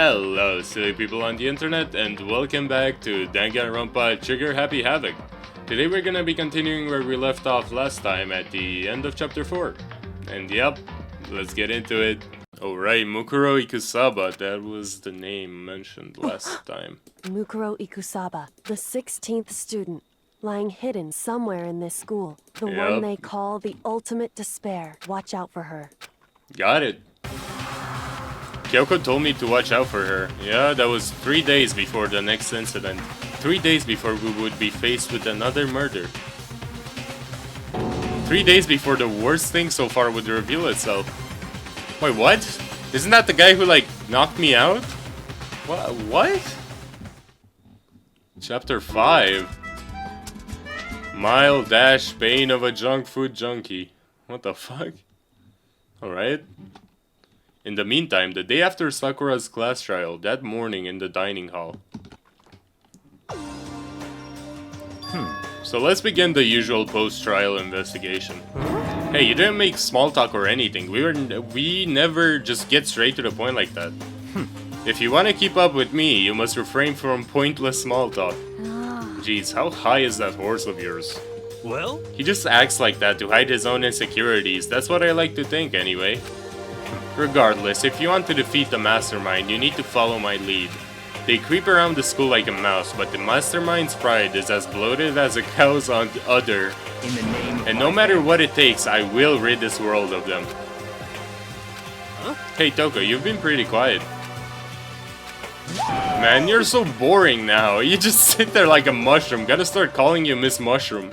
Hello, silly people on the internet, and welcome back to Danganronpa Trigger Happy Havoc. Today we're gonna be continuing where we left off last time at the end of chapter 4. And yep, let's get into it. Alright, Mukuro Ikusaba, that was the name mentioned last time. Mukuro Ikusaba, the 16th student, lying hidden somewhere in this school. The one they call the ultimate despair. Watch out for her. Got it. Kyoko told me to watch out for her. Yeah, that was 3 days before the next incident. 3 days before we would be faced with another murder. 3 days before the worst thing so far would reveal itself. Wait, what? Isn't that the guy who, like, knocked me out? What? Chapter 5. Mild dash bane of a junk food junkie. What the fuck? Alright. In the meantime, the day after Sakura's class trial, that morning in the dining hall. So let's begin the usual post-trial investigation. Hey, you didn't make small talk or anything. We never just get straight to the point like that. If you want to keep up with me, you must refrain from pointless small talk. Jeez, how high is that horse of yours? Well? He just acts like that to hide his own insecurities. That's what I like to think, anyway. Regardless, if you want to defeat the mastermind, you need to follow my lead. They creep around the school like a mouse, but the mastermind's pride is as bloated as a cow's udder. In the name And no matter what it takes, I will rid this world of them. Huh? Hey Toko, you've been pretty quiet. Man, you're so boring now. You just sit there like a mushroom. Gotta start calling you Miss Mushroom.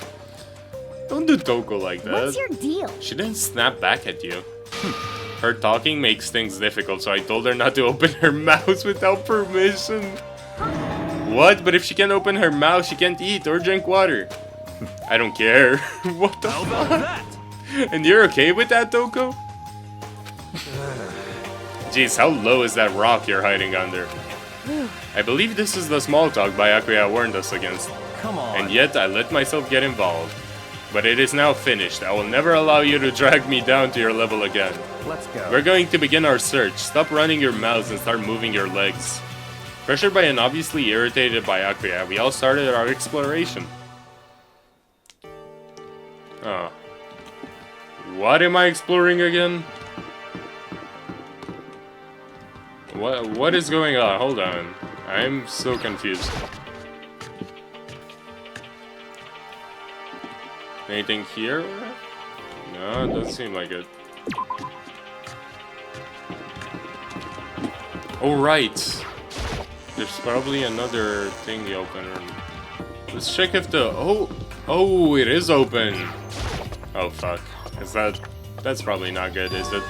Don't do Toko like that. What's your deal? She didn't snap back at you. Her talking makes things difficult, so I told her not to open her mouth without permission. What? But if she can't open her mouth, she can't eat or drink water. I don't care. What the fuck? that? And you're okay with that, Toko? Jeez, how low is that rock you're hiding under? I believe this is the small talk Byakuya warned us against. Come on. And yet I let myself get involved. But it is now finished. I will never allow you to drag me down to your level again. Let's go. We're going to begin our search. Stop running your mouths and start moving your legs. Pressured by an obviously irritated Byakuya, we all started our exploration. Oh. What am I exploring again? What is going on? Hold on. I'm so confused. Anything here? No, it doesn't seem like it. Oh, right. There's probably another thing open. Let's check if the... Oh, it is open. Oh, fuck. That's probably not good, is it?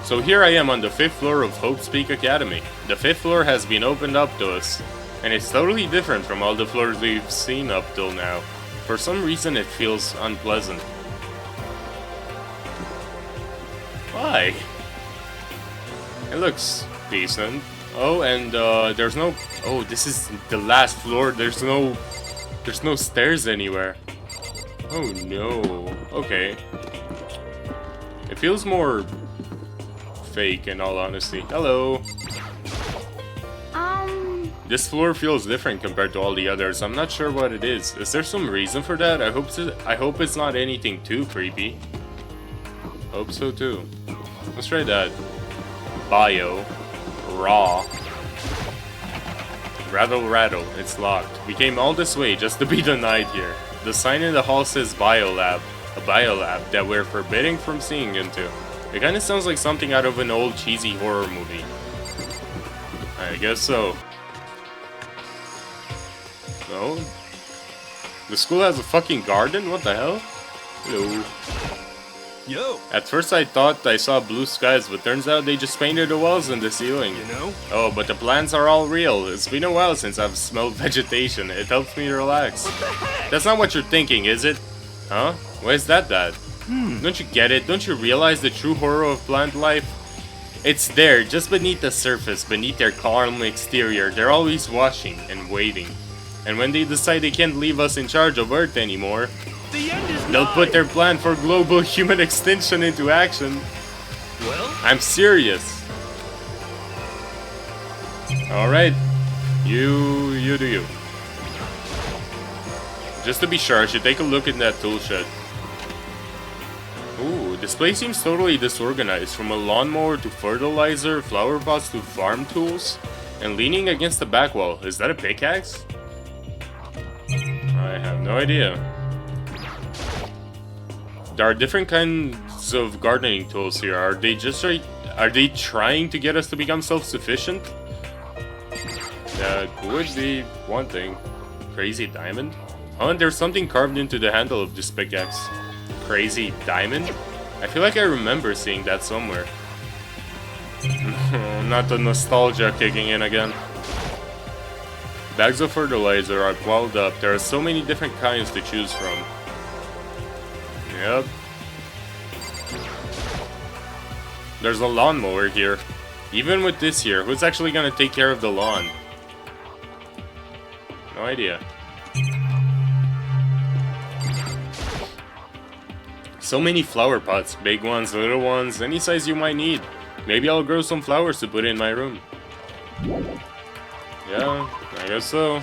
So here I am on the 5th floor of Hope's Peak Academy. The 5th floor has been opened up to us. And it's totally different from all the floors we've seen up till now. For some reason, it feels unpleasant. Why? It looks decent. Oh, and there's no... Oh, this is the last floor. There's no stairs anywhere. Oh no. Okay. It feels more fake, in all honesty. Hello. This floor feels different compared to all the others. I'm not sure what it is. Is there some reason for that? I hope it's not anything too creepy. Hope so too. Let's try that. Bio. Raw. Rattle rattle. It's locked. We came all this way just to be denied here. The sign in the hall says Biolab. A biolab that we're forbidden from seeing into. It kinda sounds like something out of an old cheesy horror movie. I guess so. No? The school has a fucking garden? What the hell? Hello. Yo. At first I thought I saw blue skies, but turns out they just painted the walls and the ceiling. You know? Oh, but the plants are all real. It's been a while since I've smelled vegetation. It helps me relax. What the heck? That's not what you're thinking, is it? Huh? Why is that? Don't you get it? Don't you realize the true horror of plant life? It's there, just beneath the surface, beneath their calm exterior. They're always watching and waiting. And when they decide they can't leave us in charge of Earth anymore, The end is they'll nigh. put their plan for global human extinction into action. Well? I'm serious. Alright. You do you. Just to be sure, I should take a look in that tool shed. Ooh, this place seems totally disorganized. From a lawnmower to fertilizer, flower pots to farm tools. And leaning against the back wall. Is that a pickaxe? I have no idea. There are different kinds of gardening tools here. Are they trying to get us to become self-sufficient? That would be one thing. Crazy diamond? Oh, and there's something carved into the handle of this pickaxe. Crazy diamond? I feel like I remember seeing that somewhere. Not the nostalgia kicking in again. Bags of fertilizer are piled up. There are so many different kinds to choose from. Yep. There's a lawnmower here. Even with this here, who's actually gonna take care of the lawn? No idea. So many flower pots, big ones, little ones, any size you might need. Maybe I'll grow some flowers to put in my room. Yeah, I guess so.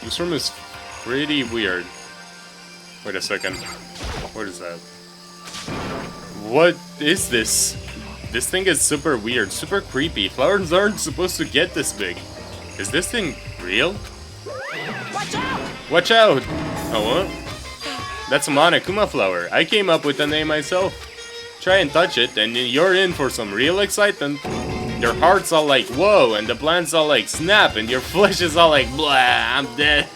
This room is pretty weird. Wait a second. What is that? What is this? This thing is super weird, super creepy. Flowers aren't supposed to get this big. Is this thing real? Watch out! Watch out! Oh, what? That's a Monokuma flower. I came up with the name myself. Try and touch it, and you're in for some real excitement. Your heart's all like, whoa, and the plant's all like, snap, and your flesh is all like, blah, I'm dead.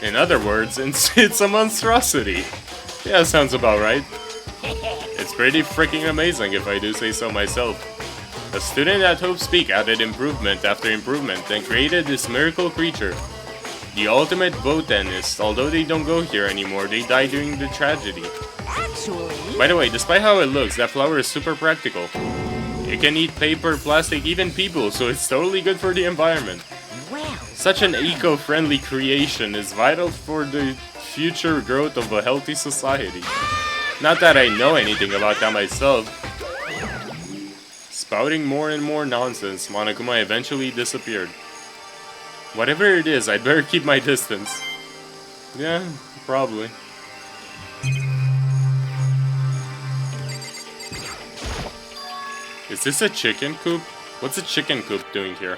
In other words, it's a monstrosity. Yeah, sounds about right. It's pretty freaking amazing if I do say so myself. A student at Hope's Peak added improvement after improvement and created this miracle creature. The ultimate botanist. Although they don't go here anymore, they died during the tragedy. Actually... By the way, despite how it looks, that flower is super practical. It can eat paper, plastic, even people, so it's totally good for the environment. Well... Such an eco-friendly creation is vital for the future growth of a healthy society. Not that I know anything about that myself. Spouting more and more nonsense, Monokuma eventually disappeared. Whatever it is, I'd better keep my distance. Yeah, probably. Is this a chicken coop? What's a chicken coop doing here?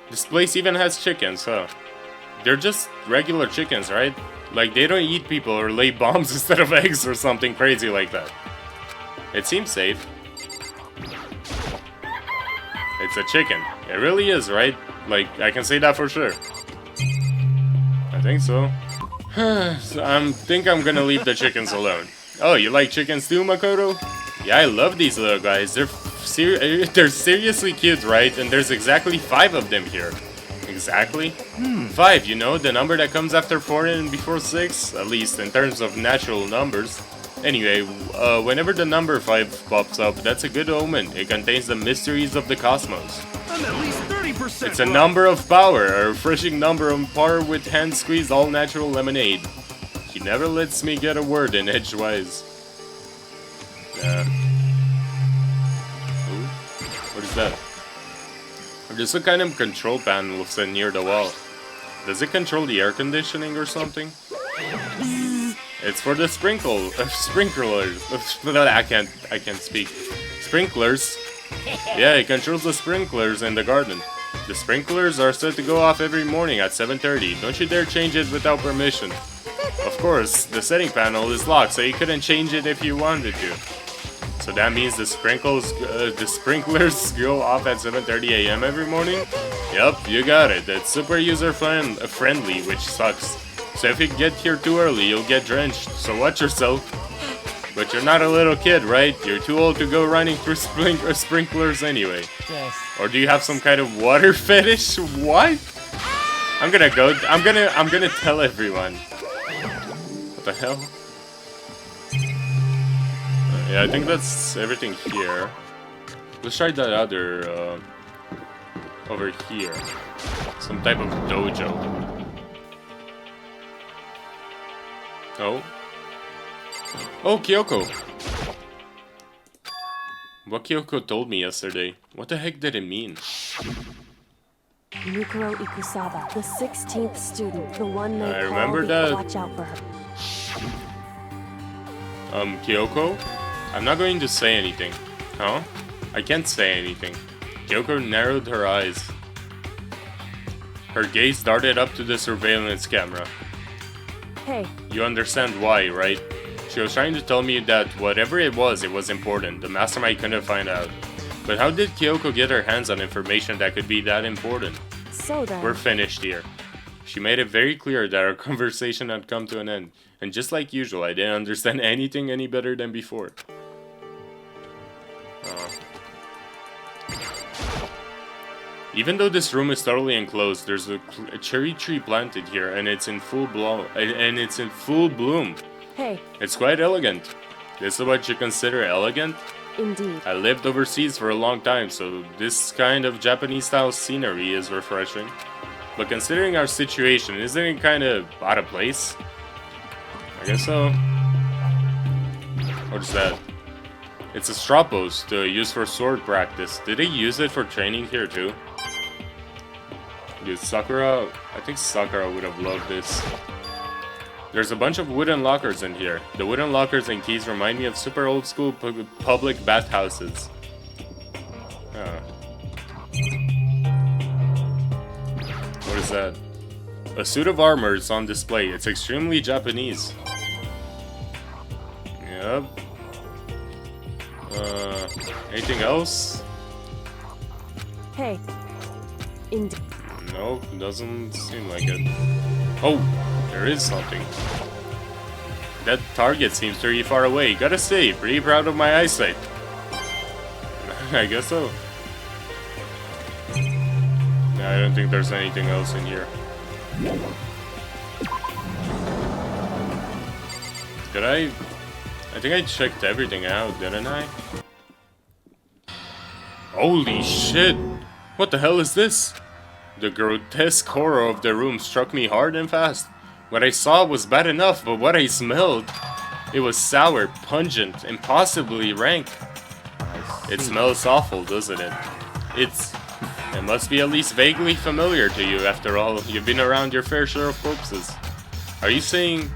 This place even has chickens, huh? They're just regular chickens, right? Like, they don't eat people or lay bombs instead of eggs or something crazy like that. It seems safe. It's a chicken. It really is, right? Like, I can say that for sure. I think so. I think I'm gonna leave the chickens alone. Oh, you like chickens too, Makoto? Yeah, I love these little guys. They're seriously cute, right? And there's exactly 5 of them here. Exactly? 5, you know, the number that comes after 4 and before 6, at least in terms of natural numbers. Anyway, whenever the number 5 pops up, that's a good omen. It contains the mysteries of the cosmos. I'm at least 30%. It's a number of power, a refreshing number on par with hand-squeezed all-natural lemonade. He never lets me get a word in edgewise. Yeah. Ooh, what is that? There's a kind of control panel set near the wall. Does it control the air conditioning or something? It's for the sprinklers. I can't speak. Sprinklers. Yeah, it controls the sprinklers in the garden. The sprinklers are set to go off every morning at 7:30. Don't you dare change it without permission. Of course, the setting panel is locked, so you couldn't change it if you wanted to. So that means the sprinklers go off at 7:30 a.m. every morning? Yep, you got it. It's super user-friendly, which sucks. So if you get here too early, you'll get drenched, so watch yourself. But you're not a little kid, right? You're too old to go running through sprinklers anyway. Yes. Or do you have some kind of water fetish? What? I'm gonna tell everyone. What the hell? Yeah, I think that's everything here. Let's try that other, over here. Some type of dojo. Oh. Oh, Kyoko. What Kyoko told me yesterday. What the heck did it mean? Mikuro Ikusaba, the 16th student, the one they I call remember the that. Watch out for her. Kyoko? I'm not going to say anything. Huh? I can't say anything. Kyoko narrowed her eyes. Her gaze darted up to the surveillance camera. Hey, You understand why, right? She was trying to tell me that whatever it was important. The mastermind couldn't find out. But how did Kyoko get her hands on information that could be that important? so then. We're finished here. She made it very clear that our conversation had come to an end. And just like usual, I didn't understand anything any better than before. Even though this room is totally enclosed, there's a cherry tree planted here, and it's in full bloom. Hey, It's quite elegant. This is what you consider elegant? indeed. I lived overseas for a long time, so this kind of Japanese-style scenery is refreshing. But considering our situation, isn't it kind of out of place? I guess so. What is that? It's a straw post used for sword practice. Did they use it for training here too? Dude, Sakura... I think Sakura would have loved this. There's a bunch of wooden lockers in here. The wooden lockers and keys remind me of super old school public bathhouses. What is that? A suit of armor is on display. It's extremely Japanese. Yep. Anything else? Hey, indeed. Nope, doesn't seem like it. Oh, there is something. That target seems pretty far away. Gotta say, pretty proud of my eyesight. I guess so. No, I don't think there's anything else in here. Did I think I checked everything out, didn't I? Holy shit! What the hell is this? The grotesque horror of the room struck me hard and fast. What I saw was bad enough, but what I smelled... It was sour, pungent, and possibly rank. It smells awful, doesn't it? It must be at least vaguely familiar to you, after all. You've been around your fair share of corpses. Are you saying...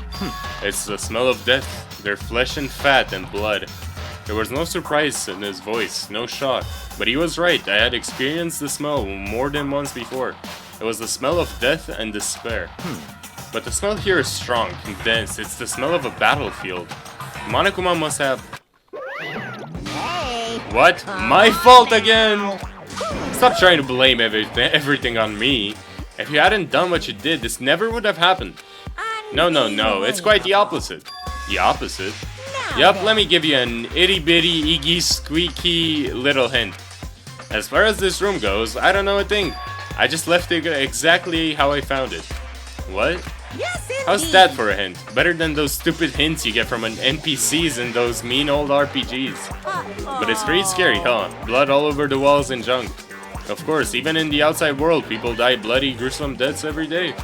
It's the smell of death, their flesh and fat and blood. There was no surprise in his voice, no shock. But he was right, I had experienced the smell more than once before. It was the smell of death and despair. But the smell here is strong, dense. It's the smell of a battlefield. Monokuma must have... What? My fault again! Stop trying to blame everything on me. If you hadn't done what you did, this never would have happened. No, it's quite the opposite. The opposite? Yup, let me give you an itty-bitty, iggy, squeaky little hint. As far as this room goes, I don't know a thing. I just left it exactly how I found it. What? Yes, indeed. How's that for a hint? Better than those stupid hints you get from NPCs in those mean old RPGs. But it's pretty scary, huh? Blood all over the walls and junk. Of course, even in the outside world, people die bloody, gruesome deaths every day.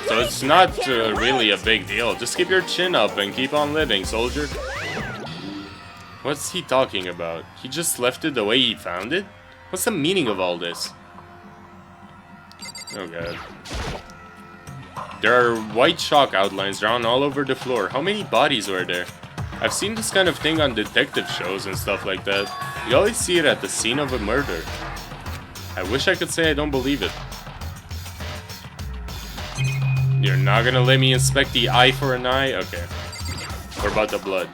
So it's not really a big deal. Just keep your chin up and keep on living, soldier. What's he talking about? He just left it the way he found it? What's the meaning of all this? Oh god. There are white chalk outlines drawn all over the floor. How many bodies were there? I've seen this kind of thing on detective shows and stuff like that. You always see it at the scene of a murder. I wish I could say I don't believe it. You're not gonna let me inspect the eye for an eye? Okay. What about the blood?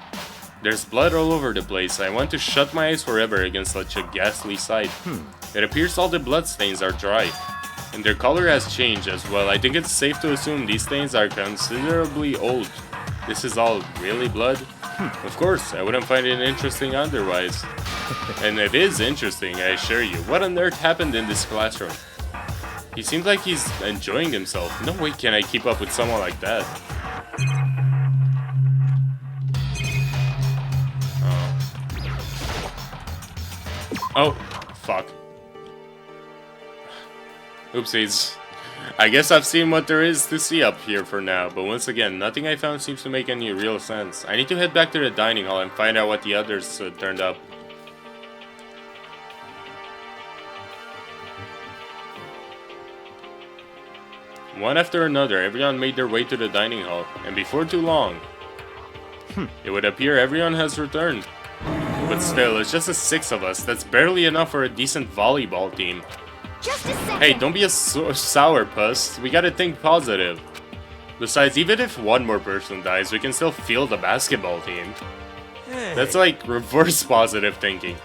There's blood all over the place. I want to shut my eyes forever against such a ghastly sight. It appears all the blood stains are dry. And their color has changed as well. I think it's safe to assume these stains are considerably old. This is all really blood? Of course, I wouldn't find it interesting otherwise. And it is interesting, I assure you. What on earth happened in this classroom? He seems like he's enjoying himself. No way can I keep up with someone like that. Oh, fuck. Oopsies. I guess I've seen what there is to see up here for now, but once again, nothing I found seems to make any real sense. I need to head back to the dining hall and find out what the others turned up. One after another, everyone made their way to the dining hall, and before too long, it would appear everyone has returned. But still, it's just the 6 of us. That's barely enough for a decent volleyball team. Just a second. Hey, don't be a sourpuss. We gotta think positive. Besides, even if one more person dies, we can still field the basketball team. Hey. That's like reverse positive thinking.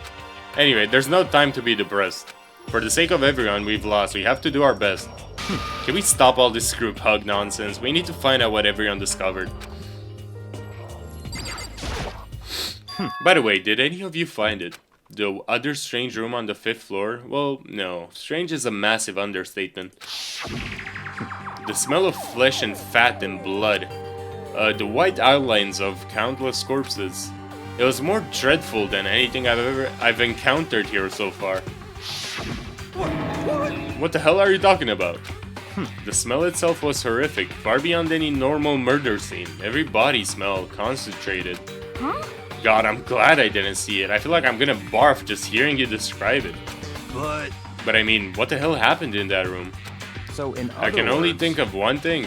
Anyway, there's no time to be depressed. For the sake of everyone we've lost, we have to do our best. Can we stop all this group hug nonsense? We need to find out what everyone discovered. By the way, did any of you find it? The other strange room on the 5th floor? Well, no. Strange is a massive understatement. The smell of flesh and fat and blood. The white outlines of countless corpses. It was more dreadful than anything I've encountered here so far. What the hell are you talking about? The smell itself was horrific, far beyond any normal murder scene. Every body smell concentrated. Huh? God, I'm glad I didn't see it. I feel like I'm gonna barf just hearing you describe it. But I mean, what the hell happened in that room? So in other I can only words- think of one thing.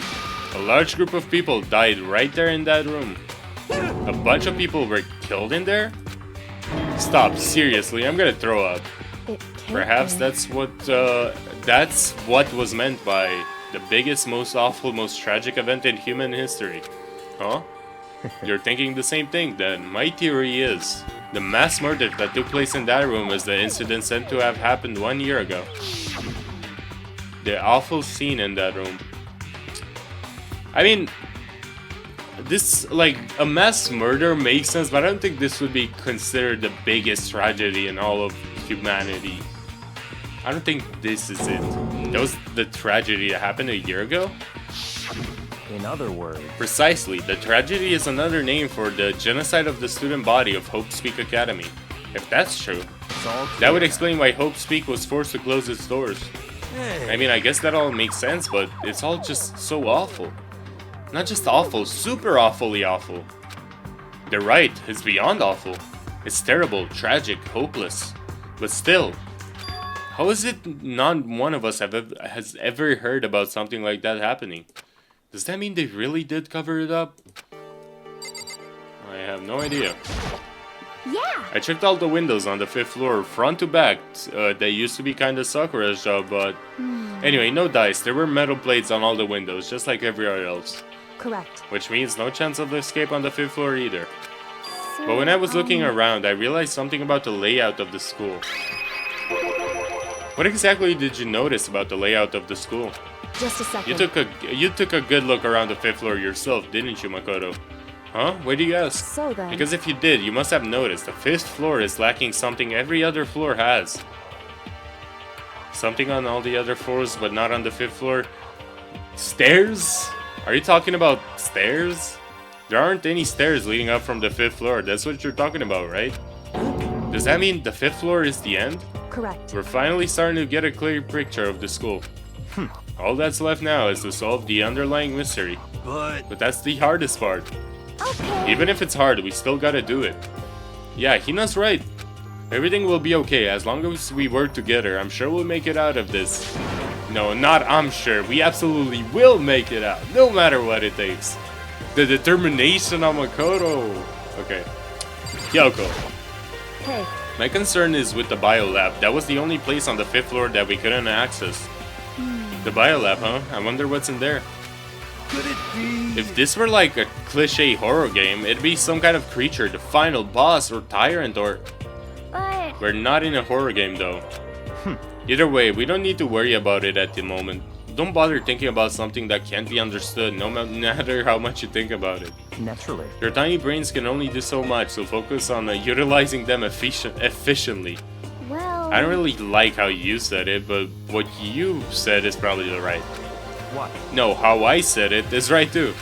A large group of people died right there in that room. A bunch of people were killed in there? Stop, seriously, I'm gonna throw up. It can't Perhaps be. that's what was meant by the biggest, most awful, most tragic event in human history. Huh? You're thinking the same thing then. My theory is the mass murder that took place in that room was the incident said to have happened 1 year ago. The awful scene in that room. I mean, this, like, a mass murder makes sense, but I don't think this would be considered the biggest tragedy in all of humanity. I don't think this is it. That was the tragedy that happened a year ago? In other words, Precisely, the tragedy is another name for the genocide of the student body of Hope Speak Academy. If that's true, it's all that would clear. explain why Hope Speak was forced to close its doors. I mean, I guess that all makes sense, but it's all just so awful. Not just awful, super awfully awful. They're right, it's beyond awful. It's terrible, tragic, hopeless. But still, how is it not one of us has ever heard about something like that happening? Does that mean they really did cover it up? I have no idea. Yeah. I checked all the windows on the 5th floor, front to back. They used to be kinda Sakura's job, but... Anyway, no dice. There were metal plates on all the windows, just like everywhere else. Correct. Which means no chance of escape on the 5th floor either. So, But when I was looking around, I realized something about the layout of the school. What exactly did you notice about the layout of the school? Just a second. You took a good look around the 5th floor yourself, didn't you, Makoto? Huh? Why do you ask? So then. Because if you did, you must have noticed the 5th floor is lacking something every other floor has. Something on all the other floors, but not on the 5th floor. Stairs? Are you talking about stairs? There aren't any stairs leading up from the 5th floor. That's what you're talking about, right? Does that mean the 5th floor is the end? Correct. We're finally starting to get a clear picture of the school. All that's left now is to solve the underlying mystery. But that's the hardest part. Okay. Even if it's hard, we still gotta do it. Yeah, Hina's right. Everything will be okay as long as we work together. I'm sure we'll make it out of this. No, not I'm sure. We absolutely will make it out, no matter what it takes. The determination of Makoto. Okay. Kyoko. Hey, My concern is with the biolab. That was the only place on the 5th floor that we couldn't access. The biolab, huh? I wonder what's in there. Could it be? If this were like a cliche horror game, it'd be some kind of creature, the final boss or tyrant or... But We're not in a horror game though. Either way, we don't need to worry about it at the moment. Don't bother thinking about something that can't be understood, no matter how much you think about it. naturally. Your tiny brains can only do so much, so focus on utilizing them efficiently. well. I don't really like how you said it, but what you said is probably the right. What? No, how I said it is right too.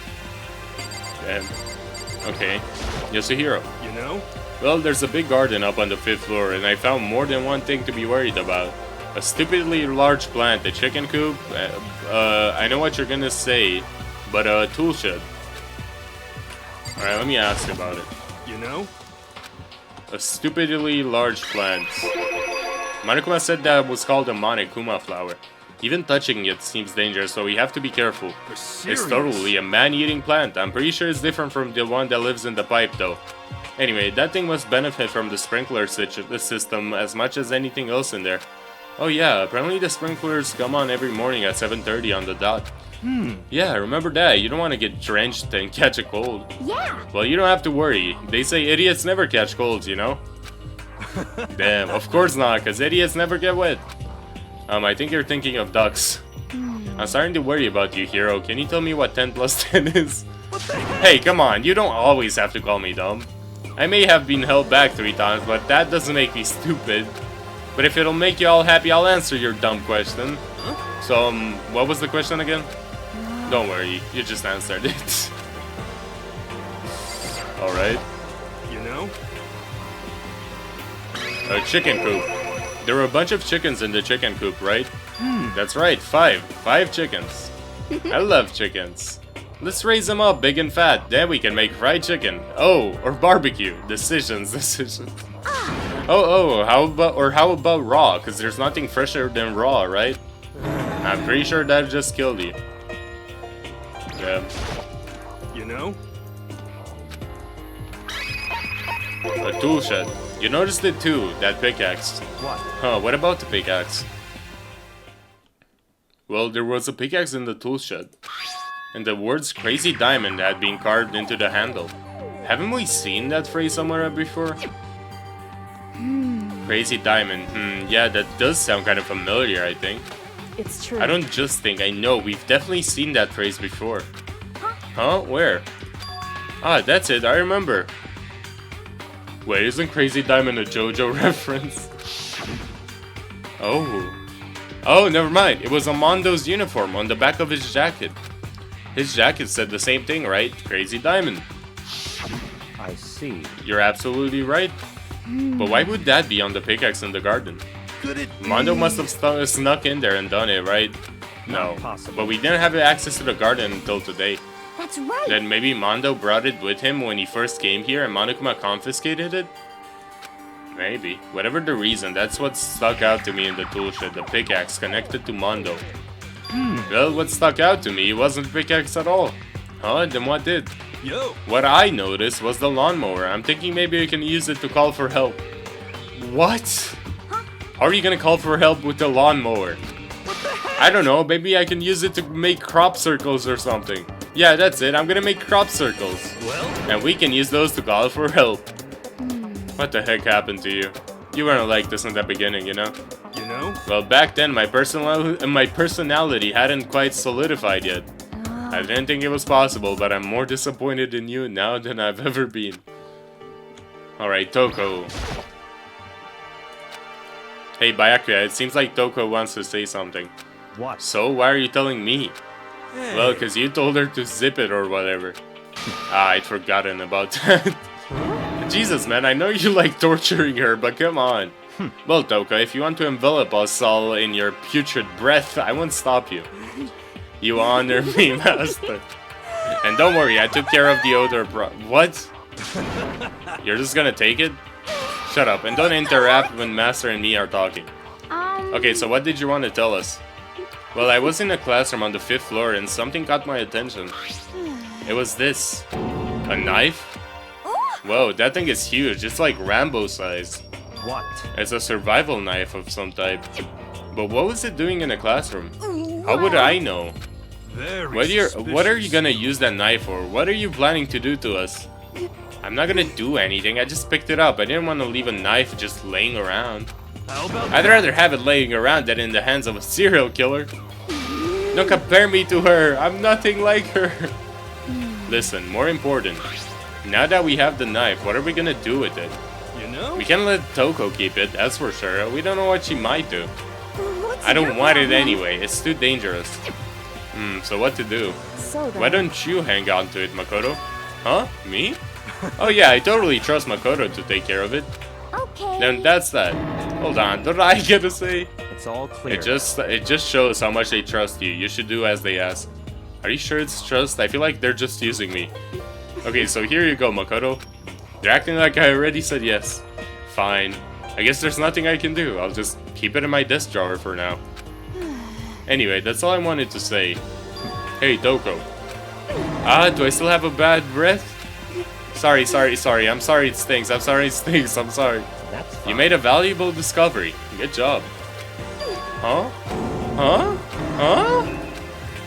Okay, Yasuhiro. You know? Well, there's a big garden up on the 5th floor, and I found more than one thing to be worried about. A stupidly large plant, a chicken coop, I know what you're gonna say, but a tool shed. Alright, let me ask about it. You know? A stupidly large plant. Monokuma said that was called a Monokuma flower. Even touching it seems dangerous, so we have to be careful. You're serious? It's totally a man-eating plant. I'm pretty sure it's different from the one that lives in the pipe, though. Anyway, that thing must benefit from the sprinkler system as much as anything else in there. Oh yeah, apparently the sprinklers come on every morning at 7:30 on the dot. Yeah, remember that. You don't want to get drenched and catch a cold. Yeah. Well, you don't have to worry. They say idiots never catch colds, you know? Damn, of course not, because idiots never get wet. I think you're thinking of ducks. I'm starting to worry about you, Hero. Can you tell me what 10 plus 10 is? Hey, come on, you don't always have to call me dumb. I may have been held back 3 times, but that doesn't make me stupid. But if it'll make you all happy, I'll answer your dumb question. So, what was the question again? Don't worry, you just answered it. Alright. You know? A chicken coop. There were a bunch of chickens in the chicken coop, right? That's right, 5. 5 chickens. I love chickens. Let's raise them up big and fat, then we can make fried chicken. Oh, or barbecue. Decisions. Oh, how about raw? Because there's nothing fresher than raw, right? I'm pretty sure that just killed you. Yeah. You know? A tool shed. You noticed it too, that pickaxe. What? Huh, what about the pickaxe? Well, there was a pickaxe in the tool shed. And the words crazy diamond had been carved into the handle. Haven't we seen that phrase somewhere before? Crazy diamond. Yeah, that does sound kind of familiar, I think. It's true. I don't just think, I know, we've definitely seen that phrase before. Huh? Where? Ah, that's it, I remember. Wait, isn't Crazy Diamond a JoJo reference? Oh. Oh, never mind. It was Amondo's uniform on the back of his jacket. His jacket said the same thing, right? Crazy Diamond. I see. You're absolutely right. But why would that be on the pickaxe in the garden? Could it be? Mondo must have snuck in there and done it, right? No. Not possible. But we didn't have access to the garden until today. That's right. Then maybe Mondo brought it with him when he first came here and Monokuma confiscated it? Maybe. Whatever the reason, that's what stuck out to me in the tool shed, the pickaxe connected to Mondo. Well, what stuck out to me wasn't the pickaxe at all. Huh? Then what did? Yo. What I noticed was the lawnmower. I'm thinking maybe we can use it to call for help. What? How are you gonna call for help with the lawnmower? I don't know, maybe I can use it to make crop circles or something. Yeah, that's it, I'm gonna make crop circles. Well. And we can use those to call for help. What the heck happened to you? You weren't like this in the beginning, you know? You know? Well, back then my personality hadn't quite solidified yet. I didn't think it was possible, but I'm more disappointed in you now than I've ever been. Alright, Toko. Hey, Byakuya, it seems like Toko wants to say something. What? So, why are you telling me? Hey. Well, because you told her to zip it or whatever. I'd forgotten about that. Jesus, man, I know you like torturing her, but come on. Well, Toko, if you want to envelop us all in your putrid breath, I won't stop you. You honor me, master. And don't worry, I took care of the odor What? You're just gonna take it? Shut up, and don't interrupt when master and me are talking. Okay, so what did you want to tell us? Well, I was in a classroom on the 5th floor and something caught my attention. It was this. A knife? Whoa, that thing is huge. It's like Rambo size. What? It's a survival knife of some type. But what was it doing in the classroom? How would I know? Very What are you gonna use that knife for? What are you planning to do to us? I'm not gonna do anything. I just picked it up. I didn't want to leave a knife just laying around. How about I'd rather have it laying around than in the hands of a serial killer. Don't compare me to her. I'm nothing like her. Listen, more important. Now that we have the knife, what are we gonna do with it? You know? We can't let Toko keep it, that's for sure. We don't know what she might do. What's I don't your want it problem? anyway. It's too dangerous. So what to do? So then, Why don't you hang on to it, Makoto? Huh? Me? Oh yeah, I totally trust Makoto to take care of it. Okay. Then that's that. Hold on, what did I get to say? It's all clear. It just shows how much they trust you. You should do as they ask. Are you sure it's trust? I feel like they're just using me. Okay, so here you go, Makoto. You're acting like I already said yes. Fine. I guess there's nothing I can do. I'll just keep it in my desk drawer for now. Anyway, that's all I wanted to say. Hey, Doko. Do I still have a bad breath? Sorry. I'm sorry it stinks. I'm sorry. That's fine. You made a valuable discovery. Good job. Huh?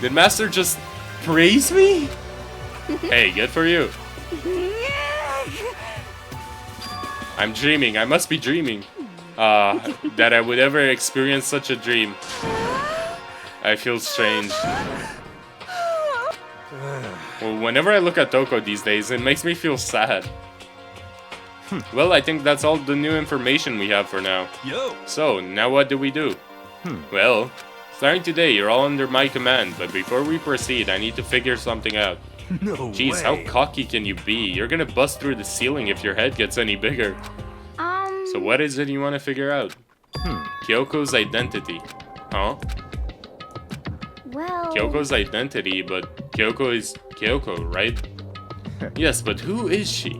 Did Master just praise me? Hey, good for you. I'm dreaming. I must be dreaming. That I would ever experience such a dream. I feel strange. Well, whenever I look at Toko these days, it makes me feel sad. Well, I think that's all the new information we have for now. Yo. So, now what do we do? Well, starting today, you're all under my command, but before we proceed, I need to figure something out. No Jeez, way. how cocky can you be? You're gonna bust through the ceiling if your head gets any bigger. So what is it you want to figure out? Kyoko's identity. Huh? Well... Kyoko's identity, but Kyoko is Kyoko, right? Yes, but who is she?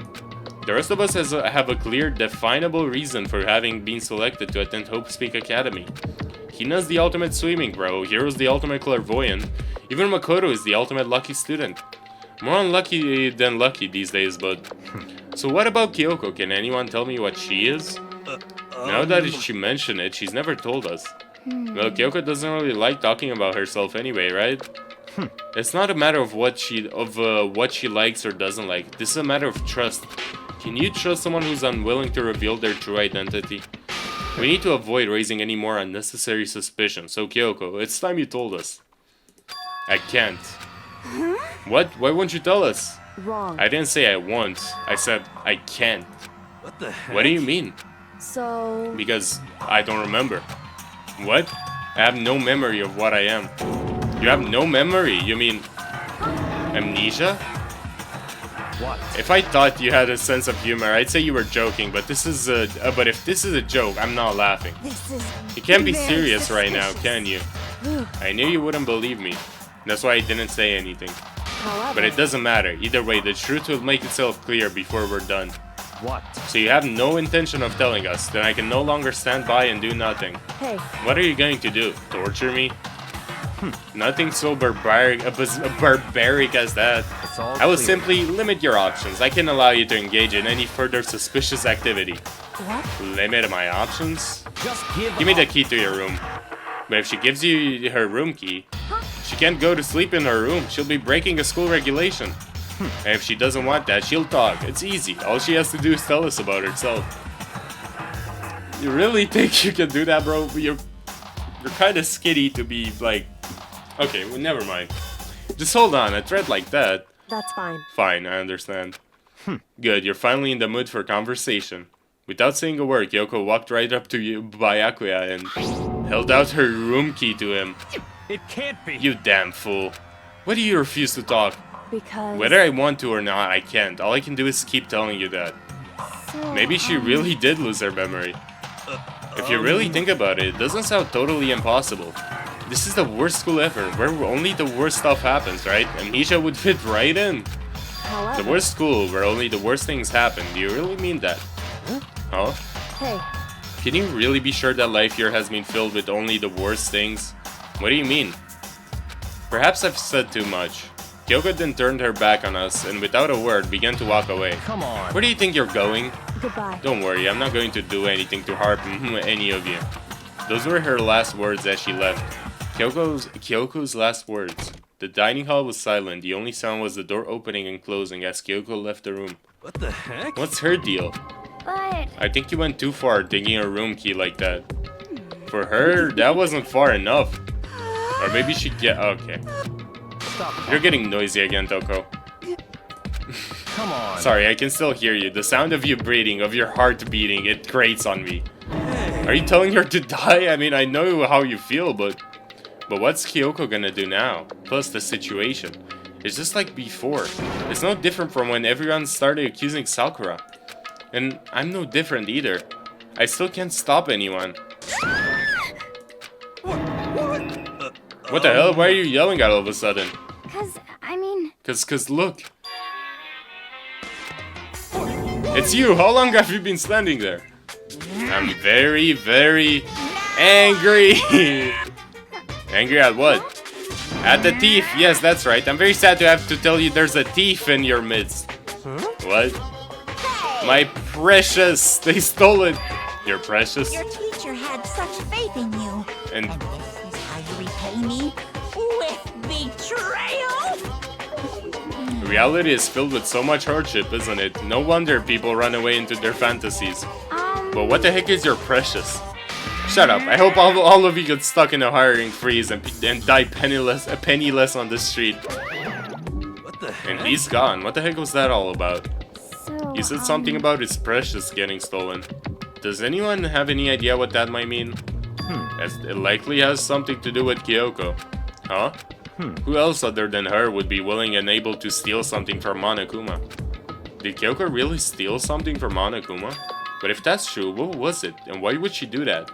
The rest of us have a clear, definable reason for having been selected to attend Hope Speak Academy. Hina's the ultimate swimming pro, Hiro's the ultimate clairvoyant, even Makoto is the ultimate lucky student. More unlucky than lucky these days, but... So what about Kyoko? Can anyone tell me what she is? Now that she mentioned it, she's never told us. Well, Kyoko doesn't really like talking about herself anyway, right? It's not a matter of what she likes or doesn't like. This is a matter of trust. Can you trust someone who's unwilling to reveal their true identity? We need to avoid raising any more unnecessary suspicion. So Kyoko, it's time you told us. I can't. What? Why won't you tell us? Wrong. I didn't say I won't. I said I can't. What the heck? What do you mean? So... Because I don't remember. What? I have no memory of what I am. You have no memory? You mean... amnesia? What? If I thought you had a sense of humor, I'd say you were joking, but this is a... but if this is a joke, I'm not laughing. This is... You can't be very serious right now, suspicious. can you? I knew you wouldn't believe me. That's why I didn't say anything. However... But it doesn't matter. Either way, the truth will make itself clear before we're done. What? So you have no intention of telling us, then I can no longer stand by and do nothing. Hey, What are you going to do? Torture me? Nothing so barbaric as that. It's all I will clear. simply limit your options. I can allow you to engage in any further suspicious activity. what? Limit my options? Just give me the up. key to your room. But if she gives you her room key, she can't go to sleep in her room. She'll be breaking a school regulation. And if she doesn't want that, she'll talk. It's easy. All she has to do is tell us about herself. You really think you can do that, bro? You're kind of skitty to be like... Okay, well, never mind. Just hold on. A threat like that... That's fine. Fine, I understand. Good, you're finally in the mood for conversation. Without saying a word, Kyoko walked right up to Byakuya and held out her room key to him. It can't be. You damn fool. Why do you refuse to talk? Because... Whether I want to or not, I can't. All I can do is keep telling you that. So, Maybe she really did lose her memory. If you really think about it, it doesn't sound totally impossible. This is the worst school ever, where only the worst stuff happens, right? Amnesia would fit right in. However... The worst school, where only the worst things happen. Do you really mean that? Huh? Hey, Can you really be sure that life here has been filled with only the worst things? What do you mean? Perhaps I've said too much. Kyoko then turned her back on us and without a word began to walk away. Come on. Where do you think you're going? goodbye. Don't worry, I'm not going to do anything to harm any of you. Those were her last words as she left. Kyoko's last words. The dining hall was silent. The only sound was the door opening and closing as Kyoko left the room. What the heck? What's her deal? But... I think you went too far taking her room key like that. For her, that wasn't far enough. Or maybe she okay. Stop. You're getting noisy again, Toko. Come on. Sorry, I can still hear you. The sound of you breathing, of your heart beating, it grates on me. Are you telling her to die? I mean, I know how you feel, but what's Kyoko gonna do now? Plus the situation. It's just like before. It's no different from when everyone started accusing Sakura. And I'm no different either. I still can't stop anyone. What the hell? Why are you yelling all of a sudden? I mean... Cause look. It's you! How long have you been standing there? I'm very, very angry! Angry at what? At the thief. Yes, that's right. I'm very sad to have to tell you there's a thief in your midst. What? My precious. They stole it. You're precious. Your teacher had such faith in you. And this is how you repay me? With betrayal? reality is filled with so much hardship, isn't it? No wonder people run away into their fantasies. But what the heck is your precious? Shut up. I hope all of you get stuck in a hiring freeze and die penniless on the street. What the heck? And he's gone. What the heck was that all about? So, He said something about his precious getting stolen. Does anyone have any idea what that might mean? As it likely has something to do with Kyoko. Huh? Who else other than her would be willing and able to steal something from Monokuma? Did Kyoko really steal something from Monokuma? But if that's true, what was it? And why would she do that?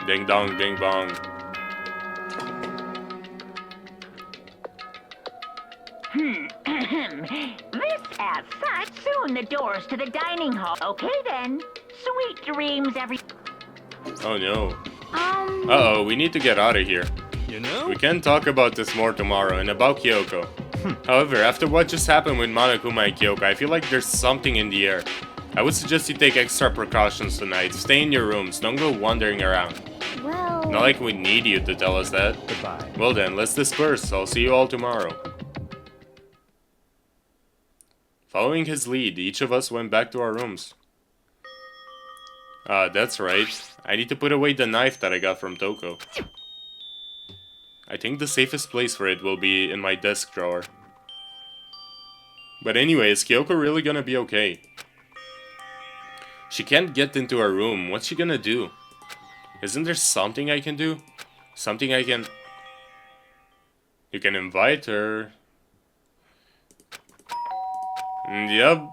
Ding dong, ding bong. This as such, soon the doors to the dining hall. Okay then. Sweet dreams, every... Oh no. um, Uh-oh, we need to get out of here. You know? We can talk about this more tomorrow and about Kyoko. However, after what just happened with Monokuma and Kyoko, I feel like there's something in the air. I would suggest you take extra precautions tonight. Stay in your rooms, don't go wandering around. well, Not like we need you to tell us that. Goodbye. Well then, let's disperse. I'll see you all tomorrow. Following his lead, each of us went back to our rooms. That's right. I need to put away the knife that I got from Toko. I think the safest place for it will be in my desk drawer. But anyway, is Kyoko really gonna be okay? She can't get into her room. What's she gonna do? Isn't there something I can do? Something I can... You can invite her. Yep.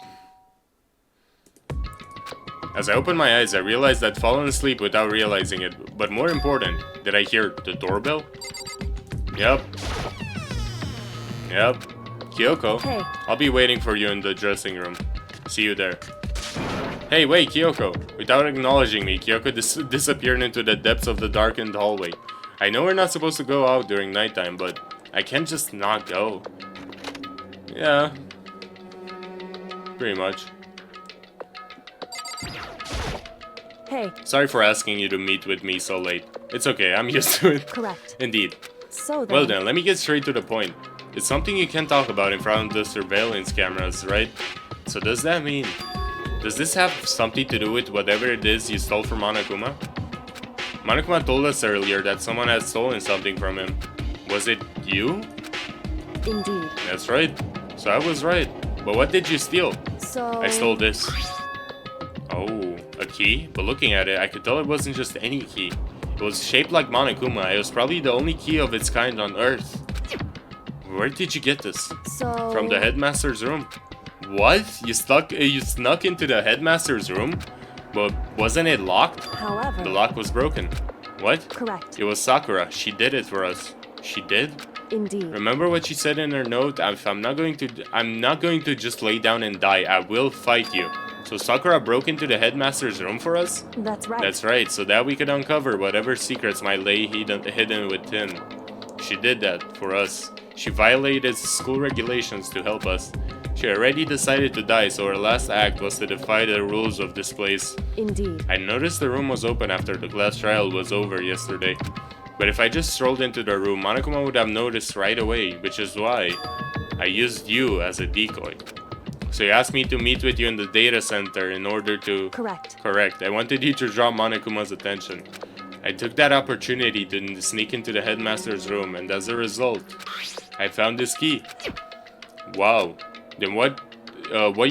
As I opened my eyes, I realized I'd fallen asleep without realizing it. But more important, did I hear the doorbell? Yep. Yep. Kyoko, Hey. I'll be waiting for you in the dressing room. See you there. Hey, wait, Kyoko. Without acknowledging me, Kyoko disappeared into the depths of the darkened hallway. I know we're not supposed to go out during nighttime, but I can't just not go. Yeah. Pretty much. Hey, Sorry for asking you to meet with me so late. It's okay, I'm used to it. correct. Indeed. So then, Well then, let me get straight to the point. It's something you can't talk about in front of the surveillance cameras, right? So does that mean... Does this have something to do with whatever it is you stole from Monokuma? Monokuma told us earlier that someone had stolen something from him. Was it you? indeed. That's right. So I was right. But what did you steal? So... I stole this. Oh, a key? But looking at it, I could tell it wasn't just any key. It was shaped like Monokuma. It was probably the only key of its kind on Earth. Where did you get this? So... From the headmaster's room. What? You snuck into the headmaster's room? But wasn't it locked? However... The lock was broken. What? Correct. It was Sakura. She did it for us. She did? Indeed. Remember what she said in her note? I'm not going to just lay down and die. I will fight you. So Sakura broke into the headmaster's room for us? That's right. That's right, so that we could uncover whatever secrets might lay hidden within. She did that for us. She violated school regulations to help us. She already decided to die, so her last act was to defy the rules of this place. Indeed. I noticed the room was open after the class trial was over yesterday. But if I just strolled into the room, Monokuma would have noticed right away, which is why I used you as a decoy. So you asked me to meet with you in the data center in order to... Correct. Correct. I wanted you to draw Monokuma's attention. I took that opportunity to sneak into the headmaster's room, and as a result, I found this key. Wow. Then what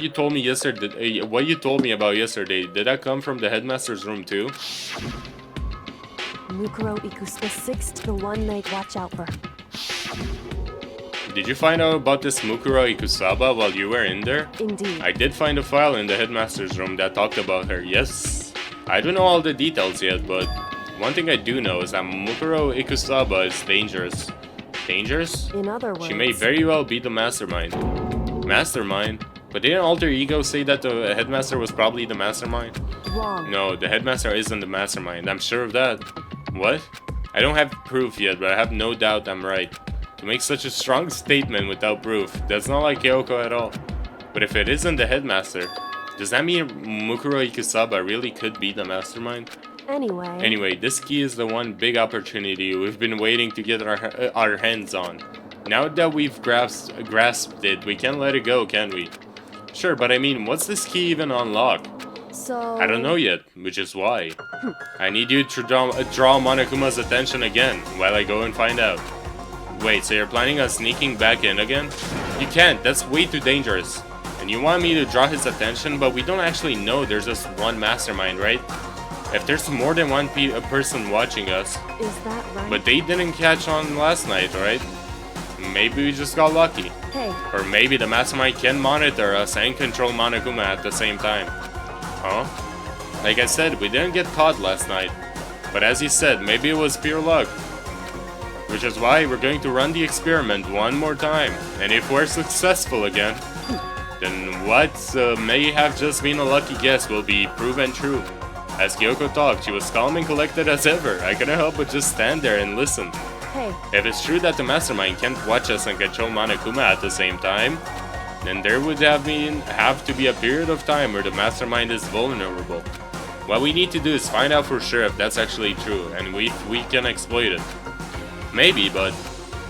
you told me yesterday, what you told me about yesterday, did that come from the headmaster's room too? Mukuro Ikus the sixth, the one they watch out for. Did you find out about this Mukuro Ikusaba while you were in there? Indeed. I did find a file in the headmaster's room that talked about her, yes. I don't know all the details yet, but one thing I do know is that Mukuro Ikusaba is dangerous. Dangerous? In other words... She may very well be the mastermind. Mastermind? But didn't Alter Ego say that the headmaster was probably the mastermind? Wrong. No, the headmaster isn't the mastermind, I'm sure of that. What? I don't have proof yet, but I have no doubt I'm right. To make such a strong statement without proof, that's not like Kyoko at all. But if it isn't the headmaster, does that mean Mukuro Ikusaba really could be the mastermind? Anyway, this key is the one big opportunity we've been waiting to get our hands on. Now that we've grasped it, we can't let it go, can we? Sure, but I mean, what's this key even unlock? so... I don't know yet, which is why. I need you to draw Monokuma's attention again, while I go and find out. Wait, so you're planning on sneaking back in again? You can't, that's way too dangerous. And you want me to draw his attention, but we don't actually know there's just one mastermind, right? If there's more than one person watching us... Is that right? But they didn't catch on last night, right? Maybe we just got lucky. Hey, Or maybe the mastermind can monitor us and control Monokuma at the same time. Huh? Like I said, we didn't get caught last night. But as he said, maybe it was pure luck. Which is why we're going to run the experiment one more time. And if we're successful again, then what may have just been a lucky guess will be proven true. As Kyoko talked, she was calm and collected as ever. I couldn't help but just stand there and listen. hey, If it's true that the mastermind can't watch us and control Monokuma at the same time, then there would have to be a period of time where the mastermind is vulnerable. What we need to do is find out for sure if that's actually true, and we can exploit it. Maybe, but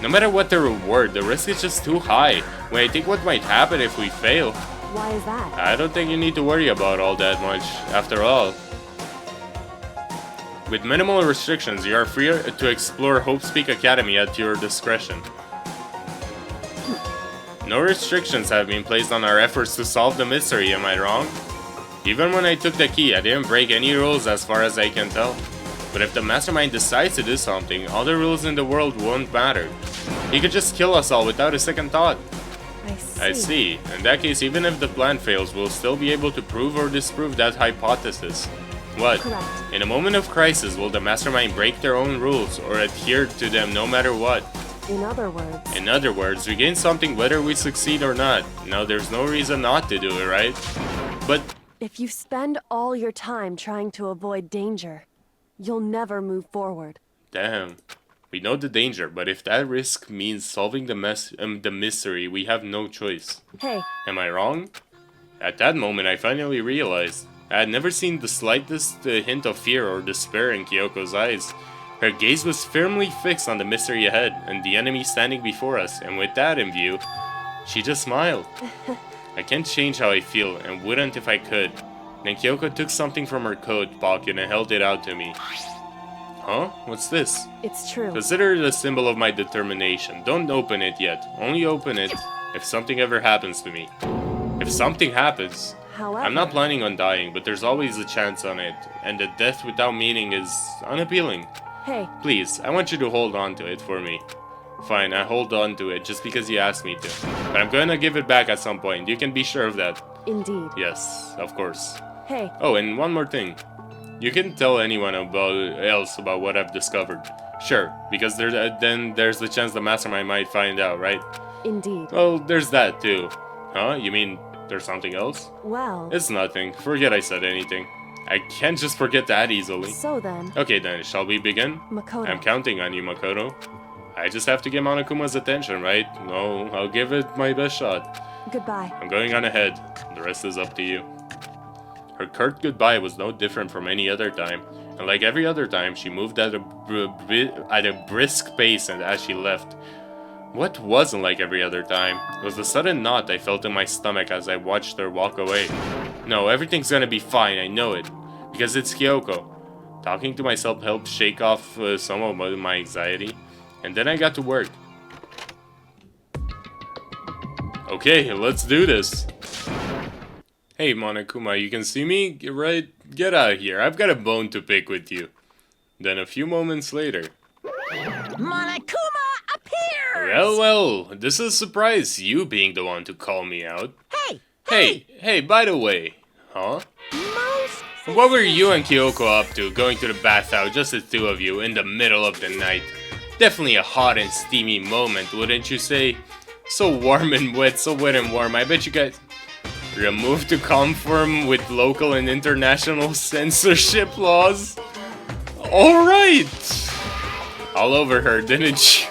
no matter what the reward, the risk is just too high. When I think what might happen if we fail, why is that? I don't think you need to worry about all that much. After all, with minimal restrictions, you are free to explore Hope's Peak Academy at your discretion. No restrictions have been placed on our efforts to solve the mystery, am I wrong? Even when I took the key, I didn't break any rules as far as I can tell. But if the mastermind decides to do something, all the rules in the world won't matter. He could just kill us all without a second thought. I see. In that case, even if the plan fails, we'll still be able to prove or disprove that hypothesis. What? Correct. In a moment of crisis, will the mastermind break their own rules or adhere to them no matter what? In other words, We gain something whether we succeed or not. Now, there's no reason not to do it, right? But if you spend all your time trying to avoid danger, you'll never move forward. damn, we know the danger, but if that risk means solving the mystery, we have no choice. Hey, Am I wrong? At that moment, I finally realized I had never seen the slightest hint of fear or despair in Kyoko's eyes. Her gaze was firmly fixed on the mystery ahead and the enemy standing before us, and with that in view, she just smiled. I can't change how I feel, and wouldn't if I could. Then Kyoko took something from her coat pocket and held it out to me. Huh? What's this? it's true. Consider it a symbol of my determination. Don't open it yet. Only open it if something ever happens to me. If something happens, However, I'm not planning on dying, but there's always a chance on it, and the death without meaning is unappealing. hey, Please, I want you to hold on to it for me. Fine, I hold on to it just because you asked me to. But I'm gonna give it back at some point. You can be sure of that. indeed. Yes, of course. Hey, Oh, and one more thing. You can tell anyone else about what I've discovered. Sure, because then there's the chance the mastermind might find out, right? indeed. Well, there's that too. Huh? You mean there's something else? Well, It's nothing. Forget I said anything. I can't just forget that easily. so then, Okay then, shall we begin? Makoto. I'm counting on you, Makoto. I just have to get Monokuma's attention, right? No, I'll give it my best shot. Goodbye. I'm going on ahead. The rest is up to you. Her curt goodbye was no different from any other time, and like every other time, she moved at a brisk pace as she left. What wasn't like every other time was the sudden knot I felt in my stomach as I watched her walk away. No, everything's gonna be fine, I know it, because it's Kyoko. Talking to myself helped shake off some of my anxiety, and then I got to work. Okay, let's do this. Hey Monokuma, you can see me? Get out of here, I've got a bone to pick with you. Then a few moments later. Monokuma appears! Well, this is a surprise, you being the one to call me out. Hey, by the way, huh? Most What were you and Kyoko up to, going to the bathhouse, just the two of you, in the middle of the night? Definitely a hot and steamy moment, wouldn't you say? So warm and wet, so wet and warm, I bet you guys... Removed to conform with local and international censorship laws? Alright! all over her, didn't you?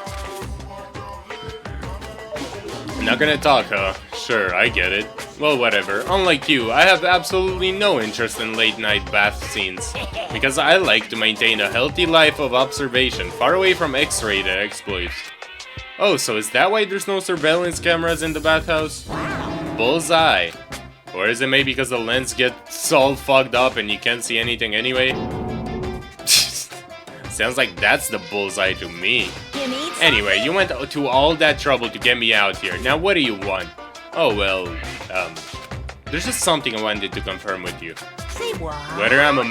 Not gonna talk, huh? Sure, I get it. Well, whatever. Unlike you, I have absolutely no interest in late-night bath scenes. Because I like to maintain a healthy life of observation, far away from X-rated exploits. Oh, so is that why there's no surveillance cameras in the bathhouse? Bullseye. Or is it maybe because the lens gets all fogged up and you can't see anything anyway? Sounds like that's the bullseye to me. Anyway, you went to all that trouble to get me out here. Now what do you want? Oh well, there's just something I wanted to confirm with you. Say what? Whether I'm a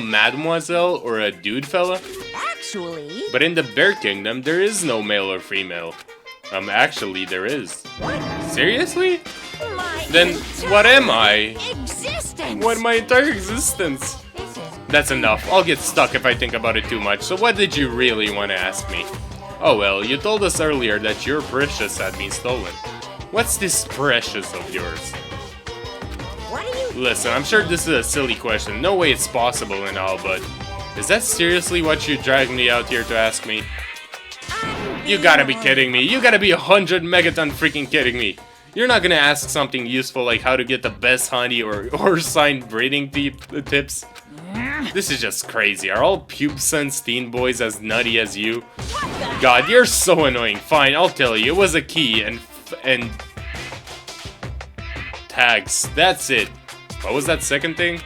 mademoiselle or a dude fella? Actually... But in the Bear Kingdom, there is no male or female. Actually, there is. What? Seriously? My Then what am I? existence! What my entire existence? This is... That's enough. I'll get stuck if I think about it too much. So what did you really want to ask me? Oh well, you told us earlier that your precious had been stolen. What's this precious of yours? What are you... Listen, I'm sure this is a silly question. No way it's possible and all, but... Is that seriously what you dragged me out here to ask me? You gotta be kidding me. You gotta be 100 megaton freaking kidding me. You're not gonna ask something useful like how to get the best honey or signed breeding tips. This is just crazy. Are all pubescent teen boys as nutty as you? God, you're so annoying. Fine, I'll tell you. It was a key and tags. That's it. What was that second thing?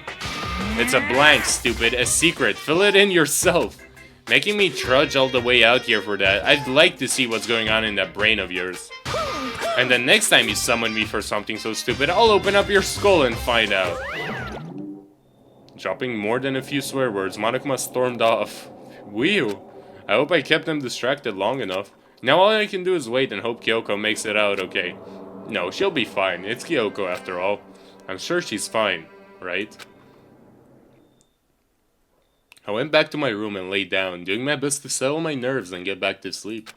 It's a blank, stupid. A secret. Fill it in yourself. Making me trudge all the way out here for that. I'd like to see what's going on in that brain of yours. And then next time you summon me for something so stupid, I'll open up your skull and find out. Dropping more than a few swear words, Monokuma stormed off. Whew. I hope I kept them distracted long enough. Now all I can do is wait and hope Kyoko makes it out okay. No, she'll be fine. It's Kyoko after all. I'm sure she's fine, right? I went back to my room and laid down, doing my best to settle my nerves and get back to sleep.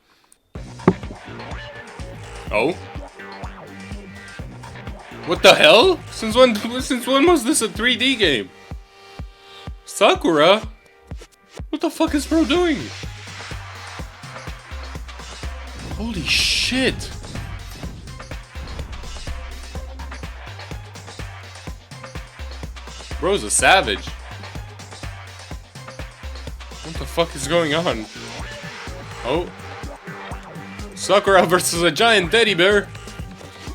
Oh? What the hell? Since when was this a 3D game? Sakura? What the fuck is bro doing? Holy shit! Bro's a savage. What the fuck is going on? Oh. Sakura versus a giant teddy bear.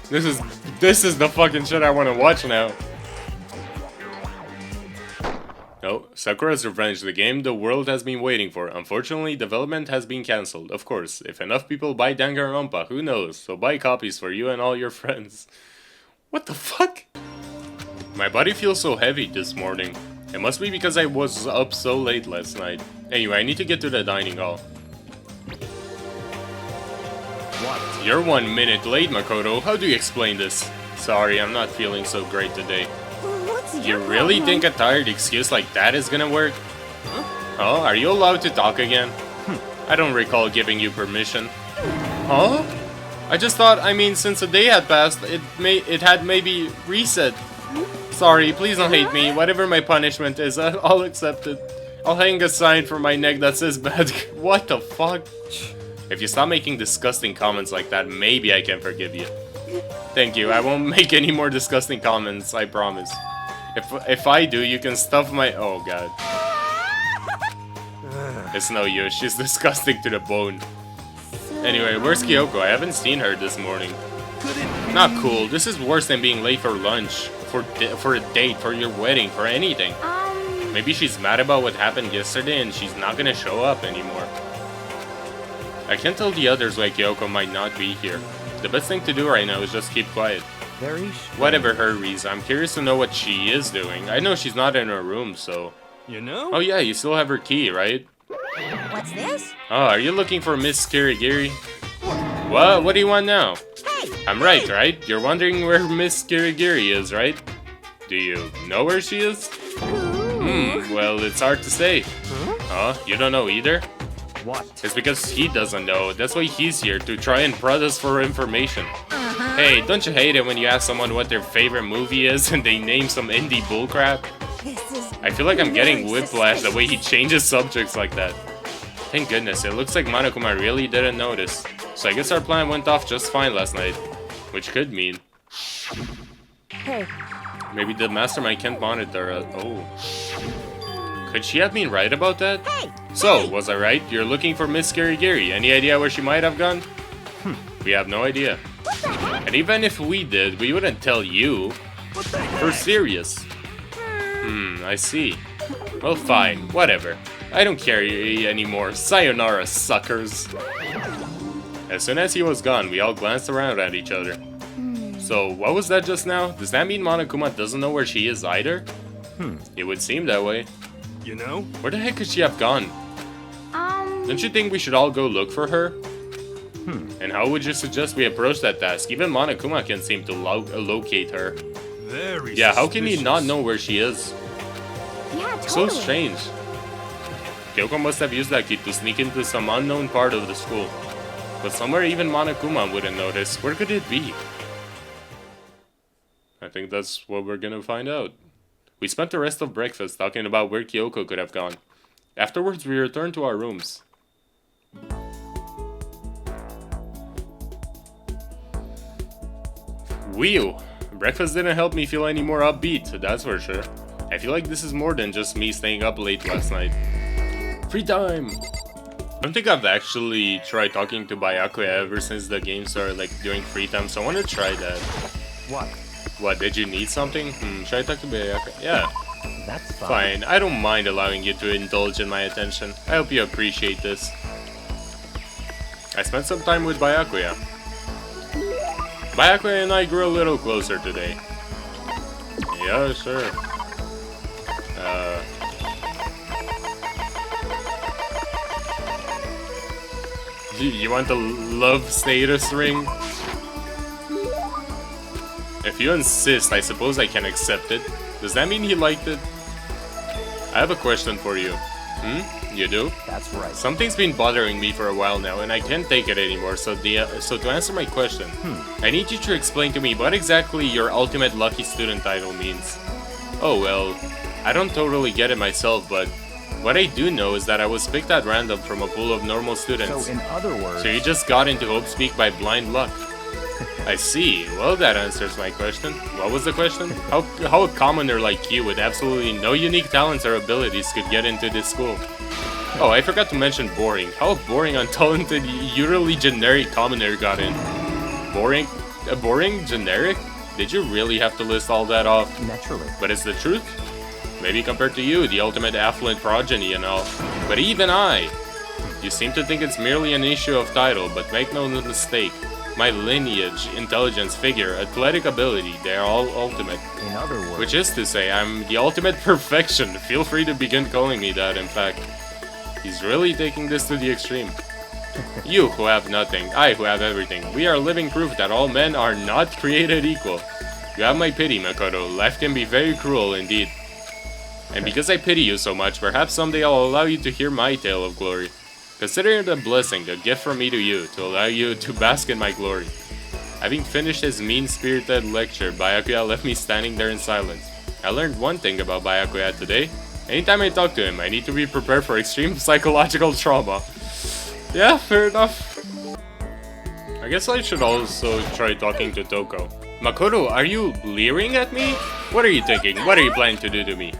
This is the fucking shit I want to watch now. No, Sakura's Revenge, the game the world has been waiting for. Unfortunately, development has been cancelled. Of course, if enough people buy Danganronpa, who knows? So buy copies for you and all your friends. What the fuck? My body feels so heavy this morning. It must be because I was up so late last night. Anyway, I need to get to the dining hall. What? You're 1 minute late, Makoto. How do you explain this? Sorry, I'm not feeling so great today. What's You your really problem? think a tired excuse like that is gonna work? Huh? Are you allowed to talk again? I don't recall giving you permission. Huh? I just thought, I mean, since a day had passed, it had maybe reset. Sorry, please don't hate me. Whatever my punishment is, I'll accept it. I'll hang a sign from my neck that says bad. What the fuck? If you stop making disgusting comments like that, maybe I can forgive you. Thank you. I won't make any more disgusting comments, I promise. If I do, you can stuff my... Oh god. It's no use. She's disgusting to the bone. Anyway, where's Kyoko? I haven't seen her this morning. Not cool. This is worse than being late for lunch, for a date, for your wedding, for anything. Maybe she's mad about what happened yesterday and she's not gonna show up anymore. I can't tell the others why Kyoko might not be here. The best thing to do right now is just keep quiet. Very Whatever her reason, I'm curious to know what she is doing. I know she's not in her room, so... You know? Oh yeah, you still have her key, right? What's this? Oh, are you looking for Miss Kirigiri? What? What do you want now? Hey! I'm right? You're wondering where Miss Kirigiri is, right? Do you know where she is? Well, it's hard to say. Huh? You don't know either? What? It's because he doesn't know. That's why he's here, to try and prod us for information. Hey, don't you hate it when you ask someone what their favorite movie is and they name some indie bullcrap? This is I feel like I'm getting whiplash the way he changes subjects like that. Thank goodness, it looks like Monokuma really didn't notice. So I guess our plan went off just fine last night. Which could mean... Hey. Maybe the mastermind can't monitor us. Oh. Could she have been right about that? Hey! So, was I right? You're looking for Miss Scary Gary. Any idea where she might have gone? We have no idea. And even if we did, we wouldn't tell you. For serious. I see. Well, fine. Whatever. I don't care anymore. Sayonara, suckers. As soon as he was gone, we all glanced around at each other. So, what was that just now? Does that mean Monokuma doesn't know where she is either? It would seem that way. You know? Where the heck could she have gone? Don't you think we should all go look for her? And how would you suggest we approach that task? Even Monokuma can seem to locate her. Very Yeah, how can he suspicious. not know where she is? Yeah, So totally. strange. Kyoko must have used that key to sneak into some unknown part of the school. But somewhere even Monokuma wouldn't notice. Where could it be? I think that's what we're gonna find out. We spent the rest of breakfast talking about where Kyoko could have gone. Afterwards, we returned to our rooms. Whew! Breakfast didn't help me feel any more upbeat, that's for sure. I feel like this is more than just me staying up late last night. Free time! I don't think I've actually tried talking to Byakuya ever since the game started, like, during free time, so I want to try that. What? What, did you need something? Should I talk to Byakuya? Yeah. That's fine. Fine, I don't mind allowing you to indulge in my attention. I hope you appreciate this. I spent some time with Byakuya. Byakuya and I grew a little closer today. Yeah, sure. You want the love status ring? If you insist, I suppose I can accept it. Does that mean he liked it? I have a question for you. You do? That's right. Something's been bothering me for a while now, and I can't take it anymore, so to answer my question, I need you to explain to me what exactly your ultimate lucky student title means. Oh well, I don't totally get it myself, but what I do know is that I was picked at random from a pool of normal students. So in other words... So you just got into Hope Speak by blind luck. I see. Well, that answers my question. What was the question? How a commoner like you with absolutely no unique talents or abilities could get into this school? Oh, I forgot to mention boring. How a boring, untalented, utterly generic commoner got in? Boring? Boring? Generic? Did you really have to list all that off? Naturally. But it's the truth? Maybe compared to you, the ultimate affluent progeny and all. But even I! You seem to think it's merely an issue of title, but make no mistake. My lineage, intelligence, figure, athletic ability, they are all ultimate. In other words... Which is to say, I'm the ultimate perfection. Feel free to begin calling me that, in fact. He's really taking this to the extreme. You who have nothing, I who have everything. We are living proof that all men are not created equal. You have my pity, Makoto. Life can be very cruel indeed. And because I pity you so much, perhaps someday I'll allow you to hear my tale of glory. Consider it a blessing, a gift from me to you, to allow you to bask in my glory. Having finished his mean-spirited lecture, Byakuya left me standing there in silence. I learned one thing about Byakuya today. Anytime I talk to him, I need to be prepared for extreme psychological trauma. Yeah, fair enough. I guess I should also try talking to Toko. Makoto, are you leering at me? What are you thinking? What are you planning to do to me?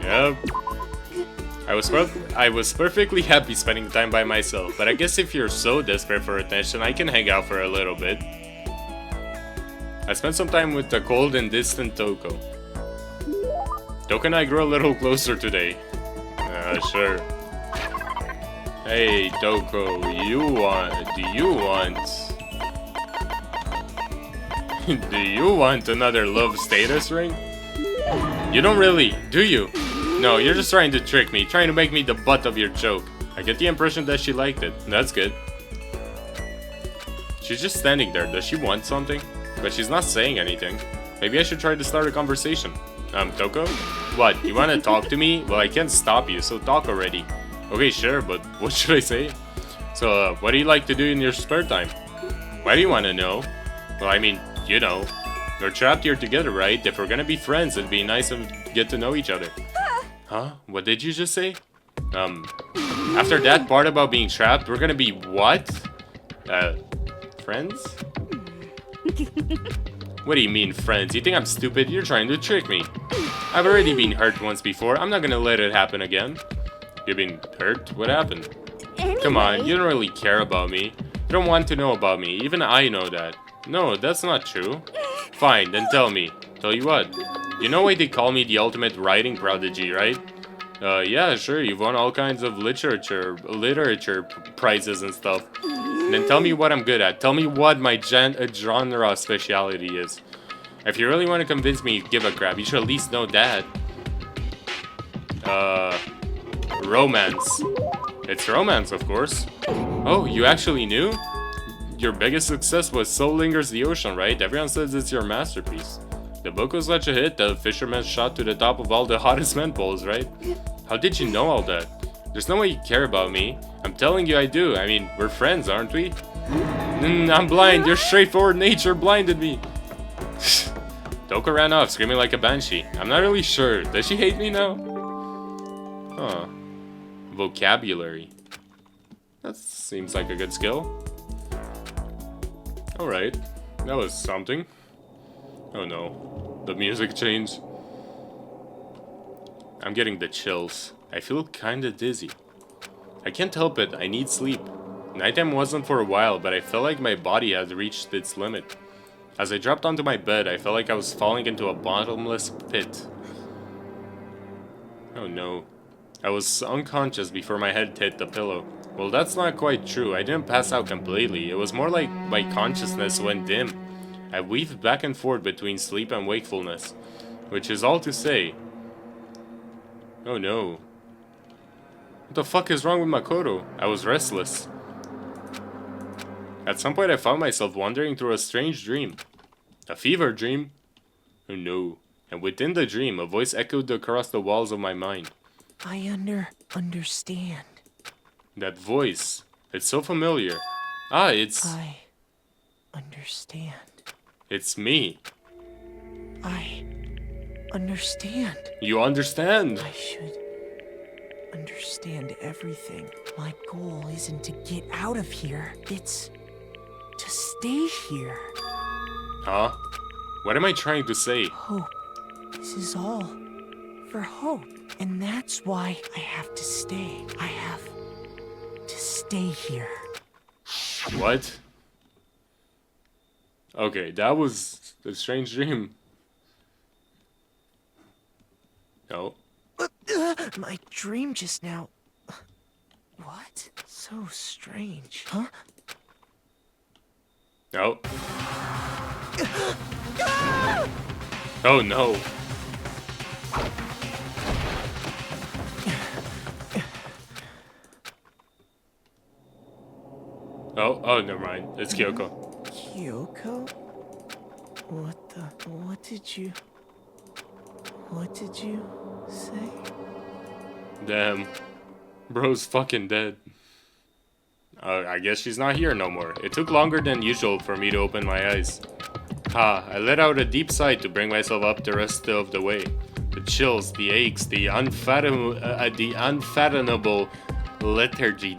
Yep. I was perfectly happy spending time by myself, but I guess if you're so desperate for attention, I can hang out for a little bit. I spent some time with the cold and distant Toko. Toko and I grew a little closer today. Sure. Hey, Toko, do you want another love status ring? You don't really, do you? No, you're just trying to trick me, trying to make me the butt of your joke. I get the impression that she liked it. That's good. She's just standing there. Does she want something? But she's not saying anything. Maybe I should try to start a conversation. Toko? What, you wanna talk to me? Well, I can't stop you, so talk already. Okay, sure, but what should I say? So, what do you like to do in your spare time? Why do you wanna know? Well, I mean, you know. We're trapped here together, right? If we're gonna be friends, it'd be nice get to know each other. Huh? What did you just say? After that part about being trapped, we're gonna be what? Friends? What do you mean, friends? You think I'm stupid? You're trying to trick me. I've already been hurt once before. I'm not gonna let it happen again. You've been hurt? What happened? Anyway, Come on, you don't really care about me. You don't want to know about me. Even I know that. No, that's not true. Fine, then tell me. Tell you what. You know why they call me the ultimate writing prodigy, right? Yeah, sure, you've won all kinds of literature prizes and stuff. Then tell me what I'm good at. Tell me what my genre speciality is. If you really want to convince me, give a crap. You should at least know that. Romance. It's romance, of course. Oh, you actually knew? Your biggest success was So Lingers the Ocean, right? Everyone says it's your masterpiece. The book was such a hit that the fisherman shot to the top of all the hottest men polls, right? How did you know all that? There's no way you care about me. I'm telling you I do. I mean, we're friends, aren't we? I'm blind. Your straightforward nature blinded me. Toka ran off, screaming like a banshee. I'm not really sure. Does she hate me now? Huh. Vocabulary. That seems like a good skill. Alright. That was something. Oh no. The music changed. I'm getting the chills. I feel kinda dizzy. I can't help it. I need sleep. Nighttime wasn't for a while, but I felt like my body had reached its limit. As I dropped onto my bed, I felt like I was falling into a bottomless pit. Oh no. I was unconscious before my head hit the pillow. Well, that's not quite true. I didn't pass out completely. It was more like my consciousness went dim. I weaved back and forth between sleep and wakefulness, which is all to say. Oh no. What the fuck is wrong with Makoto? I was restless. At some point I found myself wandering through a strange dream. A fever dream? Oh no. And within the dream, a voice echoed across the walls of my mind. I understand. That voice. It's so familiar. Ah, it's... I understand. It's me. I understand. You understand? I should understand everything. My goal isn't to get out of here. It's to stay here. Huh? What am I trying to say? Hope. This is all for hope. And that's why I have to stay. I have to stay here. What? Okay, that was a strange dream. No. My dream just now. What? So strange. Huh? No. Oh no. Oh, never mind. It's Kyoko. Kyoko? What did you say? Damn. Bro's fucking dead. I guess she's not here no more. It took longer than usual for me to open my eyes. I let out a deep sigh to bring myself up the rest of the way. The chills, the aches, the unfathomable lethargy,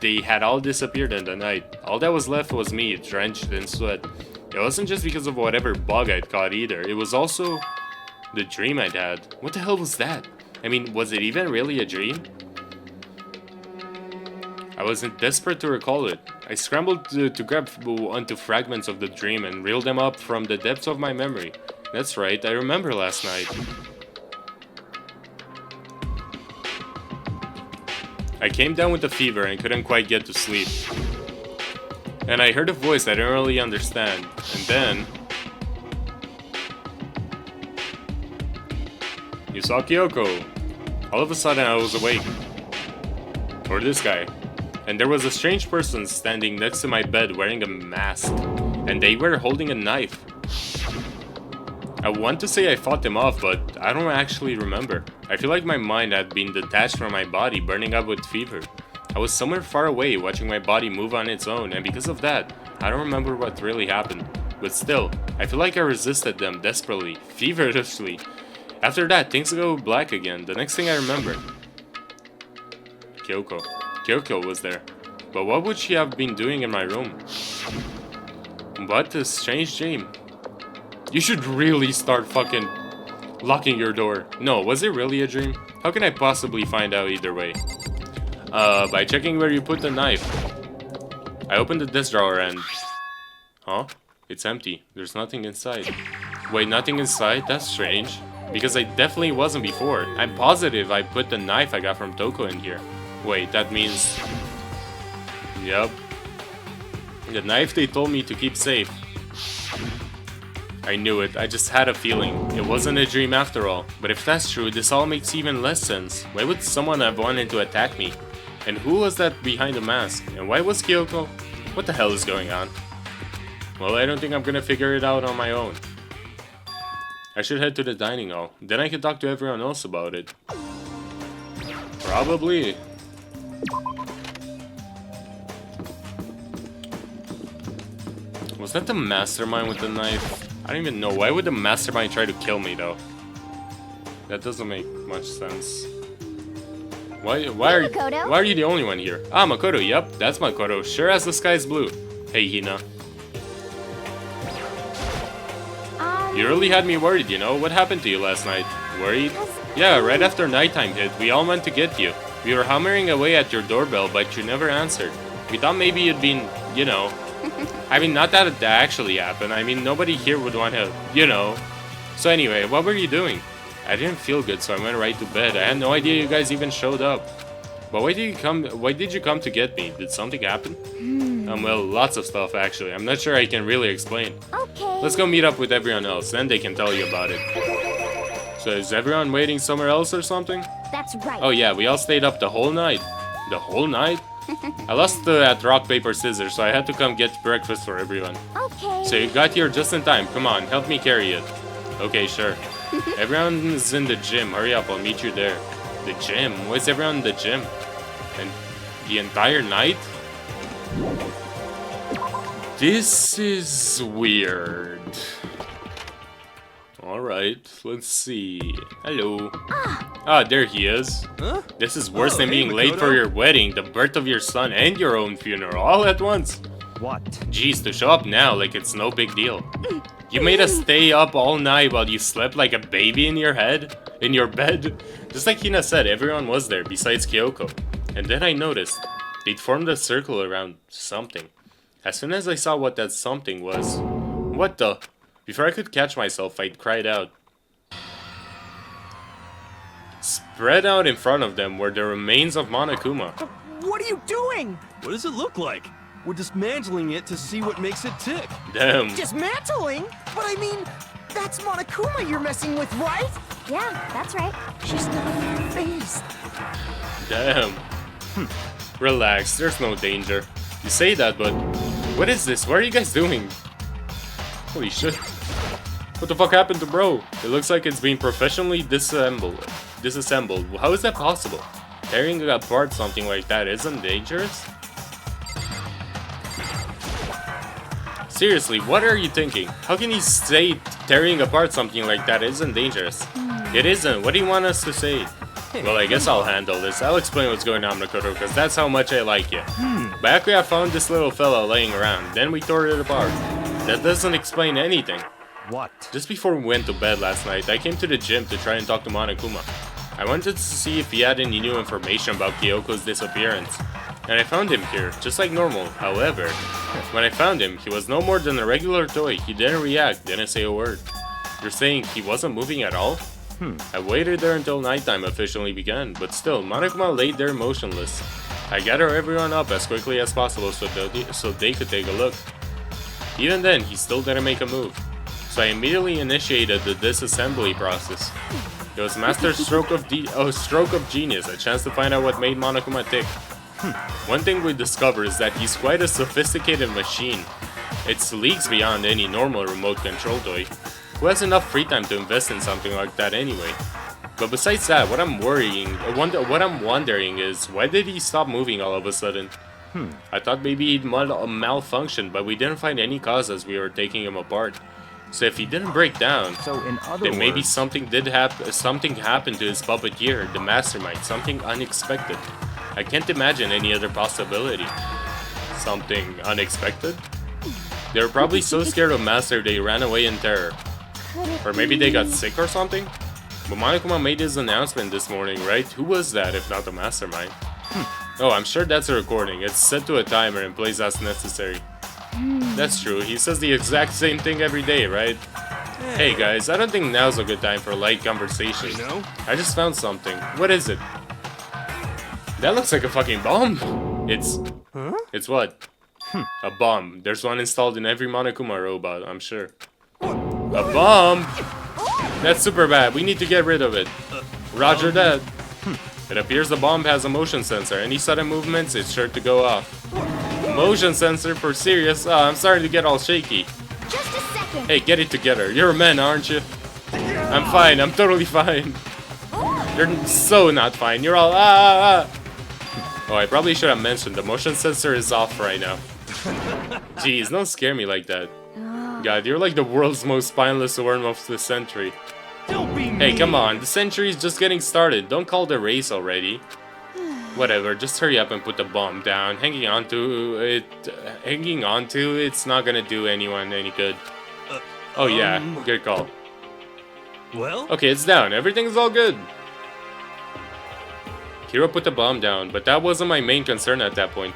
they had all disappeared in the night. All that was left was me, drenched in sweat. It wasn't just because of whatever bug I'd caught either. It was also the dream I'd had. What the hell was that? I mean, was it even really a dream? I wasn't desperate to recall it. I scrambled to grab onto fragments of the dream and reel them up from the depths of my memory. That's right, I remember last night. I came down with a fever and couldn't quite get to sleep. And I heard a voice I didn't really understand. And then... You saw Kyoko. All of a sudden I was awake. Or this guy. And there was a strange person standing next to my bed wearing a mask. And they were holding a knife. I want to say I fought them off, but I don't actually remember. I feel like my mind had been detached from my body, burning up with fever. I was somewhere far away, watching my body move on its own, and because of that, I don't remember what really happened. But still, I feel like I resisted them desperately, feverishly. After that, things go black again. The next thing I remember, Kyoko was there. But what would she have been doing in my room? What a strange dream. You should really start fucking locking your door. No, was it really a dream? How can I possibly find out either way? By checking where you put the knife. I opened the desk drawer and... Huh? It's empty. There's nothing inside. Wait, nothing inside? That's strange. Because I definitely wasn't before. I'm positive I put the knife I got from Toko in here. Wait, that means... Yep. The knife they told me to keep safe. I knew it. I just had a feeling. It wasn't a dream after all. But if that's true, this all makes even less sense. Why would someone have wanted to attack me? And who was that behind the mask? And why was Kyoko? What the hell is going on? Well, I don't think I'm gonna figure it out on my own. I should head to the dining hall. Then I can talk to everyone else about it. Probably. Was that the mastermind with the knife? I don't even know. Why would the mastermind try to kill me though? That doesn't make much sense. Why are you the only one here? Ah, Makoto, yep, that's Makoto. Sure as the sky's blue. Hey, Hina. You really had me worried, you know? What happened to you last night? Worried? Yeah, right after nighttime hit, we all went to get you. We were hammering away at your doorbell, but you never answered. We thought maybe you'd been, you know... I mean, not that it actually happened. I mean, nobody here would want to, you know... So anyway, what were you doing? I didn't feel good, so I went right to bed. I had no idea you guys even showed up. But why did you come to get me? Did something happen? Well, lots of stuff actually. I'm not sure I can really explain. Okay. Let's go meet up with everyone else, then they can tell you about it. So is everyone waiting somewhere else or something? That's right. Oh yeah, we all stayed up the whole night. The whole night? I lost at rock, paper, scissors, so I had to come get breakfast for everyone. Okay. So you got here just in time. Come on, help me carry it. Okay, sure. Everyone's in the gym. Hurry up, I'll meet you there. The gym? Why is everyone in the gym? And the entire night? This is weird. Alright, let's see. Hello. Ah, there he is. Huh? This is worse than hey, being late for Makoto. your wedding, the birth of your son, and your own funeral, all at once. What? Jeez, to show up now like it's no big deal. You made us stay up all night while you slept like a baby in your bed. Just like Hina said, everyone was there besides Kyoko. And then I noticed, they'd formed a circle around something. As soon as I saw what that something was, what the? Before I could catch myself, I cried out. Spread out in front of them were the remains of Monokuma. What are you doing? What does it look like? We're dismantling it to see what makes it tick. Damn. Dismantling? But I mean, that's Monokuma you're messing with, right? Yeah, that's right. She's not phased. Damn. Relax, there's no danger. You say that, but... What is this? What are you guys doing? Holy shit. What the fuck happened to bro? It looks like it's been professionally disassembled. How is that possible? Tearing apart something like that isn't dangerous? Seriously, what are you thinking? How can you say tearing apart something like that isn't dangerous? It isn't. What do you want us to say? Well, I guess I'll handle this. I'll explain what's going on, Makoto, because that's how much I like you. Back when I found this little fella laying around, then we tore it apart. That doesn't explain anything. What? Just before we went to bed last night, I came to the gym to try and talk to Monokuma. I wanted to see if he had any new information about Kyoko's disappearance. And I found him here, just like normal. However, when I found him, he was no more than a regular toy. He didn't react, didn't say a word. You're saying he wasn't moving at all? I waited there until nighttime officially began, but still, Monokuma laid there motionless. I gathered everyone up as quickly as possible so they could take a look. Even then, he still didn't make a move. So I immediately initiated the disassembly process. It was master stroke of genius, a chance to find out what made Monokuma tick. One thing we discovered is that he's quite a sophisticated machine. It's leagues beyond any normal remote control toy. Who has enough free time to invest in something like that anyway? But besides that, what I'm wondering is, why did he stop moving all of a sudden? I thought maybe he'd malfunctioned, but we didn't find any cause as we were taking him apart. So if he didn't break down, So in other then maybe words, something happened to his puppeteer, the mastermind, something unexpected. I can't imagine any other possibility. Something unexpected? They were probably so scared of Master they ran away in terror. Or maybe they got sick or something? But Monokuma made his announcement this morning, right? Who was that if not the mastermind? Oh, I'm sure that's a recording. It's set to a timer and plays as necessary. That's true. He says the exact same thing every day, right? Hey guys, I don't think now's a good time for light conversation. You know? I just found something. What is it? That looks like a fucking bomb. It's what? A bomb. There's one installed in every Monokuma robot, I'm sure. A bomb? That's super bad. We need to get rid of it. Roger that. It appears the bomb has a motion sensor. Any sudden movements, it's sure to go off. Motion sensor for serious? Oh, I'm starting to get all shaky. Just a second. Hey, get it together. You're a man, aren't you? I'm fine. I'm totally fine. You're so not fine. You're all Oh, I probably should have mentioned the motion sensor is off right now. Jeez, don't scare me like that. God, you're like the world's most spineless worm of the century. Don't be mean. Hey, come on. The century's just getting started. Don't call the race already. Whatever, just hurry up and put the bomb down. Hanging on to it's not gonna do anyone any good. Oh yeah, good call. Well, Okay, it's down. Everything's all good. Kira put the bomb down, but that wasn't my main concern at that point.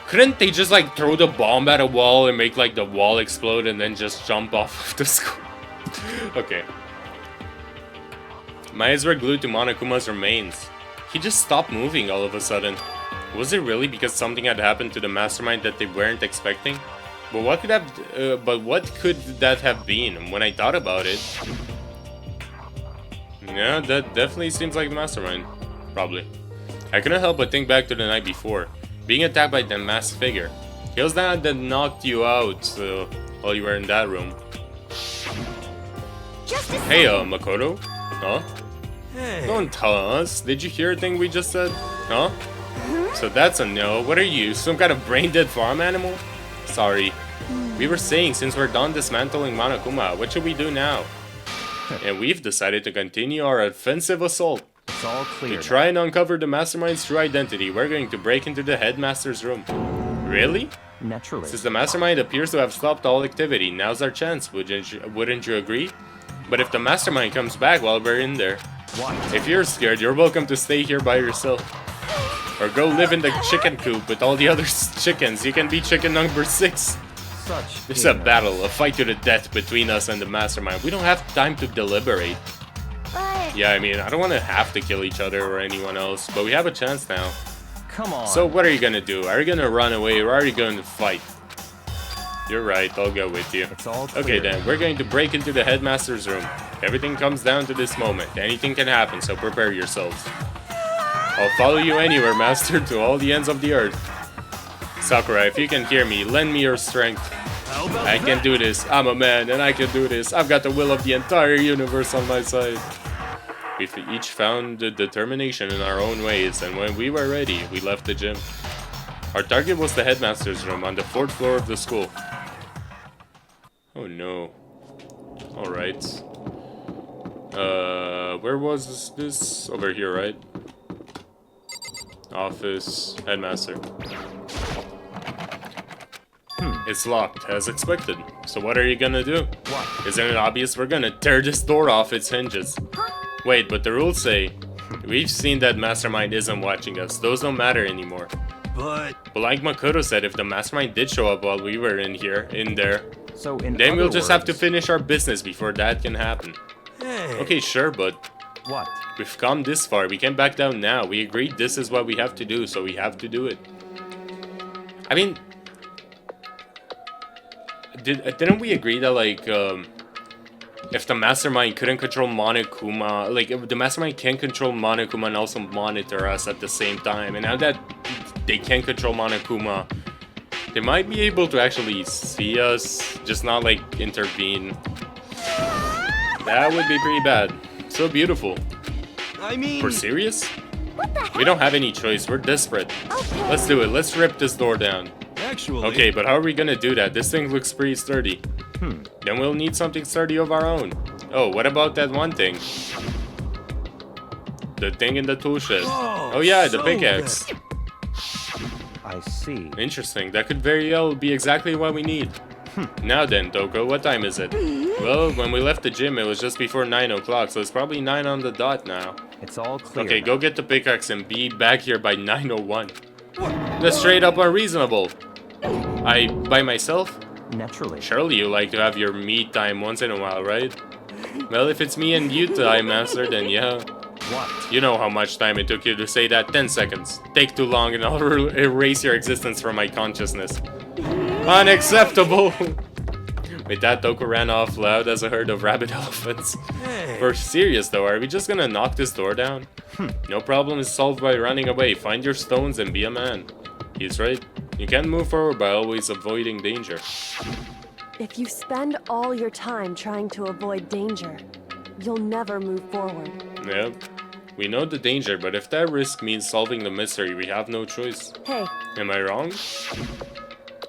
Couldn't they just like throw the bomb at a wall and make like the wall explode and then just jump off of the school? Okay. My eyes were glued to Monokuma's remains. He just stopped moving all of a sudden. Was it really because something had happened to the mastermind that they weren't expecting? But what could that have been? When I thought about it, yeah, that definitely seems like the mastermind. Probably. I couldn't help but think back to the night before, being attacked by the masked figure. He was the one that knocked you out while you were in that room. Hey, Makoto? Huh? hey. Don't tell us. Did you hear a thing we just said? Huh? So that's a no. What are you, some kind of brain-dead farm animal? Sorry. We were saying, since we're done dismantling Monokuma, what should we do now? And we've decided to continue our offensive assault. it's all clear. To try and uncover the mastermind's true identity, we're going to break into the headmaster's room. Really? Naturally. Since the mastermind appears to have stopped all activity, now's our chance, wouldn't you agree? But if the mastermind comes back while we're in there, if you're scared, you're welcome to stay here by yourself. Or go live in the chicken coop with all the other chickens. You can be chicken number 6. Such It's a battle, a fight to the death between us and the mastermind. We don't have time to deliberate. But Yeah, I mean, I don't want to have to kill each other or anyone else, but we have a chance now. Come on. So what are you gonna do? Are you gonna run away or are you going to fight? You're right, I'll go with you. It's all clear. Okay then, we're going to break into the headmaster's room. Everything comes down to this moment. Anything can happen, so prepare yourselves. I'll follow you anywhere, master, to all the ends of the earth. Sakura, if you can hear me, lend me your strength. How about I can that? do this. I'm a man and I can do this. I've got the will of the entire universe on my side. We've each found the determination in our own ways, and when we were ready, we left the gym. Our target was the headmaster's room on the 4th floor of the school. Oh no. Alright. Where was this? Over here, right? Office, headmaster. It's locked, as expected. So what are you gonna do? What? Isn't it obvious we're gonna tear this door off its hinges? Wait, but the rules say, we've seen that mastermind isn't watching us. Those don't matter anymore. But But like Makoto said, if the mastermind did show up while we were in there, So in then we'll other just have to words, finish our business before that can happen. hey, Okay, sure, but What? we've come this far. We can't back down now. We agreed this is what we have to do, so we have to do it. I mean, didn't we agree that, like, if the mastermind couldn't control Monokuma, like, if the mastermind can control Monokuma and also monitor us at the same time, and now that they can control Monokuma, they might be able to actually see us, just not, like, intervene. That would be pretty bad. So beautiful. I mean, We're serious? what the heck? We don't have any choice. We're desperate. Okay. Let's do it. Let's rip this door down. actually, Okay, but how are we gonna do that? This thing looks pretty sturdy. Then we'll need something sturdy of our own. Oh, what about that one thing? The thing in the tool shed. Oh yeah, the pickaxe. I see. Interesting. That could very well be exactly what we need. Now then, Toko, what time is it? Well, when we left the gym, it was just before 9 o'clock, so it's probably 9 on the dot now. It's all clear. Okay, go get the pickaxe and be back here by 9:01. That's straight up unreasonable. By myself? Naturally. Surely you like to have your me time once in a while, right? Well, if it's me and you time, Master, then yeah. What? You know how much time it took you to say that. 10 seconds. Take too long and I'll erase your existence from my consciousness. Unacceptable! With that, Toko ran off loud as a herd of rabid elephants. Hey. For serious though, are we just gonna knock this door down? No problem is solved by running away. Find your stones and be a man. He's right. You can move forward by always avoiding danger. If you spend all your time trying to avoid danger, you'll never move forward. Yep. We know the danger, but if that risk means solving the mystery, we have no choice. Hey, Am I wrong?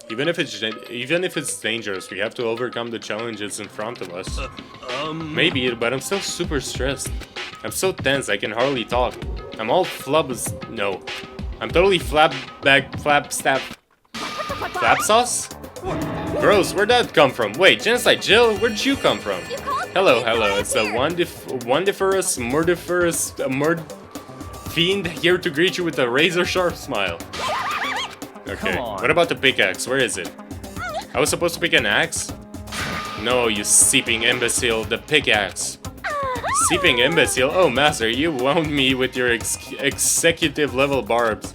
Even if it's dangerous, we have to overcome the challenges in front of us. Maybe, but I'm still super stressed. I'm so tense, I can hardly talk. I'm all no. I'm totally flap sauce? Gross, where'd that come from? Wait, Genocide Jill, where'd you come from? Hello, it's a wondiferous, fiend here to greet you with a razor-sharp smile. Okay, Come on. what about the pickaxe? Where is it? I was supposed to pick an axe? No, you seeping imbecile, the pickaxe. Seeping imbecile? Oh, Master, you wound me with your executive level barbs.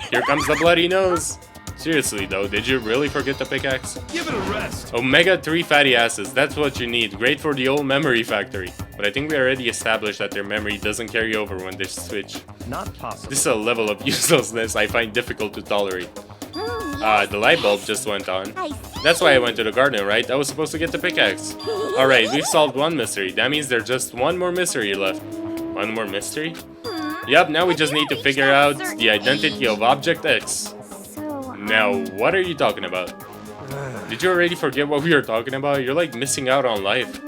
Here comes the bloody nose. Seriously though, did you really forget the pickaxe? Give it a rest. Omega 3 fatty acids, that's what you need. Great for the old memory factory. But I think we already established that their memory doesn't carry over when they switch. Not possible. This is a level of uselessness I find difficult to tolerate. The light bulb just went on. That's why I went to the garden, right? I was supposed to get the pickaxe. Alright, we've solved one mystery. That means there's just one more mystery left. One more mystery? Yup, now we just need to figure out the identity of Object X. Now, what are you talking about? Did you already forget what we were talking about? You're like missing out on life.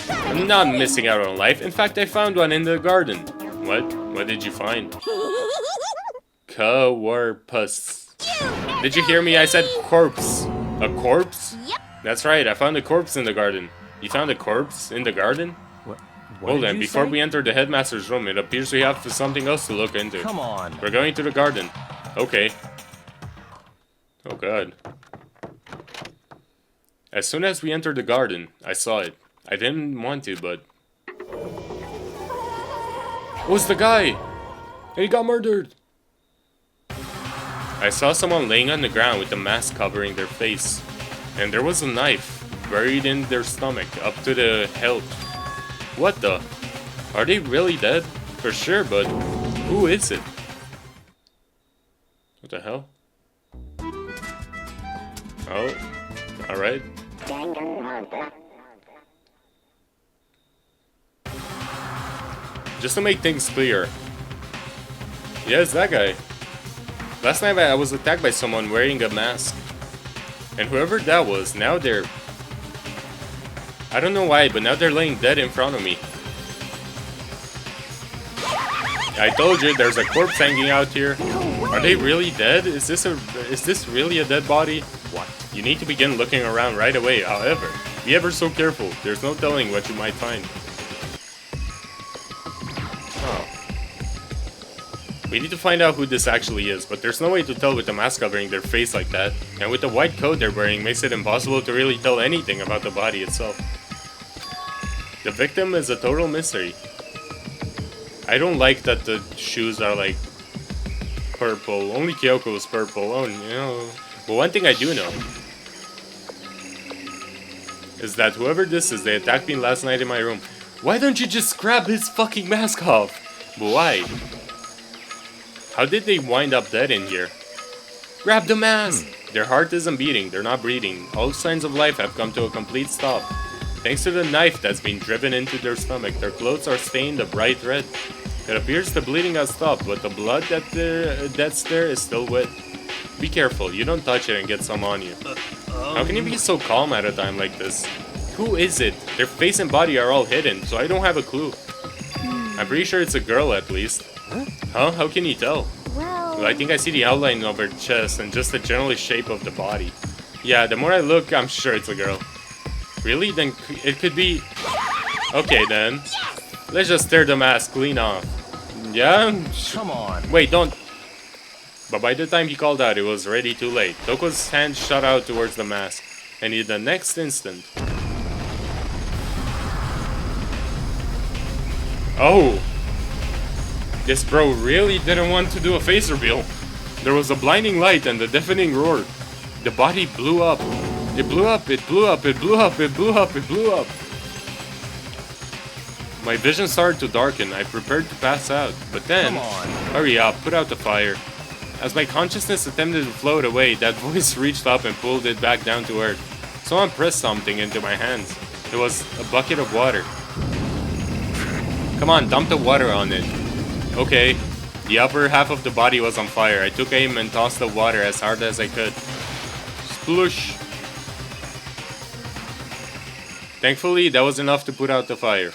I'm not missing out on life. In fact, I found one in the garden. What? What did you find? Corpus. Did you hear me? I said corpse. A corpse? Yep. That's right, I found a corpse in the garden. You found a corpse in the garden? What Hold did on, you before say? we enter the headmaster's room, it appears we have something else to look into. Come on. We're going to the garden. Okay. Oh god. As soon as we entered the garden, I saw it. I didn't want to, but... Who's the guy? He got murdered! I saw someone laying on the ground with a mask covering their face. And there was a knife buried in their stomach, up to the hilt. What the? Are they really dead? For sure, but who is it? What the hell? Oh, alright. Just to make things clear. Yes, that guy. Last night I was attacked by someone wearing a mask. And whoever that was, now they're... I don't know why, but now they're laying dead in front of me. I told you, there's a corpse hanging out here. Are they really dead? Is this really a dead body? What? You need to begin looking around right away, however. Be ever so careful, there's no telling what you might find. Oh. We need to find out who this actually is, but there's no way to tell with the mask covering their face like that. And with the white coat they're wearing makes it impossible to really tell anything about the body itself. The victim is a total mystery. I don't like that the shoes are like purple. Only Kyoko is purple. Oh no. But one thing I do know is that whoever this is, they attacked me last night in my room. Why don't you just grab his fucking mask off? But why? How did they wind up dead in here? Grab the mask! Their heart isn't beating, they're not breathing. All signs of life have come to a complete stop. Thanks to the knife that's been driven into their stomach, their clothes are stained a bright red. It appears the bleeding has stopped, but the blood that's there is still wet. Be careful, you don't touch it and get some on you. How can you be so calm at a time like this? Who is it? Their face and body are all hidden, so I don't have a clue. I'm pretty sure it's a girl at least. Huh? How can you tell? Well, I think I see the outline of her chest and just the general shape of the body. Yeah, the more I look, I'm sure it's a girl. Really? Then it could be... Okay then. Let's just tear the mask clean off. Yeah? Come on. Wait, don't... But by the time he called out, it was already too late. Toko's hand shot out towards the mask. And in the next instant... Oh! This bro really didn't want to do a face reveal. There was a blinding light and a deafening roar. The body blew up. It blew up, it blew up, it blew up, it blew up, it blew up. My vision started to darken. I prepared to pass out. But then... Come on. Hurry up, put out the fire. As my consciousness attempted to float away, that voice reached up and pulled it back down to earth. Someone pressed something into my hands. It was a bucket of water. Come on, dump the water on it. Okay. The upper half of the body was on fire. I took aim and tossed the water as hard as I could. Sploosh. Thankfully, that was enough to put out the fire.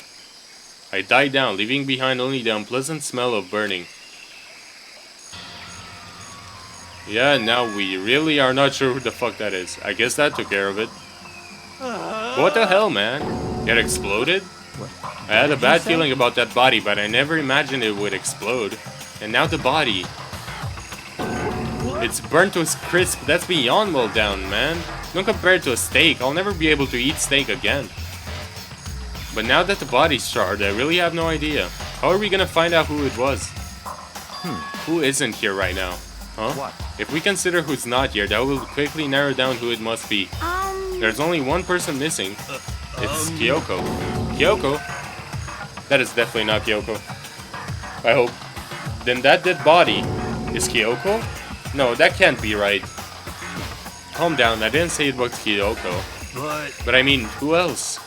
I died down, leaving behind only the unpleasant smell of burning. Yeah, now we really are not sure who the fuck that is. I guess that took care of it. What the hell, man? It exploded? I had a bad feeling about that body, but I never imagined it would explode. And now the body. It's burnt to a crisp. That's beyond well done, man. Don't compare it to a steak. I'll never be able to eat steak again. But now that the body's charred, I really have no idea. How are we gonna find out who it was? Who isn't here right now? Huh? What? If we consider who's not here, that will quickly narrow down who it must be. There's only one person missing. It's Kyoko. Kyoko? That is definitely not Kyoko. I hope. Then that dead body is Kyoko? No, that can't be right. Calm down, I didn't say it was Kyoko. But I mean, who else?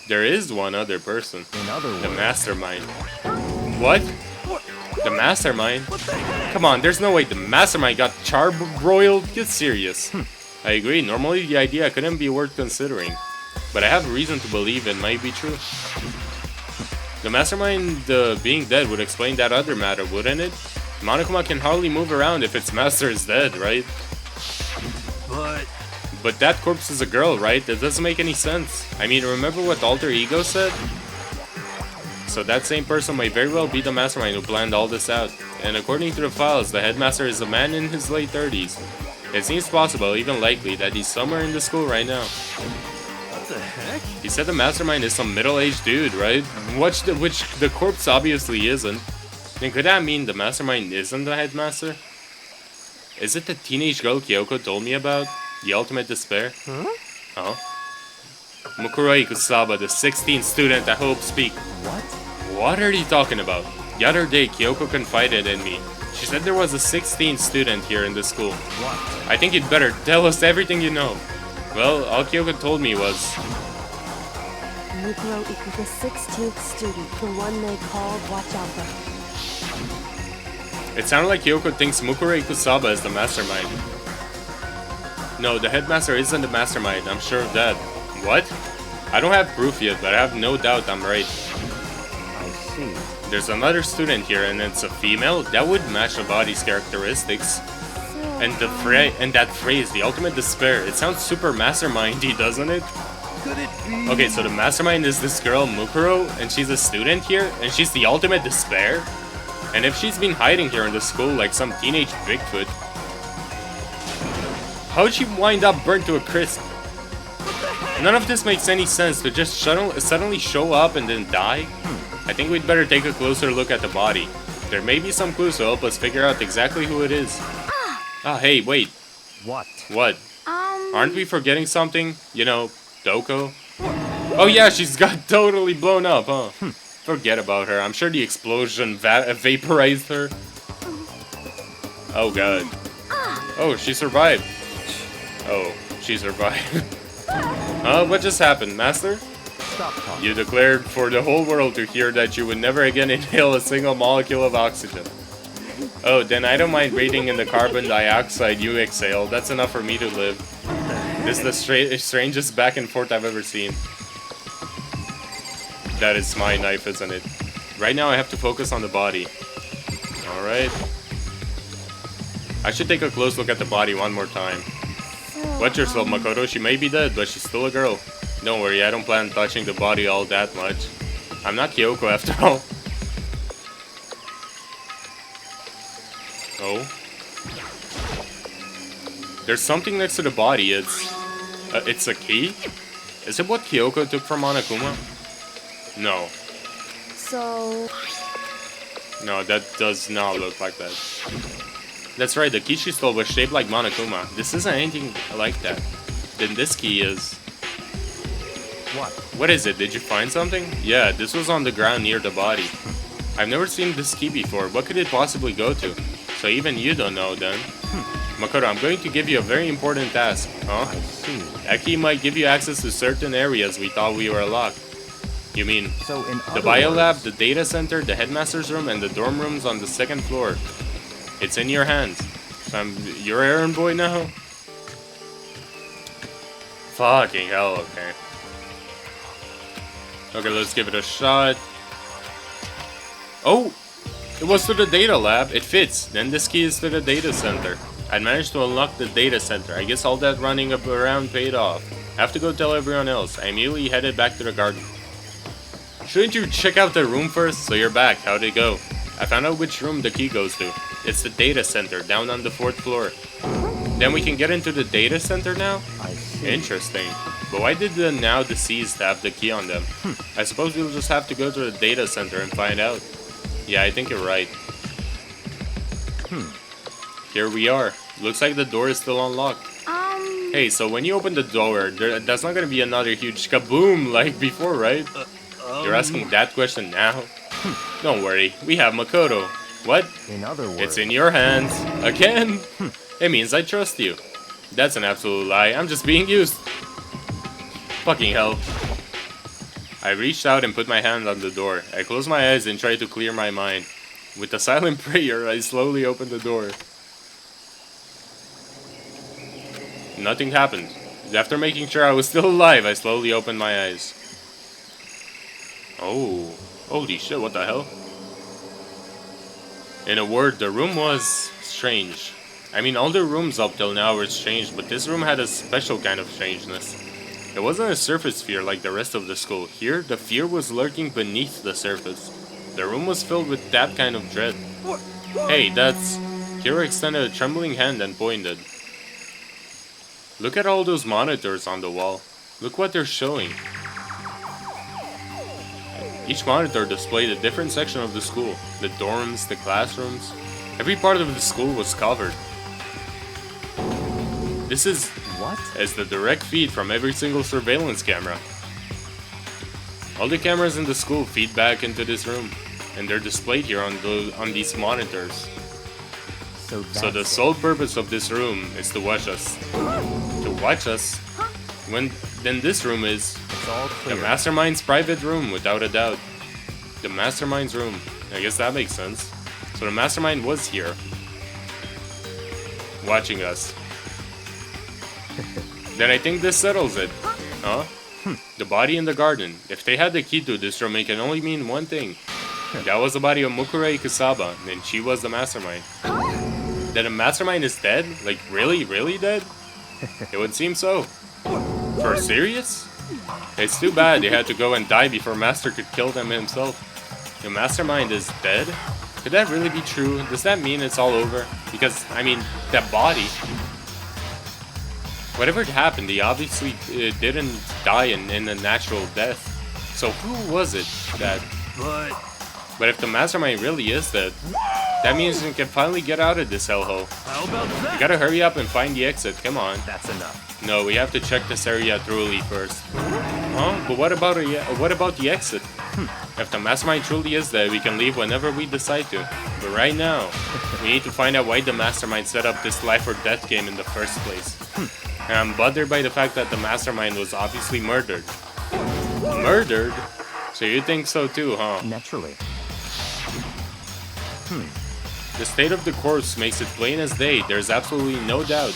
There is one other person. In other words, The mastermind. What? The mastermind? Come on, there's no way the mastermind got charbroiled. Get serious. I agree, normally the idea couldn't be worth considering. But I have reason to believe it might be true. The mastermind being dead would explain that other matter, wouldn't it? Monokuma can hardly move around if its master is dead, right? But that corpse is a girl, right? That doesn't make any sense. I mean, remember what Alter Ego said? So that same person might very well be the mastermind who planned all this out. And according to the files, the headmaster is a man in his late 30s. It seems possible, even likely, that he's somewhere in the school right now. What the heck? He said the mastermind is some middle-aged dude, right? Which the corpse obviously isn't. Then could that mean the mastermind isn't the headmaster? Is it the teenage girl Kyoko told me about? The ultimate despair? Huh? Mukuro Ikusaba, the 16th student at Hope Speak. What are you talking about? The other day, Kyoko confided in me. She said there was a 16th student here in the school. what? I think you'd better tell us everything you know. Well, all Kyoko told me was... Mukuro Iku, the 16th student, the one they called Watch Out For. It sounded like Kyoko thinks Mukuro Ikusaba is the mastermind. No, the headmaster isn't the mastermind, I'm sure of that. What? I don't have proof yet, but I have no doubt I'm right. I see. There's another student here and it's a female? That would match the body's characteristics. And that phrase, the ultimate despair, it sounds super mastermindy, doesn't it? Could it be? Okay, so the mastermind is this girl, Mukuro, and she's a student here, and she's the ultimate despair? And if she's been hiding here in the school like some teenage Bigfoot, how'd she wind up burnt to a crisp? None of this makes any sense, to just suddenly show up and then die? I think we'd better take a closer look at the body. There may be some clues to help us figure out exactly who it is. Ah, hey, wait. What? What? Aren't we forgetting something? You know, Doko? Oh yeah, she's got totally blown up, huh? Forget about her. I'm sure the explosion vaporized her. Oh god. Oh, she survived. Oh, she survived. What just happened, Master? Stop talking. You declared for the whole world to hear that you would never again inhale a single molecule of oxygen. Oh, then I don't mind breathing in the carbon dioxide you exhale. That's enough for me to live. This is the strangest back and forth I've ever seen. That is my knife, isn't it? Right now I have to focus on the body. Alright. I should take a close look at the body one more time. Watch yourself, Makoto. She may be dead, but she's still a girl. Don't worry, I don't plan on touching the body all that much. I'm not Kyoko after all. Oh. There's something next to the body. It's a key? Is it what Kyoko took from Monokuma? No. So... No, that does not look like that. That's right, the key she stole was shaped like Monokuma. This isn't anything like that. Then this key is... What? What is it? Did you find something? Yeah, this was on the ground near the body. I've never seen this key before. What could it possibly go to? So even you don't know then. Makoto, I'm going to give you a very important task. Huh? I see. That key might give you access to certain areas we thought we were locked. You mean So in the other biolab, words, the data center, the headmaster's room, and the dorm rooms on the 2nd floor. It's in your hands. So I'm your errand boy now? Fucking hell, okay. Okay, let's give it a shot. Oh! It was to the data lab. It fits. Then this key is to the data center. I managed to unlock the data center. I guess all that running up around paid off. I have to go tell everyone else. I immediately headed back to the garden. Shouldn't you check out the room first? So you're back. How'd it go? I found out which room the key goes to. It's the data center, down on the 4th floor. Then we can get into the data center now? I see. Interesting. But why did the now deceased have the key on them? I suppose we'll just have to go to the data center and find out. Yeah, I think you're right. Here we are. Looks like the door is still unlocked. Hey, so when you open the door, that's not gonna be another huge kaboom like before, right? You're asking that question now? Don't worry, we have Makoto. What? In other words, It's in your hands. Again? It means I trust you. That's an absolute lie. I'm just being used. Fucking hell. I reached out and put my hand on the door. I closed my eyes and tried to clear my mind. With a silent prayer, I slowly opened the door. Nothing happened. After making sure I was still alive, I slowly opened my eyes. Oh, holy shit, what the hell? In a word, the room was strange. I mean, all the rooms up till now were strange, but this room had a special kind of strangeness. It wasn't a surface fear like the rest of the school. Here, the fear was lurking beneath the surface. The room was filled with that kind of dread. Hey, that's... Kira extended a trembling hand and pointed. Look at all those monitors on the wall. Look what they're showing. Each monitor displayed a different section of the school. The dorms, the classrooms. Every part of the school was covered. This is... what? As the direct feed from every single surveillance camera. All the cameras in the school feed back into this room, and they're displayed here on these monitors. So the sole purpose of this room is to watch us. To watch us? Then this room is It's all the clear. Mastermind's private room, without a doubt. The Mastermind's room. I guess that makes sense. So the Mastermind was here. Watching us. Then I think this settles it. Huh? The body in the garden. If they had the key to this room, it can only mean one thing. That was the body of Mukure Kusaba, and she was the Mastermind. Then the Mastermind is dead? Like, really, really dead? It would seem so. For serious? It's too bad they had to go and die before Master could kill them himself. The Mastermind is dead? Could that really be true? Does that mean it's all over? Because, I mean, that body... Whatever had happened, he obviously didn't die in a natural death. So who was it that... But if the Mastermind really is dead, that means we can finally get out of this hellhole. How about that? We gotta hurry up and find the exit, come on. That's enough. No, we have to check this area thoroughly first. Huh? But what about the exit? If the Mastermind truly is dead, we can leave whenever we decide to. But right now, we need to find out why the Mastermind set up this life or death game in the first place. And I'm bothered by the fact that the Mastermind was obviously murdered. Murdered? So you think so too, huh? Naturally. The state of the corpse makes it plain as day. There's absolutely no doubt.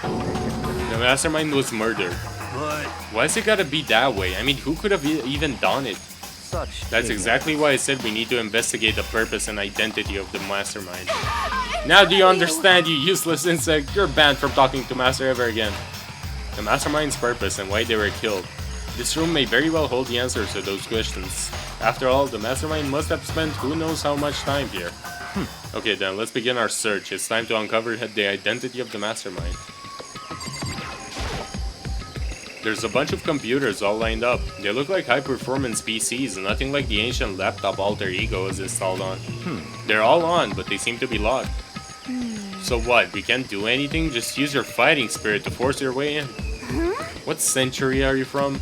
The mastermind was murdered. But Why's it gotta be that way? I mean, who could have even done it? Such That's exactly why I said we need to investigate the purpose and identity of the mastermind. Now do you understand, you useless insect? You're banned from talking to Master ever again. The mastermind's purpose and why they were killed. This room may very well hold the answers to those questions. After all, the mastermind must have spent who knows how much time here. Okay then, let's begin our search. It's time to uncover the identity of the mastermind. There's a bunch of computers all lined up. They look like high-performance PCs, nothing like the ancient laptop alter ego is installed on. They're all on, but they seem to be locked. So what, we can't do anything? Just use your fighting spirit to force your way in? What century are you from?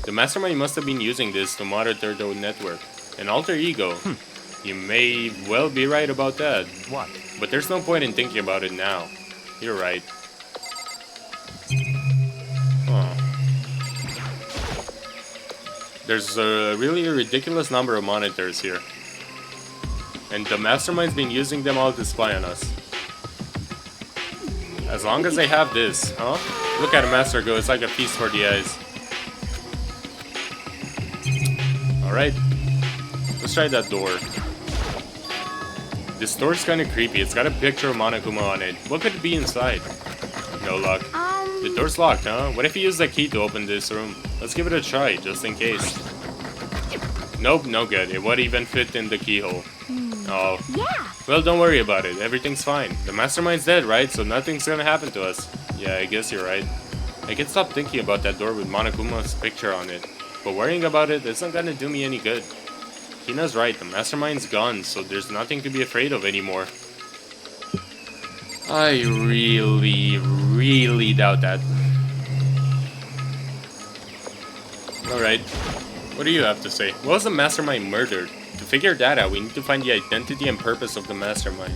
The mastermind must have been using this to monitor the network. An alter ego? You may well be right about that. What? But there's no point in thinking about it now. You're right. Huh. There's a really ridiculous number of monitors here. And the mastermind's been using them all to spy on us. As long as they have this, huh? Look at a master go, it's like a feast for the eyes. Alright. Let's try that door. This door's kinda creepy, it's got a picture of Monokuma on it. What could it be inside? No luck. The door's locked, huh? What if you use the key to open this room? Let's give it a try, just in case. Nope, no good. It won't even fit in the keyhole. Oh. Yeah. Well, don't worry about it. Everything's fine. The mastermind's dead, right? So nothing's gonna happen to us. Yeah, I guess you're right. I can stop thinking about that door with Monokuma's picture on it. But worrying about it isn't gonna do me any good. Hina's right. The mastermind's gone, so there's nothing to be afraid of anymore. I really doubt that. Alright, what do you have to say? What was the mastermind murdered? To figure that out, we need to find the identity and purpose of the mastermind.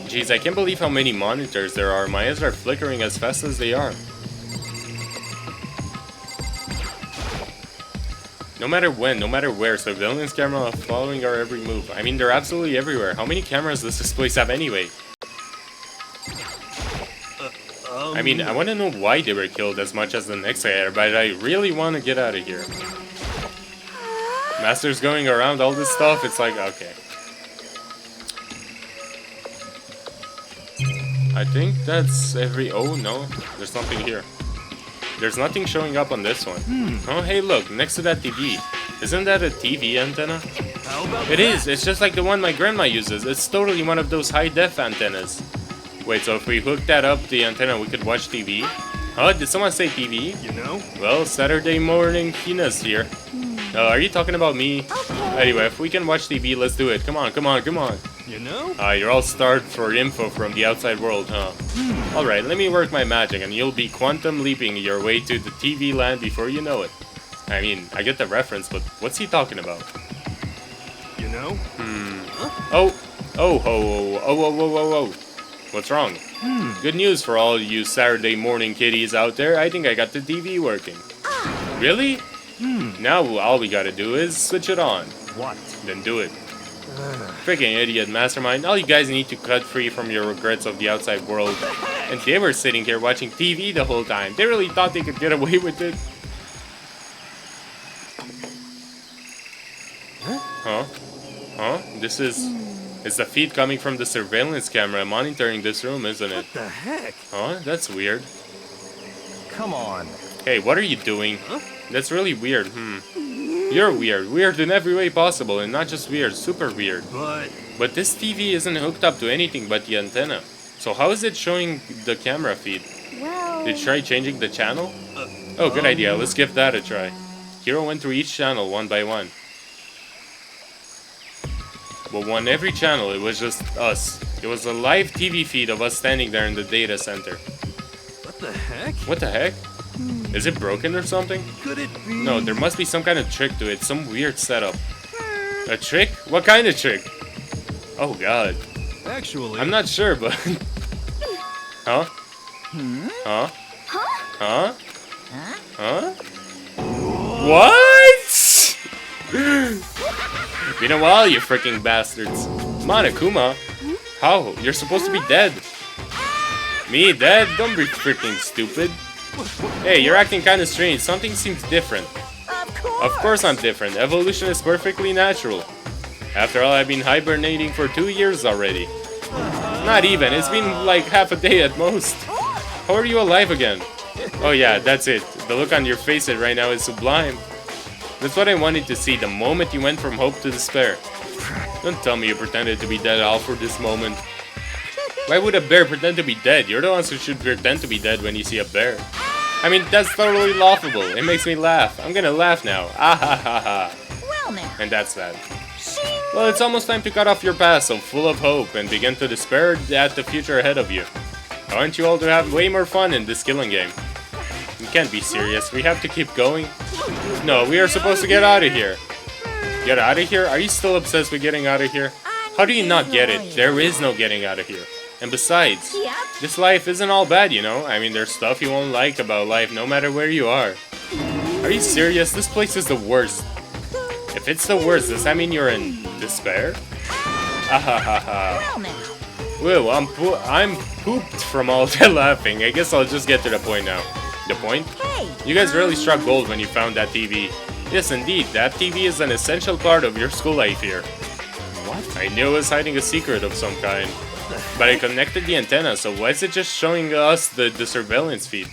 Jeez, I can't believe how many monitors there are. My eyes are flickering as fast as they are. No matter when, no matter where, surveillance cameras are following our every move. I mean, they're absolutely everywhere. How many cameras does this place have anyway? I mean, I want to know why they were killed as much as the next guy, but I really want to get out of here. Master's going around all this stuff, it's like, okay. I think that's every... Oh, no. There's nothing here. There's nothing showing up on this one. Oh, hey, look, next to that TV. Isn't that a TV antenna? how about It is. It's just like the one my grandma uses. It's totally one of those high-def antennas. Wait, so if we hook that up the antenna, we could watch TV? Huh? Did someone say TV? You know? Well, Saturday morning, Hina's here. Are you talking about me? Okay. Anyway, if we can watch TV, let's do it. Come on, come on, come on. You know? You're all starved for info from the outside world, huh? Alright, let me work my magic and you'll be quantum leaping your way to the TV land before you know it. I mean, I get the reference, but what's he talking about? You know? Oh. What's wrong? Good news for all you Saturday morning kiddies out there. I think I got the TV working. Really? Now all we gotta do is switch it on. What? Then do it. Freaking idiot, mastermind. All you guys need to cut free from your regrets of the outside world. And they were sitting here watching TV the whole time. They really thought they could get away with it. Huh? This is... It's the feed coming from the surveillance camera monitoring this room, isn't it? What the heck? Huh? That's weird. Come on. Hey, what are you doing? That's really weird, You're weird. Weird in every way possible, and not just weird, super weird. But this TV isn't hooked up to anything but the antenna. So how is it showing the camera feed? Well... Did you try changing the channel? Oh, good idea. Let's give that a try. Hiro went through each channel one by one. But on every channel, it was just us. It was a live TV feed of us standing there in the data center. What the heck? What the heck? Is it broken or something? Could it be? No, there must be some kind of trick to it. Some weird setup. A trick? What kind of trick? Oh god. Actually... I'm not sure, but... Huh? Huh? Huh? Huh? What? Been a while, you freaking bastards. Come on, Akuma. How? You're supposed to be dead. Me dead? Don't be freaking stupid. Hey, you're acting kind of strange. Something seems different. Of course I'm different. Evolution is perfectly natural. After all, I've been hibernating for 2 years already. Not even. It's been like half a day at most. How are you alive again? Oh yeah, that's it. The look on your face right now is sublime. That's what I wanted to see the moment you went from hope to despair. Don't tell me you pretended to be dead all for this moment. Why would a bear pretend to be dead? You're the ones who should pretend to be dead when you see a bear. I mean, that's totally laughable. It makes me laugh. I'm gonna laugh now. Ah ha ha ha. Well now. And that's that. Well, it's almost time to cut off your past so full of hope and begin to despair at the future ahead of you. I want you all to have way more fun in this killing game. You can't be serious. We have to keep going. No, we are supposed to get out of here. Get out of here? Are you still obsessed with getting out of here? How do you not get it? There is no getting out of here. And besides, this life isn't all bad, you know? I mean, there's stuff you won't like about life no matter where you are. Are you serious? This place is the worst. If it's the worst, does that mean you're in despair? Ahahaha. Whoa, I'm pooped from all that laughing. I guess I'll just get to the point now. The point? You guys really struck gold when you found that TV. Yes, indeed, that TV is an essential part of your school life here. What? I knew it was hiding a secret of some kind. But I connected the antenna, so why is it just showing us the surveillance feed?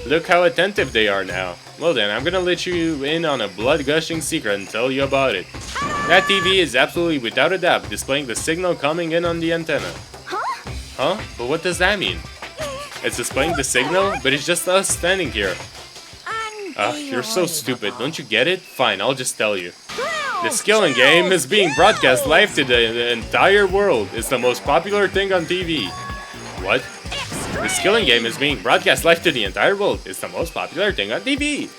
Look how attentive they are now. Well then, I'm gonna let you in on a blood-gushing secret and tell you about it. That TV is absolutely without a doubt displaying the signal coming in on the antenna. Huh? But what does that mean? It's displaying the signal, but it's just us standing here. You're so stupid. Don't you get it? Fine, I'll just tell you. The Skilling game is being broadcast live to the entire world. It's the most popular thing on TV. What? The Skilling game is being broadcast live to the entire world. It's the most popular thing on TV.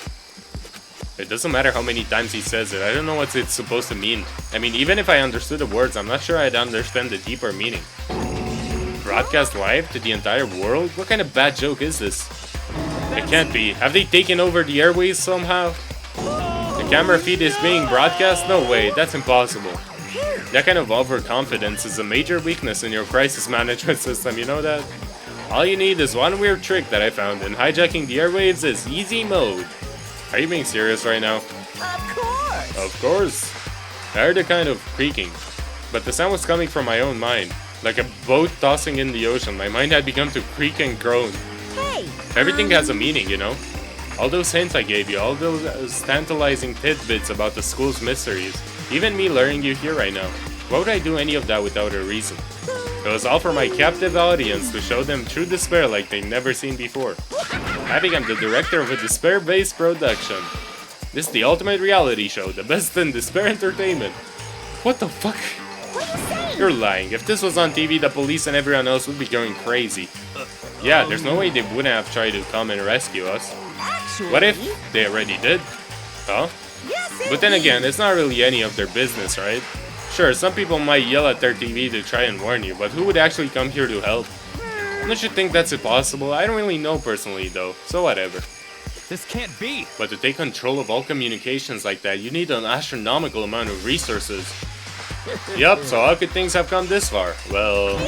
It doesn't matter how many times he says it. I don't know what it's supposed to mean. I mean, even if I understood the words, I'm not sure I'd understand the deeper meaning. Broadcast live to the entire world? What kind of bad joke is this? It can't be. Have they taken over the airways somehow? The camera feed is being broadcast? No way, that's impossible. That kind of overconfidence is a major weakness in your crisis management system, you know that? All you need is one weird trick that I found, and hijacking the airwaves is easy mode. Are you being serious right now? Of course. Of course. I heard a kind of creaking, but the sound was coming from my own mind. Like a boat tossing in the ocean, my mind had begun to creak and groan. Hey. Everything has a meaning, you know? All those hints I gave you, all those tantalizing tidbits about the school's mysteries, even me luring you here right now. Why would I do any of that without a reason? It was all for my captive audience to show them true despair like they've never seen before. I became the director of a despair-based production. This is the ultimate reality show, the best in despair entertainment. What the fuck? What are you saying? You're lying. If this was on TV, the police and everyone else would be going crazy. Yeah, there's no way they wouldn't have tried to come and rescue us. Actually, What if they already did? Huh? Yes, But then indeed. again, it's not really any of their business, right? Sure, some people might yell at their TV to try and warn you, but who would actually come here to help? Don't you think that's impossible? I don't really know personally though, so whatever. This can't be. But to take control of all communications like that, you need an astronomical amount of resources. Yup, so how could things have come this far? Well,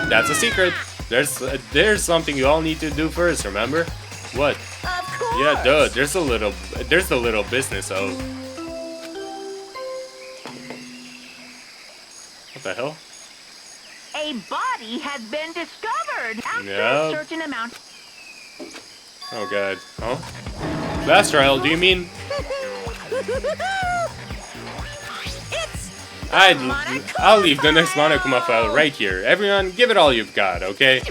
that's a secret. There's something you all need to do first, remember? What? Of course. Yeah, duh, there's the little business of... What the hell? A body has been discovered after Yep. a certain amount. Oh god. Huh? Class trial, do you mean? I'll leave the next Monokuma file right here. Everyone, give it all you've got, okay?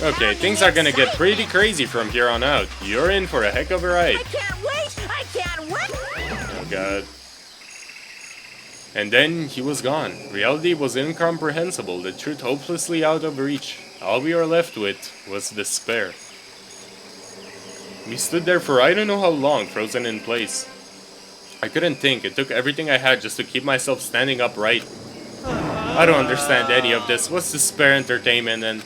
Okay, things are gonna get pretty crazy from here on out. You're in for a heck of a ride. I can't wait. I can't wait. Oh god. And then he was gone. Reality was incomprehensible, the truth hopelessly out of reach. All we were left with was despair. We stood there for I don't know how long, frozen in place. I couldn't think. It took everything I had just to keep myself standing upright. I don't understand any of this. What's despair entertainment and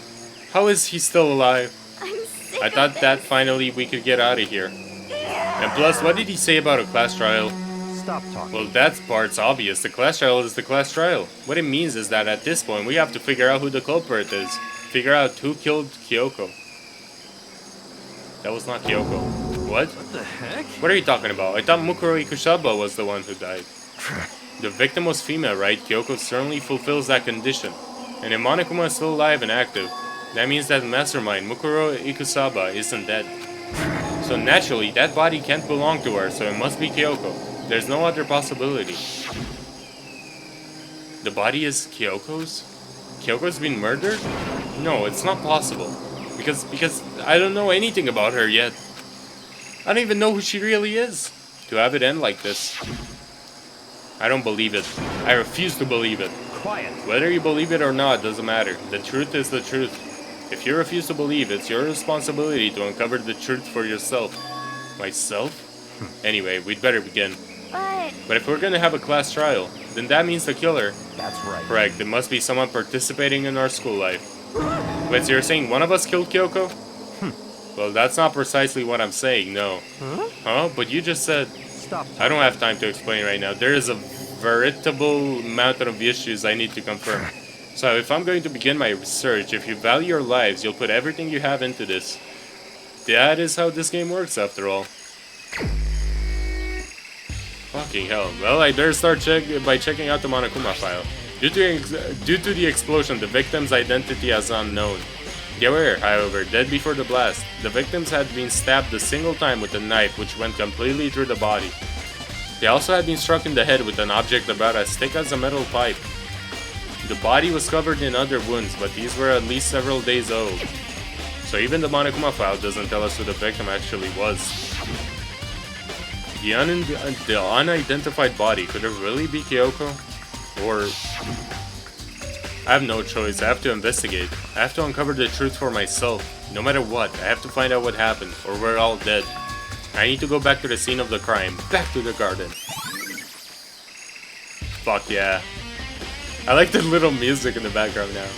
how is he still alive? I'm sick I thought that finally we could get out of here. And plus, what did he say about a class trial? Stop talking. Well, that part's obvious. The class trial is the class trial. What it means is that at this point, we have to figure out who the culprit is. Figure out who killed Kyoko. That was not Kyoko. What? What the heck? What are you talking about? I thought Mukuro Ikusaba was the one who died. The victim was female, right? Kyoko certainly fulfills that condition. And if Monokuma is still alive and active, that means that the mastermind, Mukuro Ikusaba, isn't dead. So naturally, that body can't belong to her, so it must be Kyoko. There's no other possibility. The body is Kyoko's? Kyoko's been murdered? No, it's not possible. Because I don't know anything about her yet. I don't even know who she really is. To have it end like this. I don't believe it. I refuse to believe it. Quiet. Whether you believe it or not doesn't matter. The truth is the truth. If you refuse to believe, it's your responsibility to uncover the truth for yourself. Myself? Anyway, we'd better begin. But if we're gonna have a class trial, then that means the killer. That's right. Correct, it must be someone participating in our school life. Wait, so you're saying one of us killed Kyoko? Well, that's not precisely what I'm saying, no. Huh? But you just said... Stop talking. I don't have time to explain right now. There is a veritable mountain of issues I need to confirm. So if I'm going to begin my research, if you value your lives, you'll put everything you have into this. That is how this game works, after all. Fucking hell. Well, I better start by checking out the Monokuma file. Due to the explosion, the victim's identity is unknown. They were, however, dead before the blast. The victims had been stabbed a single time with a knife which went completely through the body. They also had been struck in the head with an object about as thick as a metal pipe. The body was covered in other wounds, but these were at least several days old. So even the Monokuma file doesn't tell us who the victim actually was. The unidentified body, could it really be Kyoko? Or... I have no choice, I have to investigate. I have to uncover the truth for myself. No matter what, I have to find out what happened, or we're all dead. I need to go back to the scene of the crime. Back to the garden. Fuck yeah. I like the little music in the background now.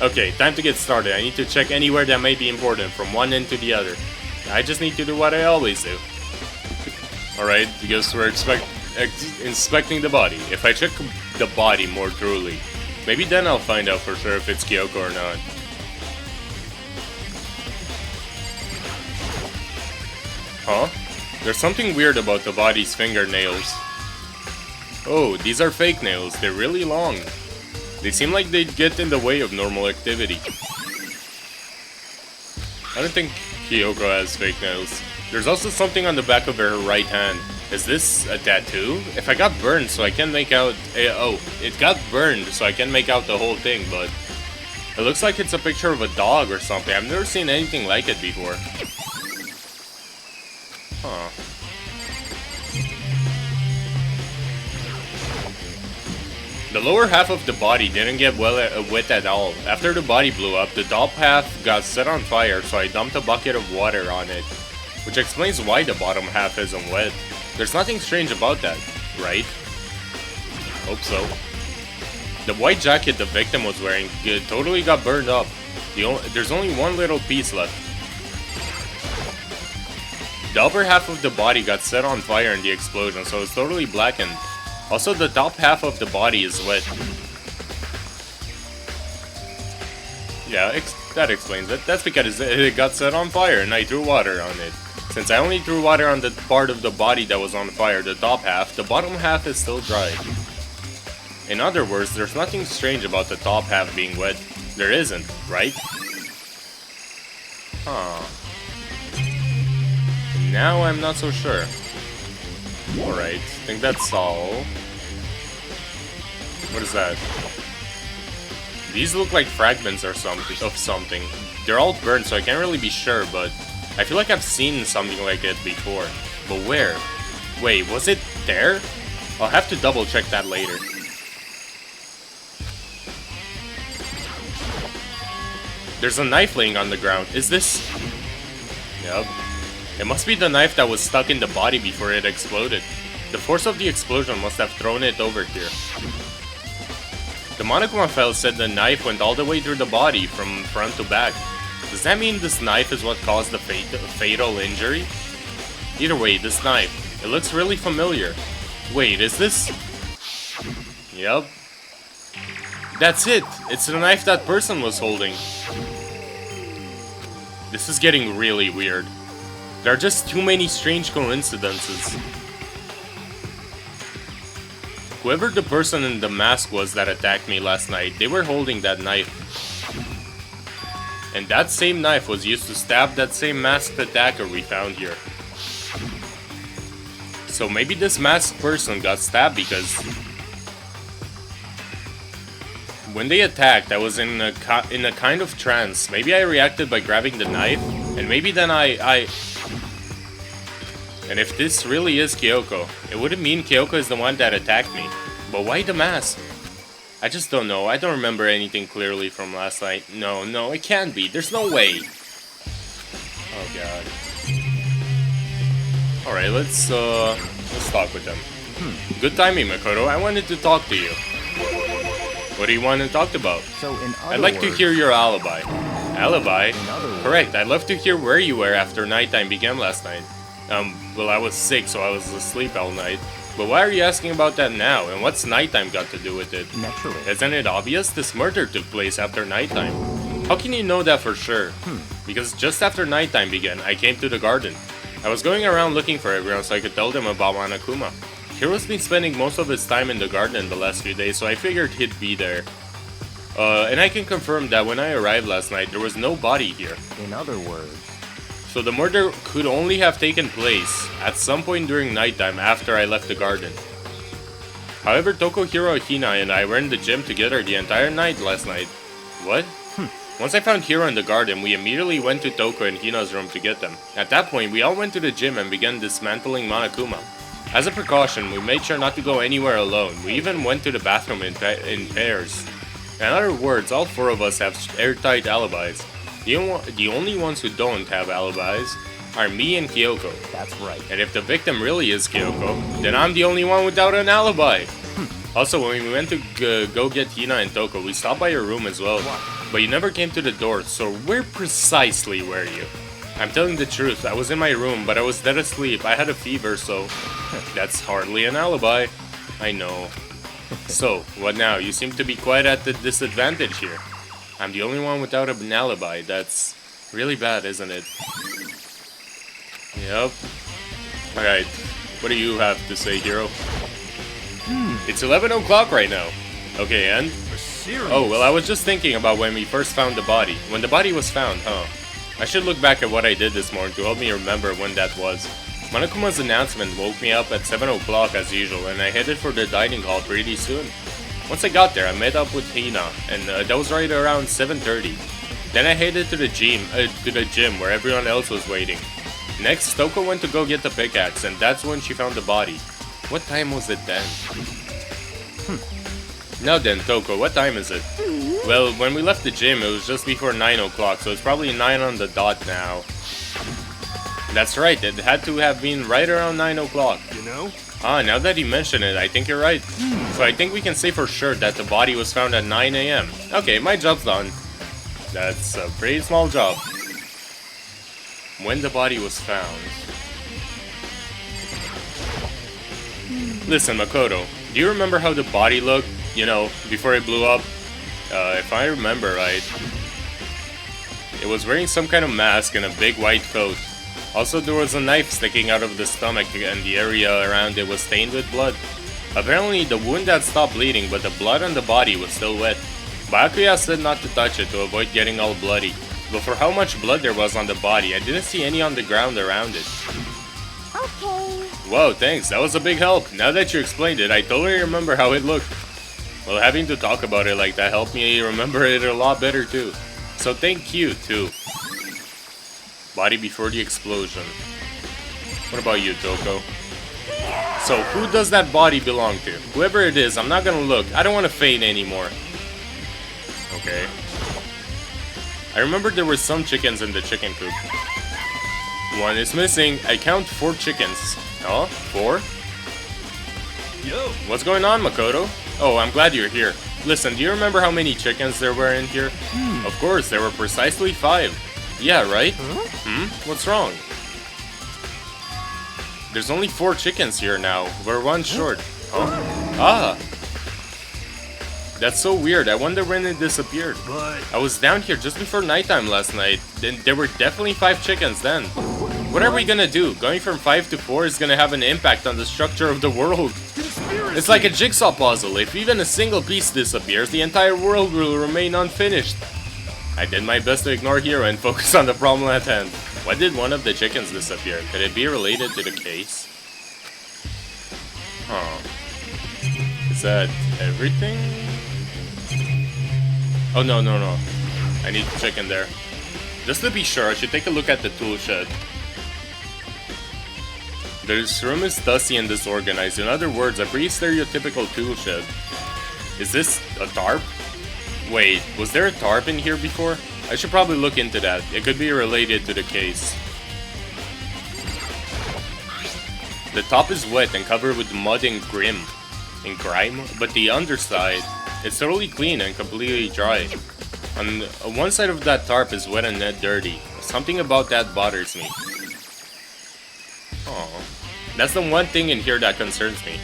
Okay, time to get started. I need to check anywhere that may be important, from one end to the other. I just need to do what I always do. Alright, because we're inspecting the body. If I check the body more thoroughly, maybe then I'll find out for sure if it's Kyoko or not. Huh? There's something weird about the body's fingernails. Oh, these are fake nails. They're really long. They seem like they'd get in the way of normal activity. I don't think Kyoko has fake nails. There's also something on the back of her right hand. Is this a tattoo? If I got burned so I can make out... it got burned so I can make out the whole thing, but... It looks like it's a picture of a dog or something. I've never seen anything like it before. Huh. The lower half of the body didn't get wet at all. After the body blew up, the top half got set on fire, so I dumped a bucket of water on it. Which explains why the bottom half isn't wet. There's nothing strange about that, right? Hope so. The white jacket the victim was wearing totally got burned up. There's only one little piece left. The upper half of the body got set on fire in the explosion, so it's totally blackened. Also, the top half of the body is wet. Yeah, that explains it. That's because it got set on fire and I threw water on it. Since I only threw water on the part of the body that was on fire, the top half, the bottom half is still dry. In other words, there's nothing strange about the top half being wet. There isn't, right? Huh. Now I'm not so sure. Alright, I think that's all. What is that? These look like fragments or something. They're all burnt, so I can't really be sure, but I feel like I've seen something like it before. But where? Wait, was it there? I'll have to double check that later. There's a knife laying on the ground. Is this... Yep. It must be the knife that was stuck in the body before it exploded. The force of the explosion must have thrown it over here. The Monokuma file said the knife went all the way through the body from front to back. Does that mean this knife is what caused the fatal injury? Either way, this knife, it looks really familiar. Wait, is this? Yep. That's it! It's the knife that person was holding. This is getting really weird. There are just too many strange coincidences. Whoever the person in the mask was that attacked me last night, they were holding that knife. And that same knife was used to stab that same masked attacker we found here. So maybe this masked person got stabbed because when they attacked, I was in a kind of trance. Maybe I reacted by grabbing the knife, and maybe then I... And if this really is Kyoko, it wouldn't mean Kyoko is the one that attacked me. But why the mask? I just don't know. I don't remember anything clearly from last night. No, it can't be. There's no way. Oh god. Alright, let's talk with them. Good timing, Makoto. I wanted to talk to you. What do you want to talk about? So in other I'd like to words, hear your alibi. Alibi? In other words, Correct. I'd love to hear where you were after nighttime began last night. Well, I was sick, so I was asleep all night. But why are you asking about that now? And what's nighttime got to do with it? naturally. Isn't it obvious? This murder took place after nighttime. How can you know that for sure? Because just after nighttime began, I came to the garden. I was going around looking for everyone so I could tell them about Monokuma. Hiro's been spending most of his time in the garden the last few days, so I figured he'd be there. And I can confirm that when I arrived last night, there was no body here. In other words, So the murder could only have taken place at some point during nighttime after I left the garden. However, Tokohiro, Hina, and I were in the gym together the entire night last night. What? Once I found Hiro in the garden, we immediately went to Toko and Hina's room to get them. At that point, we all went to the gym and began dismantling Monokuma. As a precaution, we made sure not to go anywhere alone. We even went to the bathroom in pairs. In other words, all four of us have airtight alibis. The only ones who don't have alibis are me and Kyoko. that's right. And if the victim really is Kyoko, then I'm the only one without an alibi. Also, when we went to go get Hina and Toko, we stopped by your room as well. But you never came to the door, so where precisely were you? I'm telling the truth, I was in my room, but I was dead asleep. I had a fever, so that's hardly an alibi. I know. So, what now? You seem to be quite at the disadvantage here. I'm the only one without an alibi. That's really bad, isn't it? Yep. Alright, what do you have to say, Hiro? It's 11 o'clock right now. Okay, and? Oh, well, I was just thinking about when we first found the body. When the body was found, huh? I should look back at what I did this morning to help me remember when that was. Monokuma's announcement woke me up at 7 o'clock as usual, and I headed for the dining hall pretty soon. Once I got there, I met up with Hina, and that was right around 7:30. Then I headed to the gym where everyone else was waiting. Next, Toko went to go get the pickaxe, and that's when she found the body. What time was it then? Now then, Toko, what time is it? Well, when we left the gym, it was just before 9 o'clock, so it's probably 9 on the dot now. That's right, it had to have been right around 9 o'clock. You know? Ah, now that you mention it, I think you're right. So I think we can say for sure that the body was found at 9 a.m. Okay, my job's done. That's a pretty small job. When the body was found. Listen, Makoto, do you remember how the body looked, you know, before it blew up? If I remember right, it was wearing some kind of mask and a big white coat. Also, there was a knife sticking out of the stomach and the area around it was stained with blood. Apparently, the wound had stopped bleeding, but the blood on the body was still wet. Byakuya said not to touch it to avoid getting all bloody. But for how much blood there was on the body, I didn't see any on the ground around it. Okay. Whoa, thanks, that was a big help. Now that you explained it, I totally remember how it looked. Well, having to talk about it like that helped me remember it a lot better too. So thank you, too. Body before the explosion. What about you, Toko? So, who does that body belong to? Whoever it is, I'm not gonna look. I don't want to feign anymore. Okay. I remember there were some chickens in the chicken coop. One is missing. I count 4 chickens. Oh, 4? Yo. What's going on, Makoto? Oh, I'm glad you're here. Listen, do you remember how many chickens there were in here? Of course, there were precisely 5. Yeah, right? What's wrong? There's only 4 chickens here now. We're 1 short. Huh? Ah! That's so weird. I wonder when it disappeared. But I was down here just before nighttime last night. Then there were definitely 5 chickens then. What are we gonna do? Going from 5 to 4 is gonna have an impact on the structure of the world. It's like a jigsaw puzzle. If even a single piece disappears, the entire world will remain unfinished. I did my best to ignore Hero and focus on the problem at hand. Why did one of the chickens disappear? Could it be related to the case? Huh. Is that everything? Oh, no. I need to check in there. Just to be sure, I should take a look at the tool shed. This room is dusty and disorganized. In other words, a pretty stereotypical tool shed. Is this a tarp? Wait, was there a tarp in here before? I should probably look into that. It could be related to the case. The top is wet and covered with mud and grime, but the underside is totally clean and completely dry. On one side of that tarp is wet and not dirty. Something about that bothers me. Oh, that's the one thing in here that concerns me.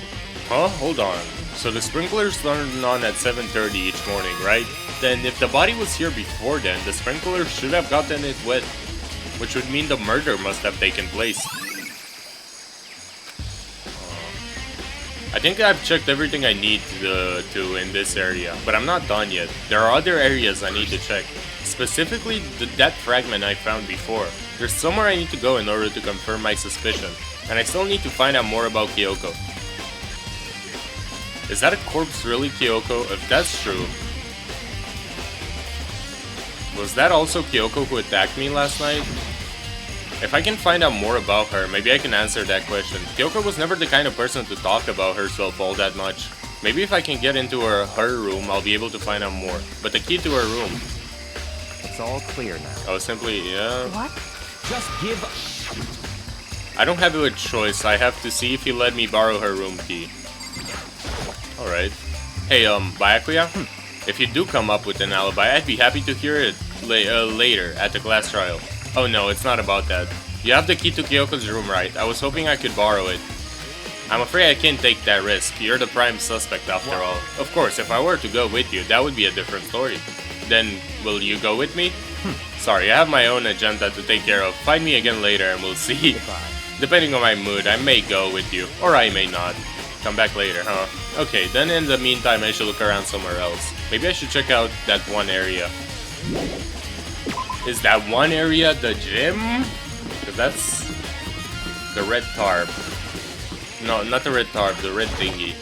Huh? Hold on. So the sprinklers turn on at 7:30 each morning, right? Then if the body was here before then, the sprinklers should have gotten it wet, which would mean the murder must have taken place. I think I've checked everything I need to in this area, but I'm not done yet. There are other areas I need to check. Specifically, that fragment I found before. There's somewhere I need to go in order to confirm my suspicion, and I still need to find out more about Kyoko. Is that a corpse really, Kyoko? If that's true... Was that also Kyoko who attacked me last night? If I can find out more about her, maybe I can answer that question. Kyoko was never the kind of person to talk about herself all that much. Maybe if I can get into her room, I'll be able to find out more. But the key to her room... It's all clear now. Oh, simply, yeah... What? Just give up. I don't have a choice. I have to see if he let me borrow her room key. Alright. Hey, Byakuya? If you do come up with an alibi, I'd be happy to hear it later at the class trial. Oh no, it's not about that. You have the key to Kyoko's room, right? I was hoping I could borrow it. I'm afraid I can't take that risk. You're the prime suspect after all. Of course, if I were to go with you, that would be a different story. Then, will you go with me? Sorry, I have my own agenda to take care of. Find me again later and we'll see. Goodbye. Depending on my mood, I may go with you. Or I may not. Come back later, huh? Okay, then in the meantime, I should look around somewhere else. Maybe I should check out that one area. Is that one area the gym? Because that's the red tarp. No, not the red tarp, the red thingy.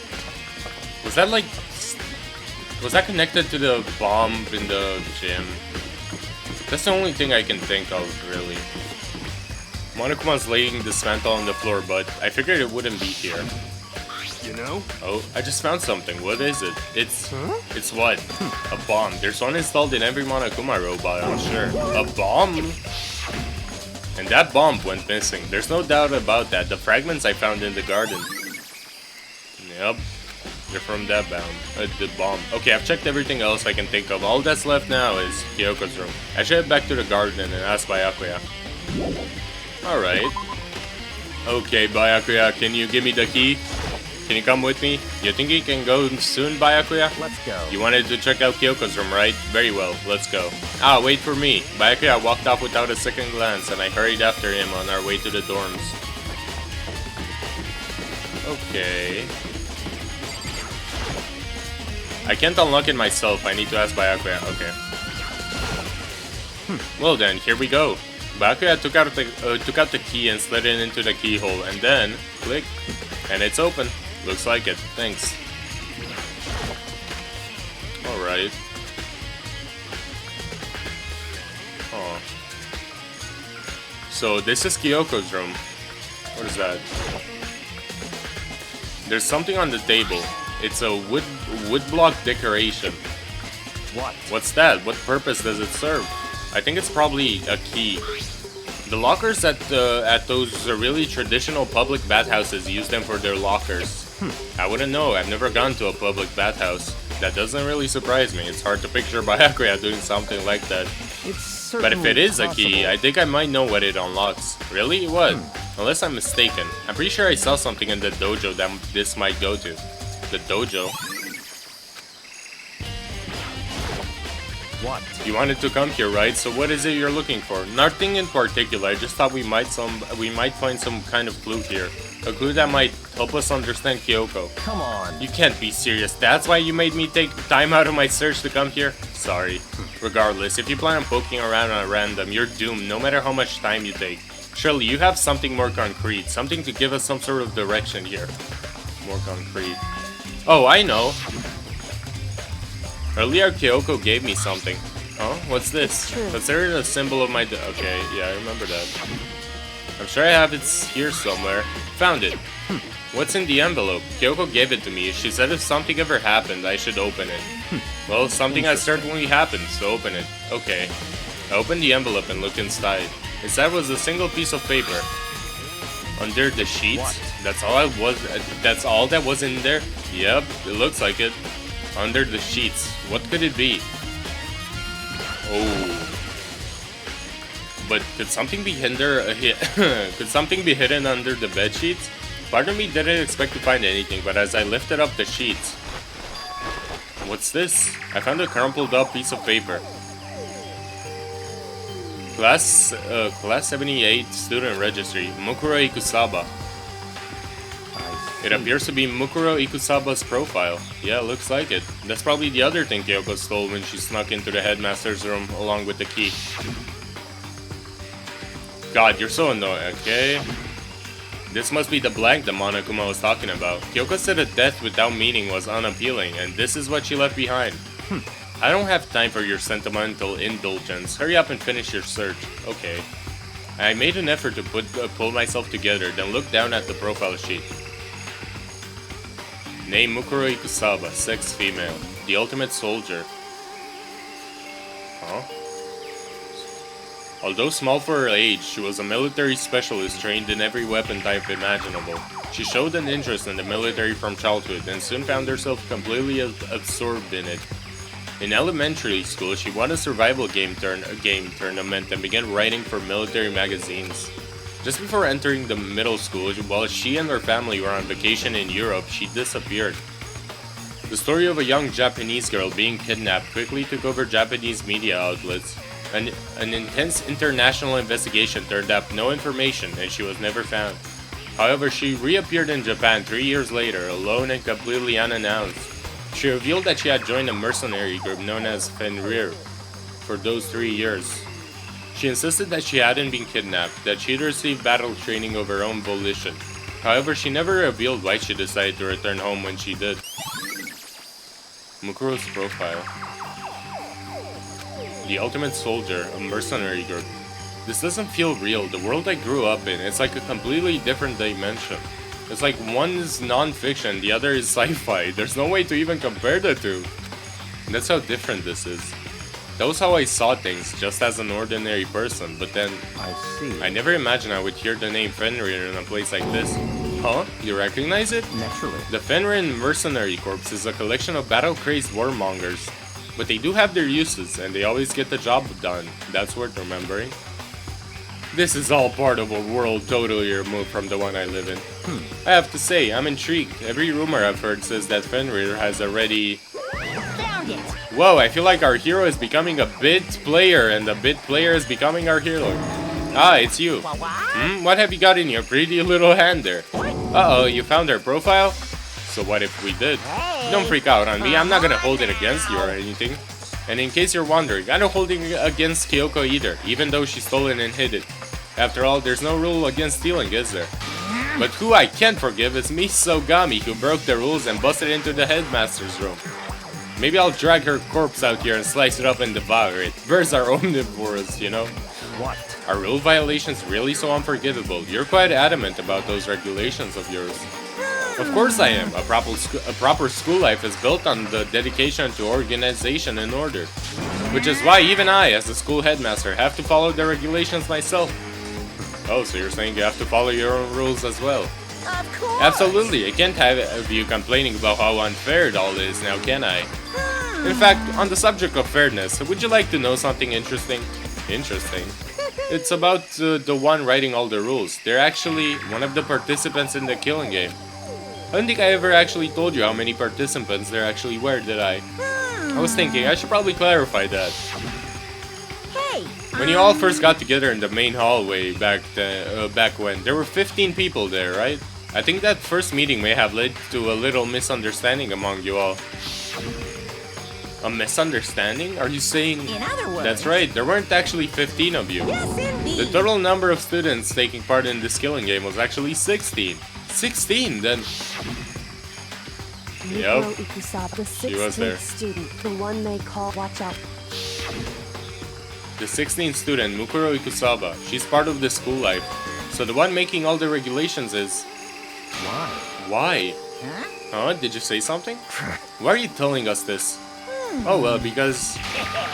Was that like... Was that connected to the bomb in the gym? That's the only thing I can think of, really. Monokuma's laying this mantle on the floor, but I figured it wouldn't be here. you know? Oh, I just found something. What is it? It's what? A bomb. There's one installed in every Monokuma robot, I'm sure. A bomb? And that bomb went missing. There's no doubt about that. The fragments I found in the garden. Yep. They're from that the bomb. Okay, I've checked everything else I can think of. All that's left now is Kyoko's room. I should head back to the garden and ask Byakuya. Alright. Okay, Byakuya, can you give me the key? Can you come with me? You think you can go soon, Byakuya? Let's go. You wanted to check out Kyoko's room, right? Very well, let's go. Ah, wait for me. Byakuya walked off without a second glance, and I hurried after him on our way to the dorms. Okay. I can't unlock it myself. I need to ask Byakuya. Okay. Well then, here we go. Byakuya took out the key and slid it into the keyhole, and then click, and it's open. Looks like it. Thanks. All right. Oh. So this is Kyoko's room. What is that? There's something on the table. It's a wood block decoration. What? What's that? What purpose does it serve? I think it's probably a key. The lockers at those really traditional public bathhouses use them for their lockers. I wouldn't know. I've never gone to a public bathhouse. That doesn't really surprise me. It's hard to picture Byakuya doing something like that. It's But if it is a key, I think I might know what it unlocks. Really? What? Unless I'm mistaken. I'm pretty sure I saw something in the dojo that this might go to. The dojo? What? You wanted to come here, right? So what is it you're looking for? Nothing in particular. I just thought we might find some kind of clue here. A clue that might help us understand Kyoko. Come on. You can't be serious. That's why you made me take time out of my search to come here? Sorry. Regardless, if you plan on poking around at random, you're doomed no matter how much time you take. Surely you have something more concrete. Something to give us some sort of direction here. More concrete. Oh, I know. Earlier, Kyoko gave me something. Oh, what's this? Consider it a symbol of my... Okay, yeah, I remember that. I'm sure I have it here somewhere. Found it. What's in the envelope? Kyoko gave it to me. She said if something ever happened, I should open it. Well, something has certainly happened, so open it. Okay. I opened the envelope and looked inside. Inside was a single piece of paper. Under the sheets? What? That's all that was in there? Yep, it looks like it. Under the sheets. What could it be? Oh. But could something be could something be hidden under the bed sheets? Part of me didn't expect to find anything, but as I lifted up the sheets... What's this? I found a crumpled up piece of paper. Class 78 student registry, Mukuro Ikusaba. It appears to be Mukuro Ikusaba's profile. Yeah, looks like it. That's probably the other thing Kyoko stole when she snuck into the headmaster's room along with the key. God, you're so annoying, okay? This must be the blank that Monokuma was talking about. Kyoko said a death without meaning was unappealing, and this is what she left behind. I don't have time for your sentimental indulgence. Hurry up and finish your search. Okay. I made an effort to pull myself together, then looked down at the profile sheet. Name Mukuro Ikusaba, sex female, the ultimate soldier. Huh? Although small for her age, she was a military specialist trained in every weapon type imaginable. She showed an interest in the military from childhood and soon found herself completely absorbed in it. In elementary school, she won a survival game tournament and began writing for military magazines. Just before entering the middle school, while she and her family were on vacation in Europe, she disappeared. The story of a young Japanese girl being kidnapped quickly took over Japanese media outlets. An intense international investigation turned up no information and she was never found. However, she reappeared in Japan 3 years later, alone and completely unannounced. She revealed that she had joined a mercenary group known as Fenrir for those 3 years. She insisted that she hadn't been kidnapped, that she'd received battle training of her own volition. However, she never revealed why she decided to return home when she did. Mukuro's profile. The ultimate soldier, a mercenary group. This doesn't feel real. The world I grew up in, it's like a completely different dimension. It's like one is non-fiction, the other is sci-fi. There's no way to even compare the two. That's how different this is. That was how I saw things, just as an ordinary person, but then... I see. I never imagined I would hear the name Fenrir in a place like this. Huh? You recognize it? Naturally. The Fenrir Mercenary Corps is a collection of battle-crazed warmongers. But they do have their uses, and they always get the job done. That's worth remembering. This is all part of a world totally removed from the one I live in. I have to say, I'm intrigued. Every rumor I've heard says that Fenrir has already... Found it. Whoa, I feel like our hero is becoming a bit player, and the bit player is becoming our hero. Ah, it's you. What have you got in your pretty little hand there? Uh-oh, you found her profile? So what if we did? Don't freak out on me, I'm not gonna hold it against you or anything. And in case you're wondering, I'm not holding it against Kyoko either, even though she stole it and hid it. After all, there's no rule against stealing, is there? But who I can't forgive is Miss Sogami, who broke the rules and busted into the headmaster's room. Maybe I'll drag her corpse out here and slice it up and devour it. Birds are omnivorous, you know? What? Are rule violations really so unforgivable? You're quite adamant about those regulations of yours. Of course I am. A proper school life is built on the dedication to organization and order. Which is why even I, as the school headmaster, have to follow the regulations myself. Oh, so you're saying you have to follow your own rules as well? Of course. Absolutely. I can't have you complaining about how unfair it all is, now can I? In fact, on the subject of fairness, would you like to know something interesting? Interesting? It's about the one writing all the rules. They're actually one of the participants in the killing game. I don't think I ever actually told you how many participants there actually were, did I? I was thinking I should probably clarify that. Hey. When you all first got together in the main hallway back when, there were 15 people there, right? I think that first meeting may have led to a little misunderstanding among you all. A misunderstanding? Are you saying... In other words... That's right, there weren't actually 15 of you. Yes, indeed. The total number of students taking part in this killing game was actually 16. 16, then... Yep. Mukuro Ikusaba, the He was there. 16th student, the one they call Watch Out. The 16th student, Mukuro Ikusaba, she's part of the school life. So the one making all the regulations is... Why? Why? Huh? Huh? Did you say something? Why are you telling us this? Oh well, because...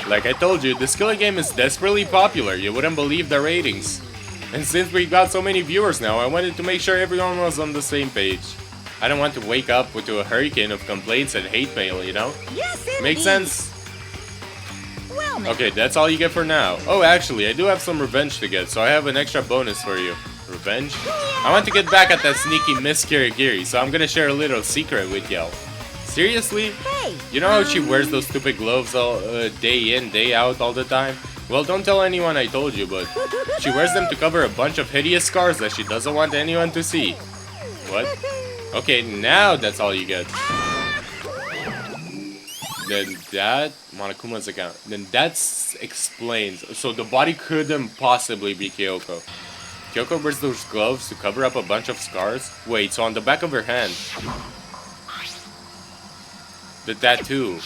Like I told you, this killing game is desperately popular. You wouldn't believe the ratings. And since we got so many viewers now, I wanted to make sure everyone was on the same page. I don't want to wake up to a hurricane of complaints and hate mail, you know? Yes, indeed. Makes sense? Well, now. Okay, that's all you get for now. Oh, actually, I do have some revenge to get, so I have an extra bonus for you. Revenge? I want to get back at that sneaky Miss Kirigiri, so I'm gonna share a little secret with y'all. Seriously? Hey. You know how she wears those stupid gloves all day in, day out all the time? Well, don't tell anyone I told you, but she wears them to cover a bunch of hideous scars that she doesn't want anyone to see. What? Okay, now that's all you get. Then that... Monokuma's account. Then that explains. So the body couldn't possibly be Kyoko. Kyoko wears those gloves to cover up a bunch of scars? Wait, so on the back of her hand... The tattoo.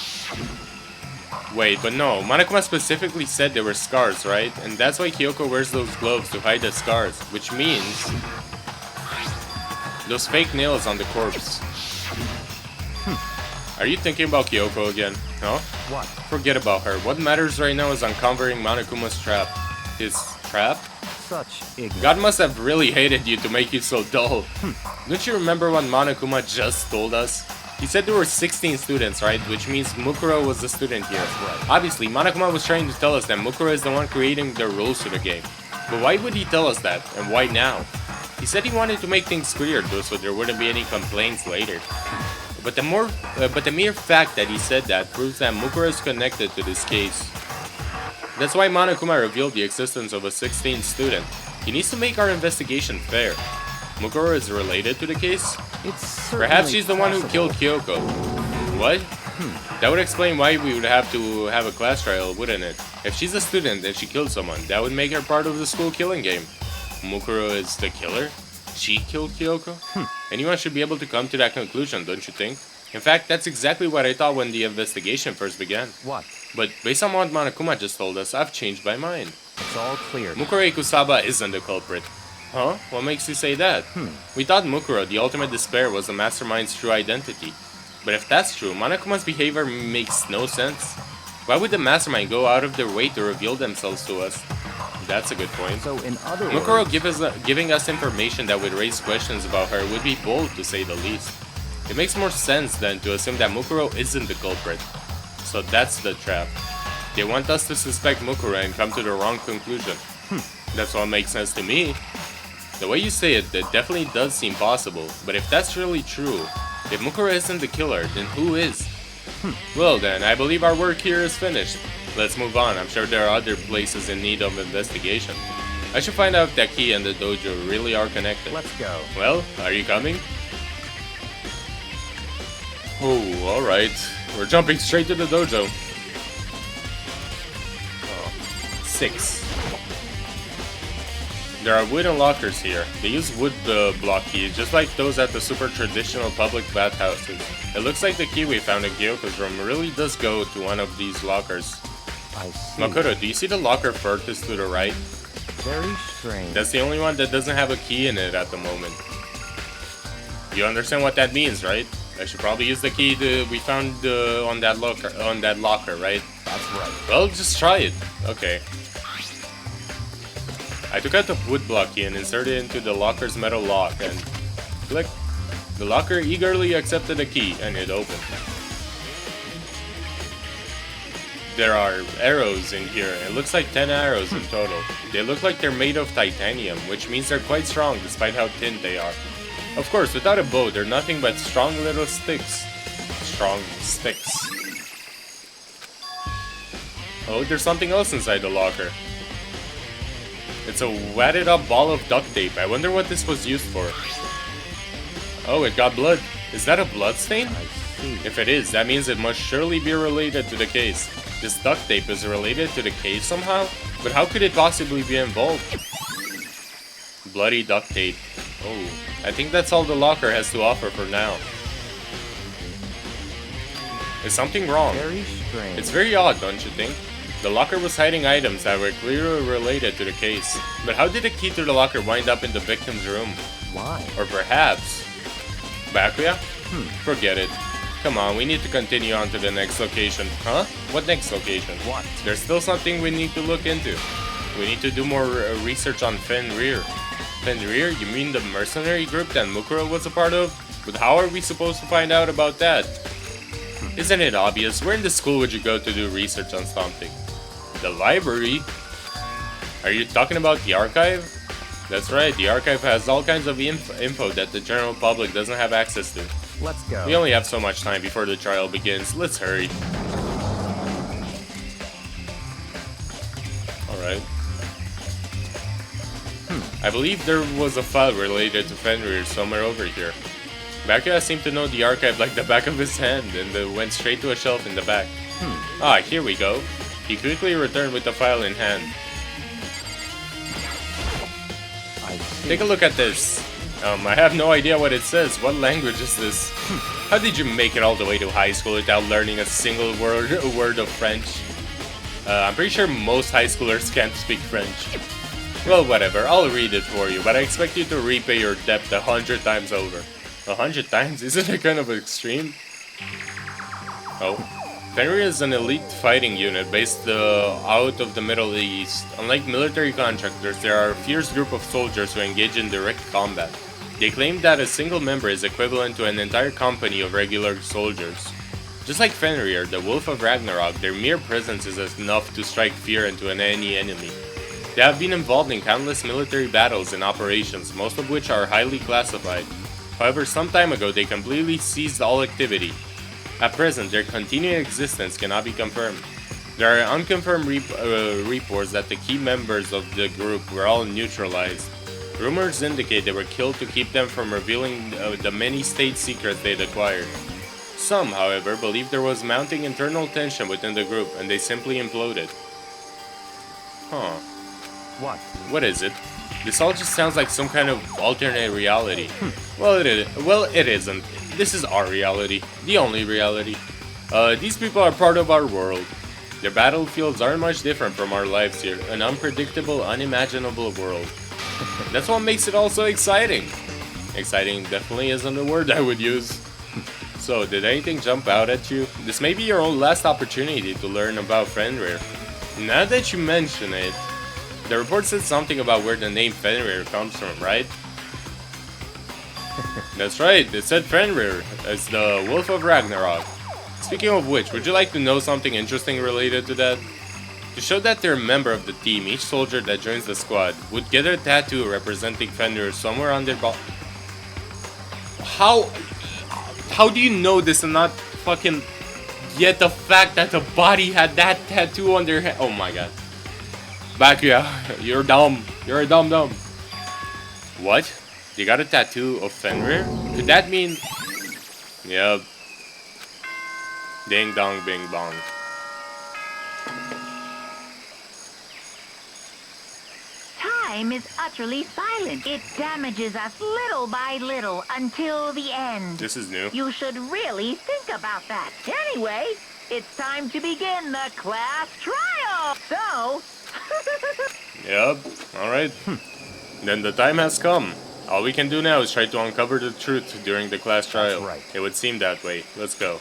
Wait, but no. Monokuma specifically said there were scars, right? And that's why Kyoko wears those gloves to hide the scars. Which means... Those fake nails on the corpse. Are you thinking about Kyoko again? Huh? What? Forget about her. What matters right now is uncovering Monokuma's trap. His trap? Such ignorance. God must have really hated you to make you so dull. Don't you remember what Monokuma just told us? He said there were 16 students, right? Which means Mukuro was the student here. Right. Obviously, Monokuma was trying to tell us that Mukuro is the one creating the rules to the game. But why would he tell us that? And why now? He said he wanted to make things clear though, so there wouldn't be any complaints later. But the mere fact that he said that proves that Mukuro is connected to this case. That's why Monokuma revealed the existence of a 16th student. He needs to make our investigation fair. Mukuro is related to the case? It's Perhaps she's the one who possible. killed Kyoko. What? That would explain why we would have to have a class trial, wouldn't it? If she's a student and she killed someone, that would make her part of the school killing game. Mukuro is the killer? She killed Kyoko? Anyone should be able to come to that conclusion, don't you think? In fact, that's exactly what I thought when the investigation first began. What? But based on what Monokuma just told us, I've changed my mind. It's all clear. Mukuro Ikusaba isn't the culprit. Huh? What makes you say that? We thought Mukuro, the ultimate despair, was the mastermind's true identity. But if that's true, Monokuma's behavior makes no sense. Why would the mastermind go out of their way to reveal themselves to us? That's a good point. So in other Mukuro words... giving us information that would raise questions about her would be bold, to say the least. It makes more sense than to assume that Mukuro isn't the culprit. So that's the trap. They want us to suspect Mukuro and come to the wrong conclusion. That's what makes sense to me. The way you say it, that definitely does seem possible. But if that's really true, if Mukuro isn't the killer, then who is? Well then, I believe our work here is finished. Let's move on. I'm sure there are other places in need of investigation. I should find out if that key and the dojo really are connected. Let's go. Well, are you coming? Oh, alright. We're jumping straight to the dojo. 6. There are wooden lockers here. They use wood block keys, just like those at the super traditional public bathhouses. It looks like the key we found in Kyoko's room really does go to one of these lockers. I see. Makoto, do you see the locker furthest to the right? Very strange. That's the only one that doesn't have a key in it at the moment. You understand what that means, right? I should probably use the key we found on that locker, right? That's right. Well, just try it. Okay. I took out the wood block key and inserted it into the locker's metal lock and click. The locker eagerly accepted the key and it opened. there are arrows in here. It looks like 10 arrows in total. They look like they're made of titanium, which means they're quite strong despite how thin they are. Of course, without a bow, they're nothing but strong little sticks. Strong sticks. Oh, there's something else inside the locker. It's a wadded up ball of duct tape. I wonder what this was used for. Oh, it got blood. Is that a blood stain? I see. If it is, that means it must surely be related to the case. This duct tape is related to the case somehow? But how could it possibly be involved? Bloody duct tape. Oh, I think that's all the locker has to offer for now. Is something wrong? Very strange. It's very odd, don't you think? The locker was hiding items that were clearly related to the case. But how did the key to the locker wind up in the victim's room? Why? Or perhaps... Bakuya? Forget it. Come on, we need to continue on to the next location. Huh? What next location? What? There's still something we need to look into. We need to do more research on Fenrir. Fenrir? You mean the mercenary group that Mukuro was a part of? But how are we supposed to find out about that? Isn't it obvious? Where in the school would you go to do research on something? The library? Are you talking about the archive? That's right, the archive has all kinds of info that the general public doesn't have access to. Let's go. We only have so much time before the trial begins. Let's hurry. Alright. I believe there was a file related to Fenrir somewhere over here. Bakuya seemed to know the archive like the back of his hand and went straight to a shelf in the back. Ah, here we go. He quickly returned with the file in hand. I see. Take a look at this. I have no idea what it says. What language is this? How did you make it all the way to high school without learning a single word of French? I'm pretty sure most high schoolers can't speak French. Well, whatever. I'll read it for you, but I expect you to repay your debt 100 times over. 100 times? Isn't it kind of extreme? Oh. Fenrir is an elite fighting unit based out of the Middle East. Unlike military contractors, there are a fierce group of soldiers who engage in direct combat. They claim that a single member is equivalent to an entire company of regular soldiers. Just like Fenrir, the Wolf of Ragnarok, their mere presence is enough to strike fear into any enemy. They have been involved in countless military battles and operations, most of which are highly classified. However, some time ago they completely ceased all activity. At present, their continuing existence cannot be confirmed. There are unconfirmed reports that the key members of the group were all neutralized. Rumors indicate they were killed to keep them from revealing the many state secrets they'd acquired. Some, however, believe there was mounting internal tension within the group and they simply imploded. Huh. What? What is it? This all just sounds like some kind of alternate reality. Well, it isn't. This is our reality. The only reality. These people are part of our world. Their battlefields aren't much different from our lives here. An unpredictable, unimaginable world. That's what makes it all so exciting. Exciting definitely isn't a word I would use. So, did anything jump out at you? This may be your own last opportunity to learn about Fenrir. Now that you mention it, the report said something about where the name Fenrir comes from, right? That's right, it said Fenrir as the Wolf of Ragnarok. Speaking of which, would you like to know something interesting related to that? To show that they're a member of the team, each soldier that joins the squad would get a tattoo representing Fenrir somewhere on their body. How do you know this and not fucking get the fact that the body had that tattoo on their head? Oh my god. Bakuya, you're dumb. You're a dumb. What? They got a tattoo of Fenrir? Could that mean... Yep. Ding dong bing bong. Time is utterly silent. It damages us little by little until the end. This is new. You should really think about that. Anyway, it's time to begin the class trial. So... Yep, alright. Then the time has come. All we can do now is try to uncover the truth during the class trial. That's right. It would seem that way. Let's go.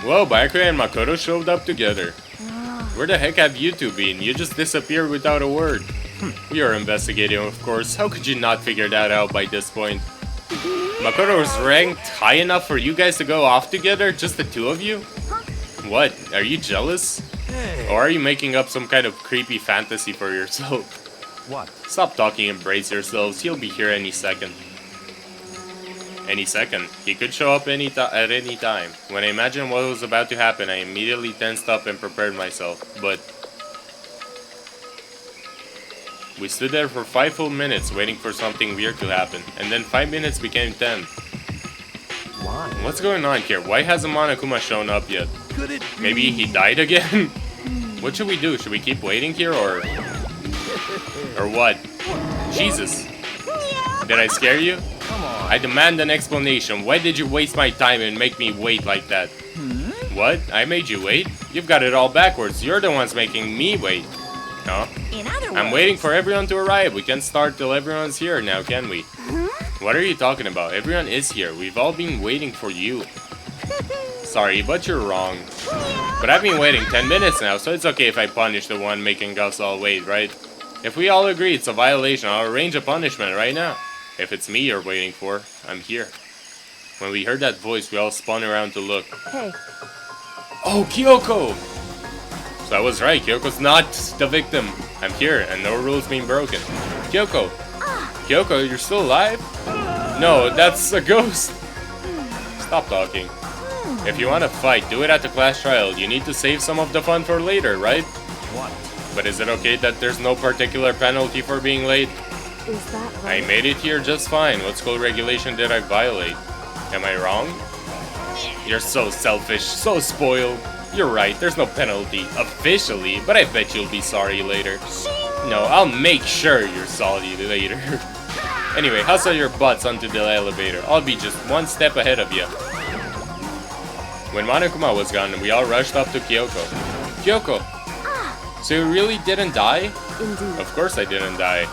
Whoa, Bakuya and Makoto showed up together. Where the heck have you two been? You just disappeared without a word. We are investigating, of course. How could you not figure that out by this point? Makoto is ranked high enough for you guys to go off together? Just the two of you? What? Are you jealous? Or are you making up some kind of creepy fantasy for yourself? What? Stop talking and brace yourselves. He'll be here any second. Any second. He could show up at any time. When I imagined what was about to happen, I immediately tensed up and prepared myself. But we stood there for 5 full minutes waiting for something weird to happen. And then 5 minutes became 10. Why? What's going on here? Why hasn't Monokuma shown up yet? Could it be? Maybe he died again? What should we do? Should we keep waiting here or what? Jesus. Did I scare you? Come on. I demand an explanation. Why did you waste my time and make me wait like that? What? I made you wait? You've got it all backwards. You're the ones making me wait. Huh? In other words, I'm waiting for everyone to arrive. We can't start till everyone's here now, can we? What are you talking about? Everyone is here. We've all been waiting for you. Sorry, but you're wrong. But I've been waiting 10 minutes now, so it's okay if I punish the one making us all wait, right? If we all agree it's a violation, I'll arrange a punishment right now. If it's me you're waiting for, I'm here. When we heard that voice, we all spun around to look. Hey, Oh, Kyoko! So I was right, Kyoko's not the victim. I'm here, and no rules being broken. Kyoko! Kyoko, you're still alive? No, that's a ghost! Stop talking. If you want to fight, do it at the class trial. You need to save some of the fun for later, right? What? But is it okay that there's no particular penalty for being late? is that I right? made it here just fine. What school regulation did I violate? Am I wrong? You're so selfish, so spoiled. You're right, there's no penalty, officially, but I bet you'll be sorry later. No, I'll make sure you're sorry later. Anyway, hustle your butts onto the elevator. I'll be just one step ahead of you. When Monokuma was gone, we all rushed up to Kyoko. Kyoko! So you really didn't die? Indeed. Of course I didn't die.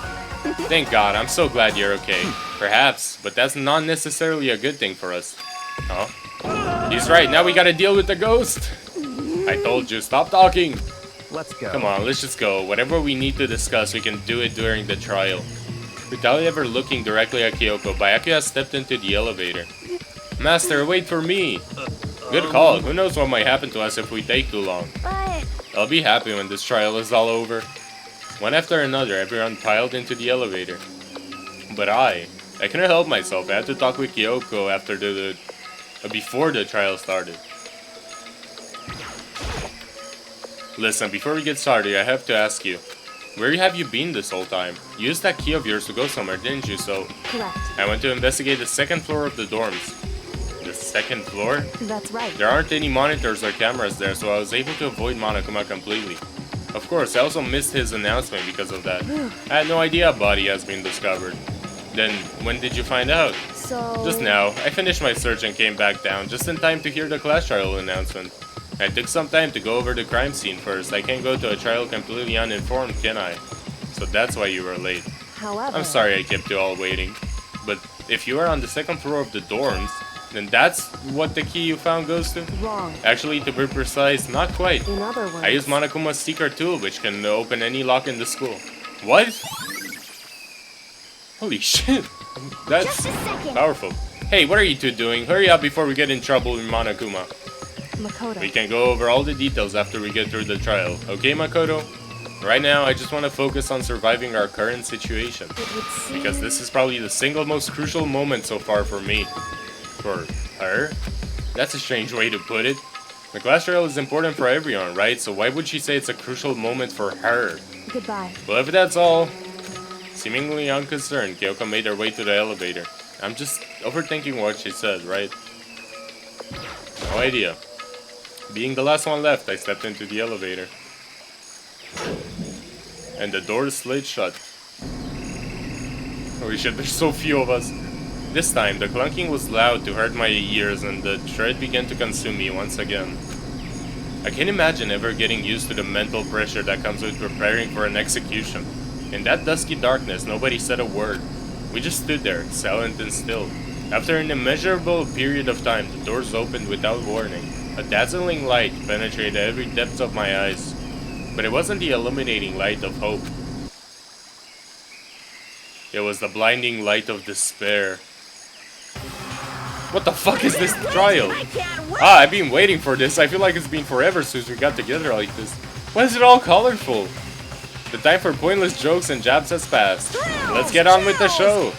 Thank God, I'm so glad you're okay. Perhaps, but that's not necessarily a good thing for us. Huh? He's right, now we gotta deal with the ghost! I told you, stop talking! Let's go. Come on, let's just go. Whatever we need to discuss, we can do it during the trial. Without ever looking directly at Kyoko, Byakuya stepped into the elevator. Master, wait for me! Good call. Who knows what might happen to us if we take too long. But I'll be happy when this trial is all over. One after another, everyone piled into the elevator. But I couldn't help myself. I had to talk with Kyoko after before the trial started. Listen, before we get started, I have to ask you, where have you been this whole time? You used that key of yours to go somewhere, didn't you? So Correct. I went to investigate the second floor of the dorms. The second floor? That's right. There aren't any monitors or cameras there, so I was able to avoid Monokuma completely. Of course, I also missed his announcement because of that. I had no idea a body has been discovered. Then, when did you find out? So... Just now. I finished my search and came back down, just in time to hear the class trial announcement. I took some time to go over the crime scene first. I can't go to a trial completely uninformed, can I? So that's why you were late. However... I'm sorry I kept you all waiting. But if you are on the second floor of the dorms, then that's what the key you found goes to? Wrong. Actually, to be precise, not quite. In other words... I used Monokuma's secret tool, which can open any lock in the school. What? Holy shit. That's just a second. powerful. Hey, what are you two doing? Hurry up before we get in trouble with Monokuma. Makoto. We can go over all the details after we get through the trial. Okay, Makoto? Right now, I just want to focus on surviving our current situation. It would seem... Because this is probably the single most crucial moment so far for me. For her? That's a strange way to put it. The class trial is important for everyone, right? So why would she say it's a crucial moment for her? Goodbye. Well, if that's all... Seemingly unconcerned, Kyoko made her way to the elevator. I'm just overthinking what she said, right? No idea. Being the last one left, I stepped into the elevator. And the door slid shut. Holy shit, there's so few of us. This time, the clunking was loud to hurt my ears and the dread began to consume me once again. I can't imagine ever getting used to the mental pressure that comes with preparing for an execution. In that dusky darkness, nobody said a word. We just stood there, silent and still. After an immeasurable period of time, the doors opened without warning. A dazzling light penetrated every depth of my eyes. But it wasn't the illuminating light of hope. It was the blinding light of despair. What the fuck is this trial? I can't wait. I've been waiting for this. I feel like it's been forever since we got together like this. Why is it all colorful? The time for pointless jokes and jabs has passed. Let's get on with the show.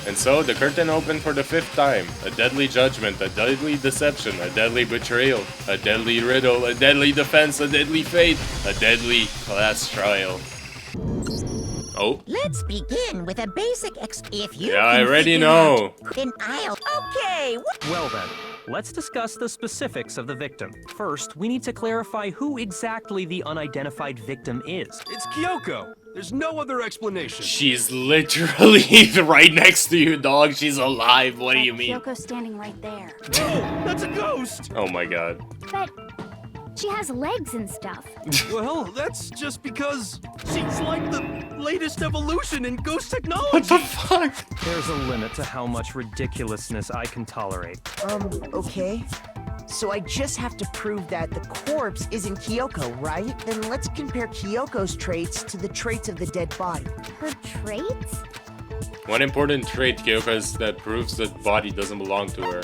And so, the curtain opened for the 5th time. A deadly judgment, a deadly deception, a deadly betrayal, a deadly riddle, a deadly defense, a deadly fate, a deadly class trial. Oh? Let's begin with a basic if you Yeah, I can already figure know. out, then I'll... Okay, Well then, let's discuss the specifics of the victim. First, we need to clarify who exactly the unidentified victim is. It's Kyoko. There's no other explanation. She's literally right next to you, dog. She's alive. What do you mean? Kyoko's standing right there. Oh, that's a ghost. Oh my god. But she has legs and stuff. Well, that's just because she's like the latest evolution in ghost technology. What the fuck? There's a limit to how much ridiculousness I can tolerate. Okay. So I just have to prove that the corpse isn't Kyoko, right? Then let's compare Kyoko's traits to the traits of the dead body. Her traits? One important trait Kyoko has that proves that body doesn't belong to her.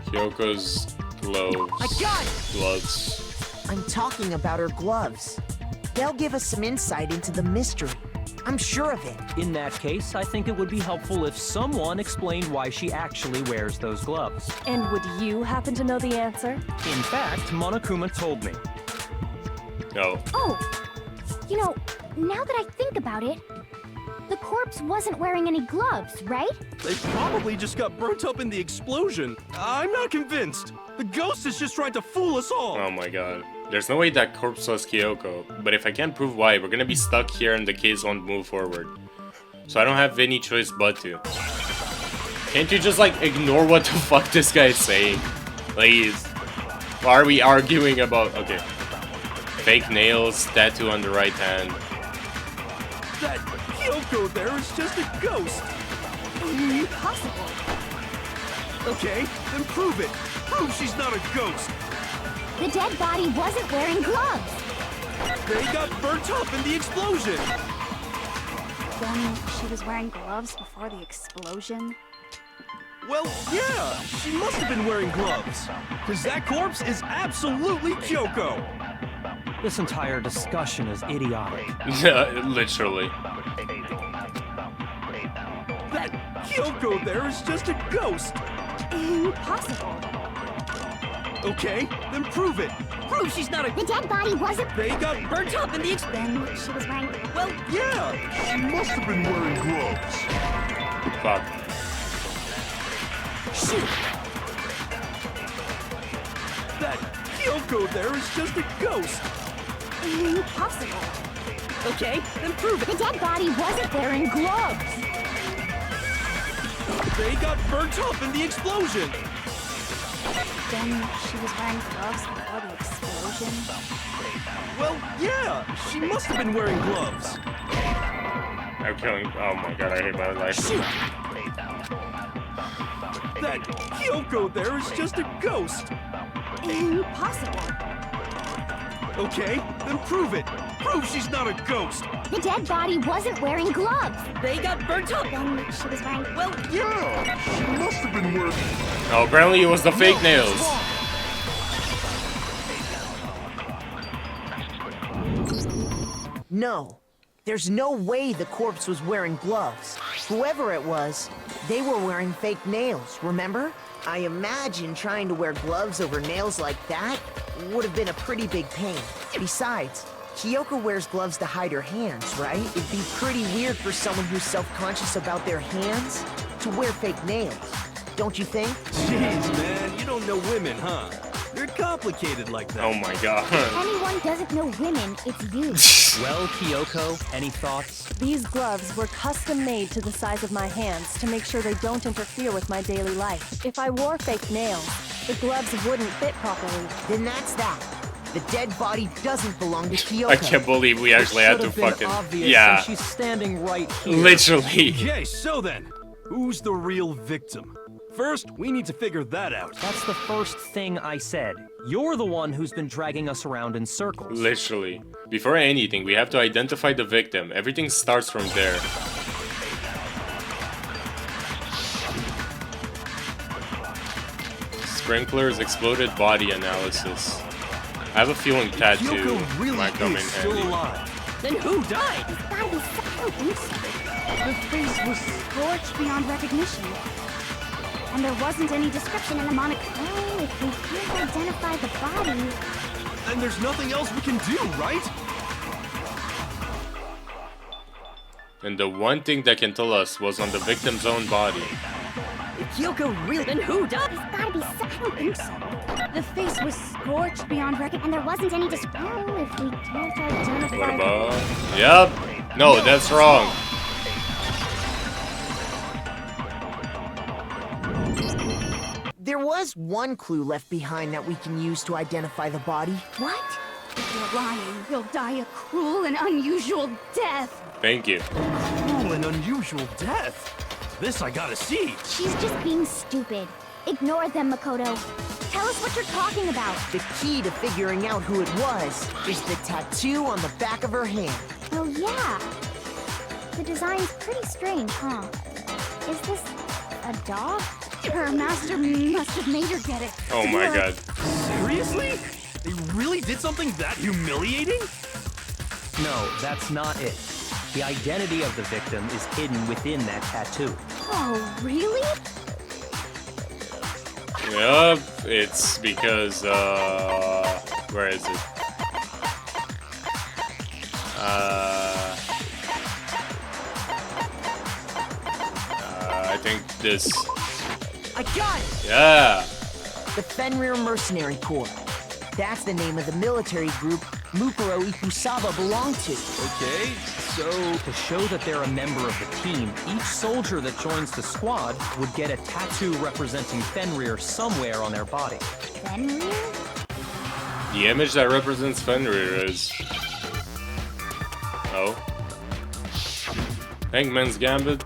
Kyoko's gloves. I got it! Gloves. I'm talking about her gloves. They'll give us some insight into the mystery. I'm sure of it. In that case, I think it would be helpful if someone explained why she actually wears those gloves. And would you happen to know the answer? In fact, Monokuma told me. No. Oh, you know, now that I think about it, the corpse wasn't wearing any gloves, right? They probably just got burnt up in the explosion. I'm not convinced. The ghost is just trying to fool us all. Oh my god. There's no way that corpse was Kyoko, but if I can't prove why, we're gonna be stuck here and the case won't move forward. So I don't have any choice but to. Can't you just like ignore what the fuck this guy is saying? Please. Why are we arguing about... Okay. Fake nails, tattoo on the right hand. That Kyoko there is just a ghost. Impossible. Okay, then prove it. Prove she's not a ghost. The dead body wasn't wearing gloves. They got burnt up in the explosion. Then she was wearing gloves before the explosion. Well, yeah, she must have been wearing gloves. Because that corpse is absolutely Kyoko. This entire discussion is idiotic. Literally. That Kyoko there is just a ghost. Impossible. Okay, then prove it. Prove she's not a... The dead body wasn't... They got burnt up in the explosion. Then she was wearing... Well, yeah, she must have been wearing gloves. Fuck. Shoot. That Kyoko there is just a ghost. Impossible. Okay, then prove it. The dead body wasn't wearing gloves. They got burnt up in the explosion. Then she was wearing gloves before the explosion. Well, yeah, she must have been wearing gloves. I'm killing... Oh my god, I hate my life. Shoot. That Kyoko there is just a ghost. Impossible. Okay, then prove it. Prove she's not a ghost. The dead body wasn't wearing gloves. They got burnt up. Then she was wearing... Well, yeah, she must have been wearing... Oh, apparently it was the fake nails. No. There's no way the corpse was wearing gloves. Whoever it was, they were wearing fake nails, remember? I imagine trying to wear gloves over nails like that would have been a pretty big pain. Besides, Kyoko wears gloves to hide her hands, right? It'd be pretty weird for someone who's self-conscious about their hands to wear fake nails. Don't you think? Jeez, man, you don't know women, huh? You're complicated like that. Oh my god. Anyone doesn't know women, it's you. Well, Kyoko, any thoughts? These gloves were custom made to the size of my hands to make sure they don't interfere with my daily life. If I wore fake nails, the gloves wouldn't fit properly. Then that's that. The dead body doesn't belong to Kyoko. I can't believe we actually had to Should have been fucking... obvious Yeah. since she's standing right here. Literally. Okay, so then, who's the real victim? First, we need to figure that out. That's the first thing I said. You're the one who's been dragging us around in circles. Literally. Before anything, we have to identify the victim. Everything starts from there. Sprinklers, exploded body analysis. I have a feeling tattoo Kyoko really might come in is still handy. alive. Then who died? It's gotta be something. The face was scorched beyond recognition. And there wasn't any description in the moniker. Oh, if we can't identify the body... And there's nothing else we can do, right? And the one thing that can tell us was on the victim's own body. Kyoko really. Then who died? It's gotta be something. I don't think so. The face was scorched beyond recognition. And there wasn't any description. Oh, if we can't identify... What about... Yep. No, that's wrong. There was one clue left behind that we can use to identify the body. What? If you're lying, you'll die a cruel and unusual death. Thank you. Cruel and unusual death. This I gotta see. She's just being stupid. Ignore them, Makoto. Tell us what you're talking about. The key to figuring out who it was is the tattoo on the back of her hand. Oh, yeah. The design's pretty strange, huh? Is this a dog? Her master must have made her get it. Oh my god. Seriously? They really did something that humiliating? No, that's not it. The identity of the victim is hidden within that tattoo. Oh, really? Yup, it's because, where is it? I think this... I got it! Yeah! The Fenrir Mercenary Corps. That's the name of the military group Mukuro Ikusaba belonged to. Okay, so... To show that they're a member of the team, each soldier that joins the squad would get a tattoo representing Fenrir somewhere on their body. Fenrir? The image that represents Fenrir is... Oh. Hangman's Gambit?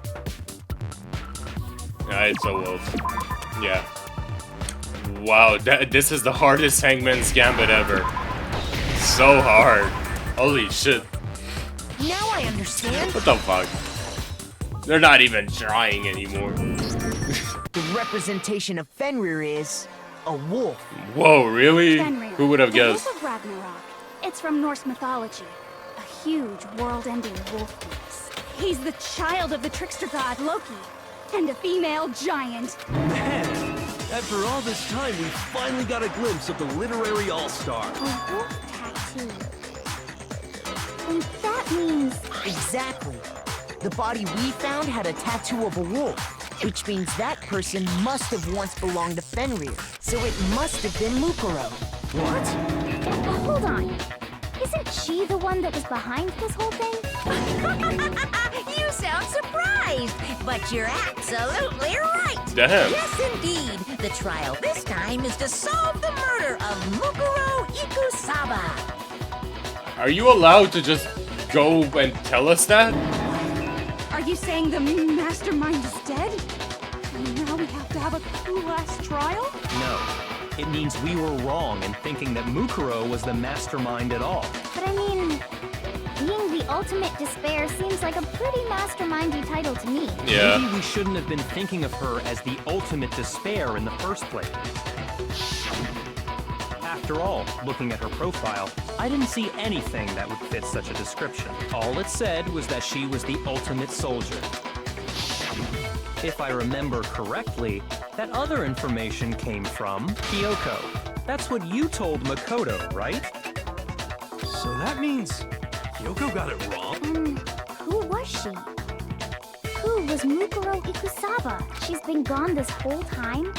Yeah, it's a wolf. Yeah. Wow, this is the hardest Hangman's Gambit ever. So hard. Holy shit. Now I understand. What the fuck? They're not even trying anymore. The representation of Fenrir is a wolf. Whoa, really? Fenrir. Who would have The guessed? wolf of Ragnarok. It's from Norse mythology. A huge, world-ending wolf beast. He's the child of the trickster god Loki. And a female giant. Man, after all this time, we finally got a glimpse of the literary all-star. A wolf tattoo. And that means... Exactly. The body we found had a tattoo of a wolf, which means that person must have once belonged to Fenrir. So it must have been Mukuro. What? Hold on. Isn't she the one that was behind this whole thing? You sound surprised, but you're absolutely right. Damn. Yes, indeed. The trial this time is to solve the murder of Mukuro Ikusaba. Are you allowed to just go and tell us that? Are you saying the mastermind is dead? And now we have to have a cool-ass trial? No. It means we were wrong in thinking that Mukuro was the mastermind at all. But I mean, being the ultimate despair seems like a pretty mastermindy title to me. Yeah. Maybe we shouldn't have been thinking of her as the ultimate despair in the first place. After all, looking at her profile, I didn't see anything that would fit such a description. All it said was that she was the ultimate soldier. If I remember correctly, that other information came from Kyoko. That's what you told Makoto, right? So that means Kyoko got it wrong? And who was she? Who was Mukuro Ikusaba? She's been gone this whole time?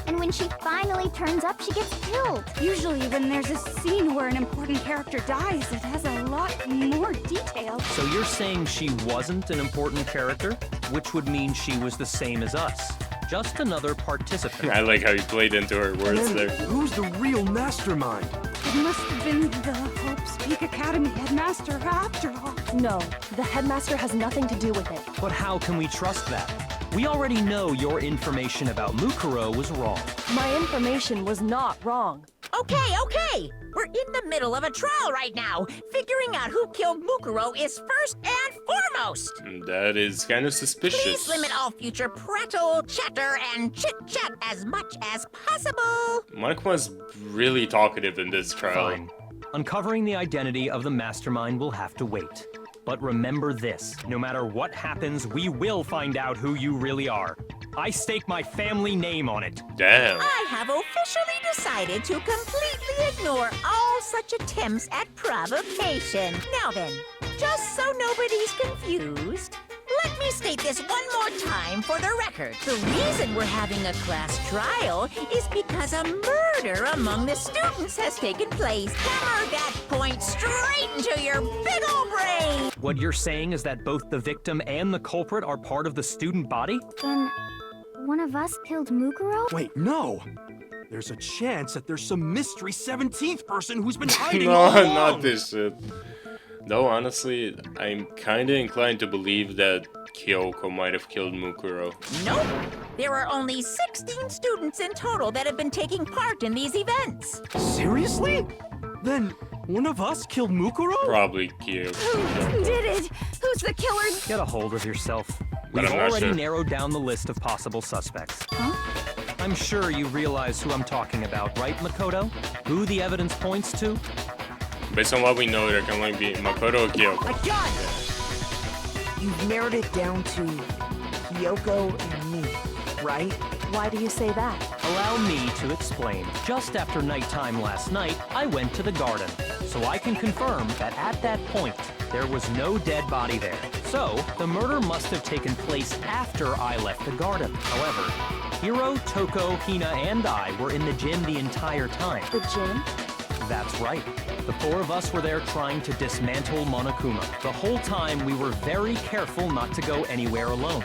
And when she finally turns up, she gets killed. Usually when there's a scene where an important character dies, it has a lot more detail. So you're saying she wasn't an important character? Which would mean she was the same as us. Just another participant. I like how you played into her words And there. who's the real mastermind? It must have been the Hope's Peak Academy headmaster after all. No, the headmaster has nothing to do with it. But how can we trust that? We already know your information about Mukuro was wrong. My information was not wrong. Okay. We're in the middle of a trial right now. Figuring out who killed Mukuro is first and foremost. That is kind of suspicious. Please limit all future prattle, chatter, and chit-chat as much as possible. Monakuma's really talkative in this trial. Fine. Uncovering the identity of the mastermind will have to wait. But remember this, no matter what happens, we will find out who you really are. I stake my family name on it. Damn. I have officially decided to completely ignore all such attempts at provocation. Now then, just so nobody's confused, let me state this one more time for the record. The reason we're having a class trial is because a murder among the students has taken place. Hammer that point straight into your big old brain! What you're saying is that both the victim and the culprit are part of the student body? Then, one of us killed Mukuro? Wait, no! There's a chance that there's some mystery 17th person who's been hiding No, all along. not this shit. Though honestly, I'm kinda inclined to believe that Kyoko might have killed Mukuro. Nope! There are only 16 students in total that have been taking part in these events. Seriously? Then one of us killed Mukuro? Probably Kyoko. Who did it? Who's the killer? Get a hold of yourself. But We've I'm not already sure. narrowed down the list of possible suspects. I'm sure you realize who I'm talking about, right, Makoto? Who the evidence points to? Based on what we know, there can only be Makoto or Kyoko. My God! You've narrowed it down to Kyoko and me, right? Why do you say that? Allow me to explain. Just after nighttime last night, I went to the garden. So I can confirm that at that point, there was no dead body there. So, the murder must have taken place after I left the garden. However, Hiro, Toko, Hina, and I were in the gym the entire time. The gym? That's right. The four of us were there trying to dismantle Monokuma. The whole time, we were very careful not to go anywhere alone.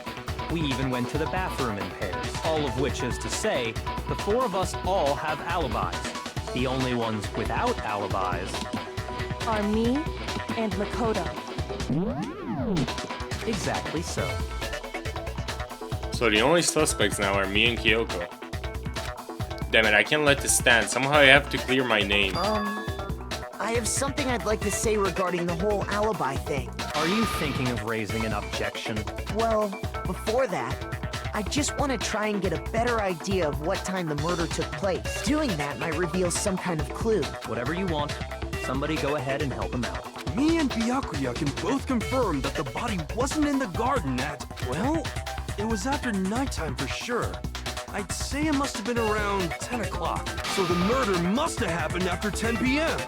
We even went to the bathroom in pairs. All of which is to say, the four of us all have alibis. The only ones without alibis Are me and Makoto. Exactly so. So the only suspects now are me and Kyoko. Damn it, I can't let this stand. Somehow I have to clear my name. I have something I'd like to say regarding the whole alibi thing. Are you thinking of raising an objection? Well, before that, I just want to try and get a better idea of what time the murder took place. Doing that might reveal some kind of clue. Whatever you want. Somebody go ahead and help him out. Me and Byakuya can both confirm that the body wasn't in the garden at, well, it was after nighttime for sure. I'd say it must have been around 10 o'clock. So the murder must have happened after 10 p.m.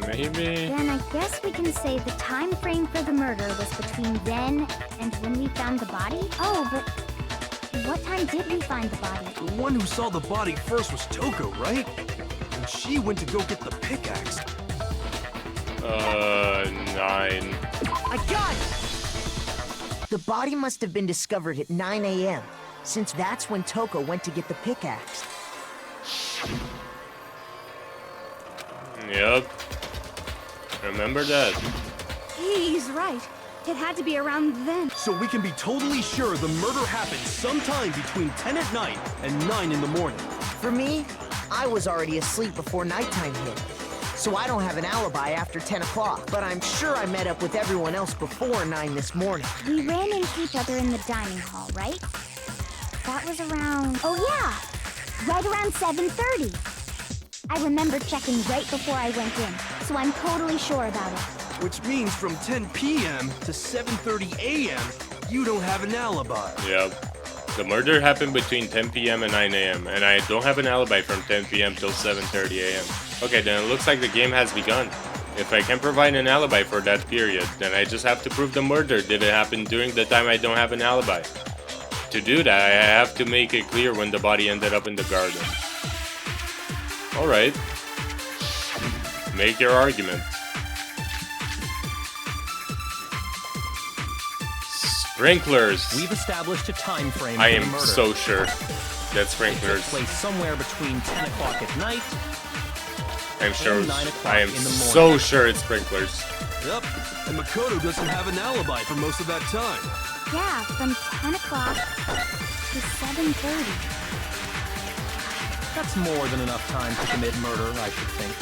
Maybe. Then I guess we can say the time frame for the murder was between then and when we found the body? Oh, but what time did we find the body? The one who saw the body first was Toko, right? And she went to go get the pickaxe. 9. I got it! The body must have been discovered at 9 a.m., since that's when Toko went to get the pickaxe. Yep. Remember that. He's right. It had to be around then. So we can be totally sure the murder happened sometime between 10 at night and 9 in the morning. For me, I was already asleep before nighttime hit, so I don't have an alibi after 10 o'clock. But I'm sure I met up with everyone else before 9 this morning. We ran into each other in the dining hall, right? That was around... Oh yeah! Right around 7:30. I remember checking right before I went in, so I'm totally sure about it. Which means from 10 p.m. to 7:30 a.m., you don't have an alibi. Yep. The murder happened between 10 p.m. and 9 a.m. and I don't have an alibi from 10 p.m. till 7:30 a.m. Okay, then it looks like the game has begun. If I can provide an alibi for that period, then I just have to prove the murder did it happen during the time I don't have an alibi. To do that, I have to make it clear when the body ended up in the garden. Alright. Make your argument. Sprinklers! We've established a time frame I for the am murder. so sure that It took sprinklers. place somewhere between 10 o'clock at night. I'm sure. and 9 o'clock I am in the so morning. sure it's sprinklers. Yep, and Makoto doesn't have an alibi for most of that time. Yeah, from 10 o'clock to 7:30. That's more than enough time to commit murder, I should think.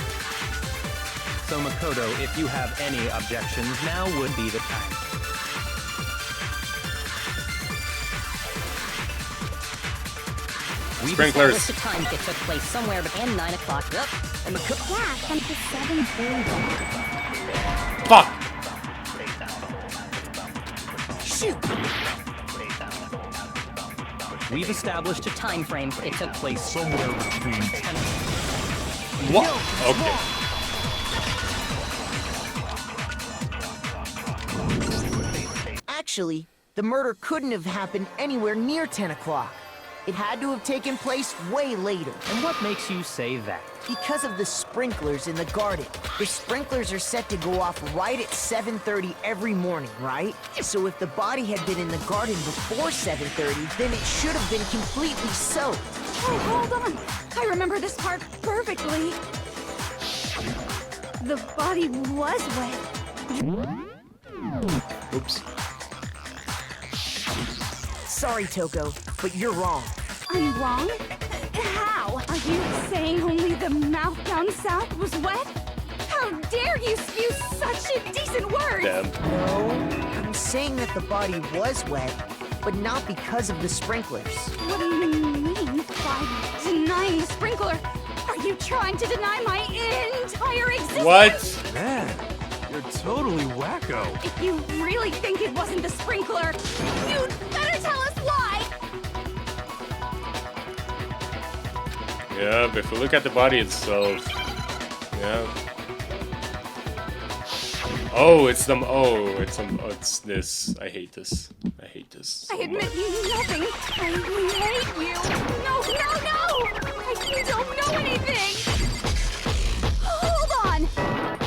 So Makoto, if you have any objections, now would be the time. Sprinklers. The time it took place somewhere between 9 o'clock. Yep. And Makoto. Yeah, from the 7:30. Fuck! Shoot! We've established a time frame. It took place somewhere between 10. What? Okay. Actually, the murder couldn't have happened anywhere near 10 o'clock. It had to have taken place way later. And what makes you say that? Because of the sprinklers in the garden. The sprinklers are set to go off right at 7:30 every morning, right? So if the body had been in the garden before 7:30, then it should have been completely soaked. Oh, hold on. I remember this part perfectly. The body was wet. Oops. Sorry, Toko, but you're wrong. I'm wrong? How? Are you saying only the mouth down south was wet? How dare you spew such indecent words? Damn. No, I'm saying that the body was wet, but not because of the sprinklers. What do you mean by denying the sprinkler? Are you trying to deny my entire existence? What? Man, you're totally wacko. If you really think it wasn't the sprinkler, you'd better tell us why! Yeah, but if we look at the body itself, yeah. Oh, it's them. Oh, it's this. I hate this. I hate this. So I admit much. nothing. I hate you. No, no, no! You don't know anything! Hold on!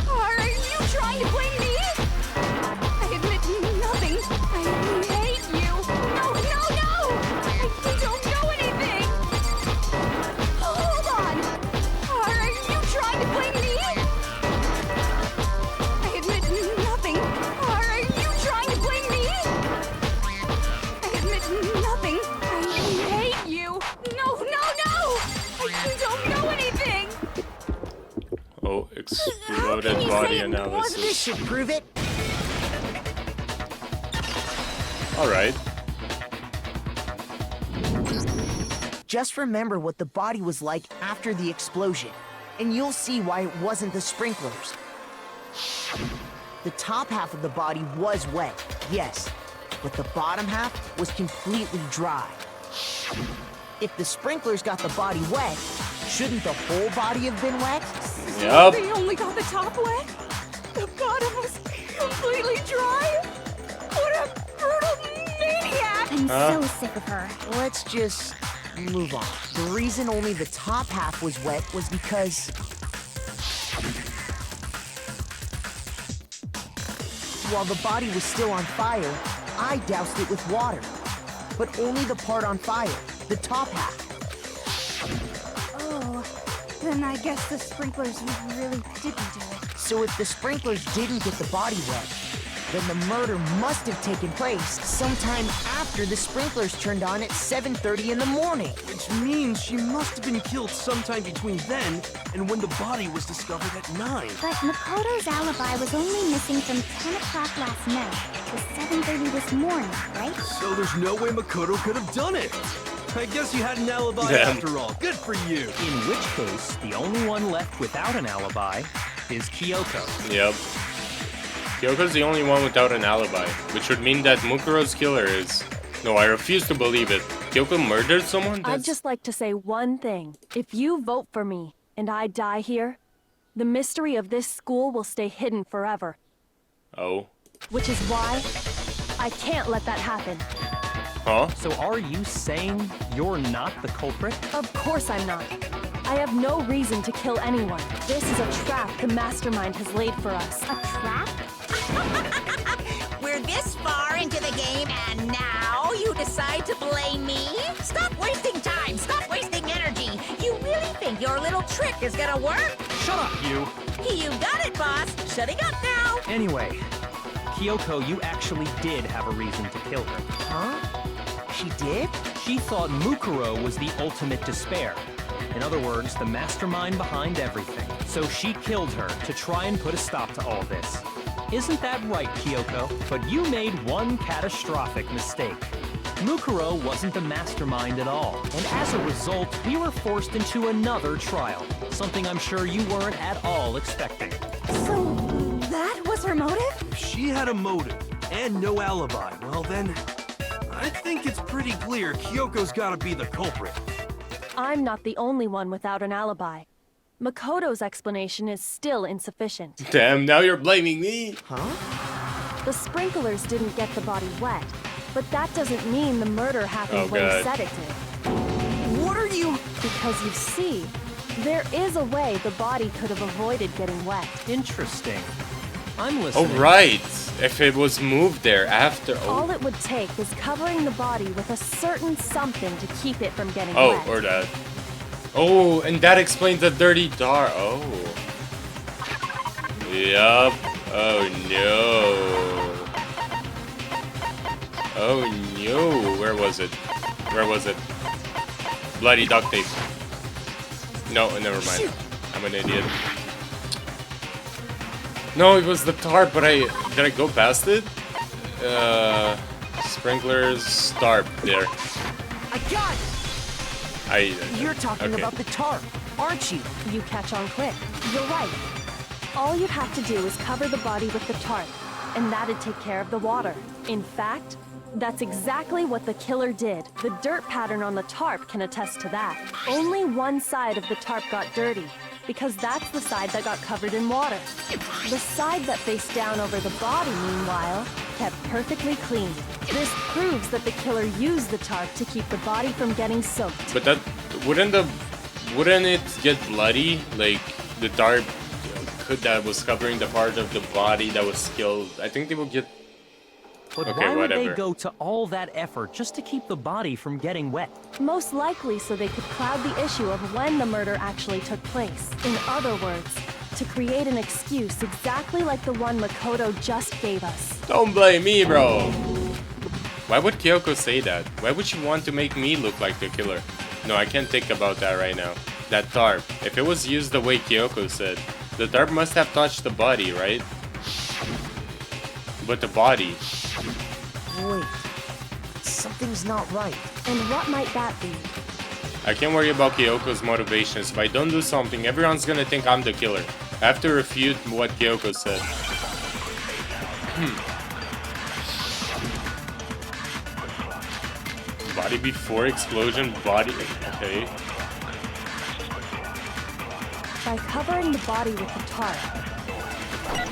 Are you trying to blame me? I admit nothing. I hate you. No, no, no! You don't know anything! Hold on! Are you trying to blame me? I admit nothing. Are you trying to blame me? I admit nothing. I hate you. No, no, no! You don't know anything! Oh, exploded body This analysis. should prove it. Alright. Just remember what the body was like after the explosion, and you'll see why it wasn't the sprinklers. The top half of the body was wet, yes, but the bottom half was completely dry. If the sprinklers got the body wet, shouldn't the whole body have been wet? Yup. They only got the top wet? The bottom was completely dry? What a brutal maniac! I'm Huh? so sick of her. Let's just move on. The reason only the top half was wet was because while the body was still on fire, I doused it with water. But only the part on fire, the top half. Oh, then I guess the sprinklers really didn't do it. So if the sprinklers didn't get the body wet, then the murder must have taken place sometime after the sprinklers turned on at 7:30 in the morning. Which means she must have been killed sometime between then and when the body was discovered at 9. But Makoto's alibi was only missing from 10 o'clock last night to 7:30 this morning, right? So there's no way Makoto could have done it. I guess you had an alibi Damn. after all. Good for you. In which case, the only one left without an alibi is Kyoko. Yep. Kyoko's the only one without an alibi, which would mean that Mukuro's killer is... No, I refuse to believe it. Kyoko murdered someone? I'd just like to say one thing. If you vote for me, and I die here, the mystery of this school will stay hidden forever. Oh. Which is why I can't let that happen. Huh? So are you saying you're not the culprit? Of course I'm not. I have no reason to kill anyone. This is a trap the mastermind has laid for us. A trap? We're this far into the game, and now you decide to blame me? Stop wasting time! Stop wasting energy! You really think your little trick is gonna work? Shut up, you! You got it, boss! Shutting up now! Anyway, Kyoko, you actually did have a reason to kill her. Huh? She did? She thought Mukuro was the ultimate despair, In other words, the mastermind behind everything. So she killed her to try and put a stop to all this. Isn't that right, Kyoko? But you made one catastrophic mistake. Mukuro wasn't the mastermind at all, and as a result, we were forced into another trial, something I'm sure you weren't at all expecting. So, that was her motive? If she had a motive and no alibi, well then, I think it's pretty clear Kyoko's gotta be the culprit. I'm not the only one without an alibi. Makoto's explanation is still insufficient. Damn, now you're blaming me. Huh? The sprinklers didn't get the body wet, but that doesn't mean the murder happened when he said it did. What are you... Because you see, there is a way the body could have avoided getting wet. Interesting. I'm Oh, listening. right. If it was moved there after. All Oh, it would take is covering the body with a certain something to keep it from getting oh, wet. or that. Oh, and that explains the dirty tar. Oh. Yup. Oh no. Oh no. Where was it? Where was it? Bloody duct tape. No, never mind. I'm an idiot. No, it was the tarp, but did I go past it? Sprinklers, tarp, there. I got it! You're talking okay. about the tarp, aren't you? You catch on quick. You're right. All you'd have to do is cover the body with the tarp, and that'd take care of the water. In fact, that's exactly what the killer did. The dirt pattern on the tarp can attest to that. Only one side of the tarp got dirty, because that's the side that got covered in water. The side that faced down over the body, meanwhile, kept perfectly clean. This proves that the killer used the tarp to keep the body from getting soaked. But that wouldn't it get bloody? Like the tarp that was covering the part of the body that was killed. I think they would get. But Okay, why would whatever. they go to all that effort just to keep the body from getting wet? Most likely so they could cloud the issue of when the murder actually took place. In other words, to create an excuse exactly like the one Makoto just gave us. Don't blame me, bro. Why would Kyoko say that? Why would she want to make me look like the killer? No, I can't think about that right now. That tarp. If it was used the way Kyoko said, the tarp must have touched the body, right? But the body. Wait, something's not right. And what might that be? I can't worry about Kyoko's motivations. If I don't do something, everyone's gonna think I'm the killer. I have to refute what Kyoko said. Body before explosion, body... Okay. By covering the body with the tarp.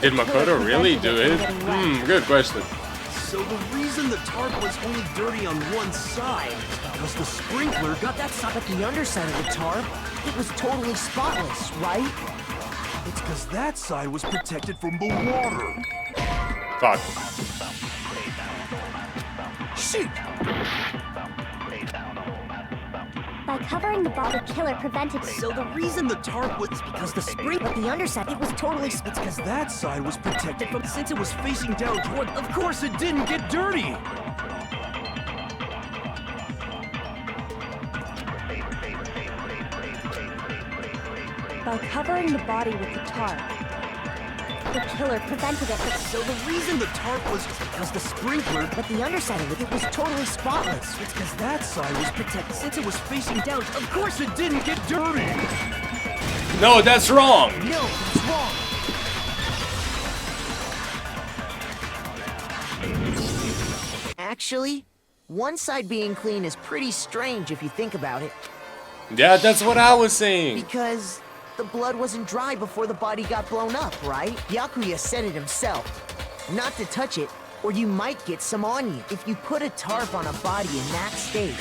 Did Makoto really do it? Good question. So the reason the tarp was only dirty on one side is because the sprinkler got that side. But the underside of the tarp, it was totally spotless, right? It's because that side was protected from the water. Fuck. Shoot! By covering the body, the killer prevented... So the reason the tarp was Because the spring, but the underside, it was totally it's because that side was protected from... Since it was facing down toward... Of course it didn't get dirty! By covering the body with the tarp. The killer prevented it, but So the reason the tarp was... Because the sprinkler... But the underside of it was totally spotless. It's because that side was protected. Since it was facing down, of course it didn't get dirty! No, that's wrong! No, it's wrong. Actually, one side being clean is pretty strange if you think about it. Yeah, that's what I was saying. Because the blood wasn't dry before the body got blown up, right? Yakuya said it himself. Not to touch it, or you might get some on you. If you put a tarp on a body in that state,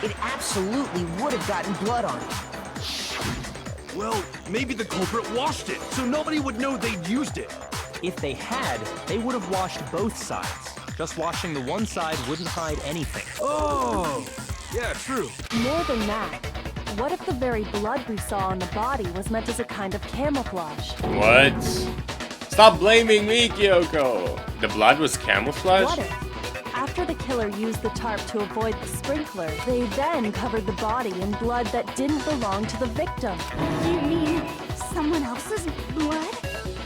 it absolutely would have gotten blood on it. Well, maybe the culprit washed it, so nobody would know they'd used it. If they had, they would have washed both sides. Just washing the one side wouldn't hide anything. Oh! Yeah, true. more than that. What if the very blood we saw on the body was meant as a kind of camouflage? What? Stop blaming me, Kyoko! The blood was camouflage? What if, After the killer used the tarp to avoid the sprinkler, they then covered the body in blood that didn't belong to the victim. You mean someone else's blood?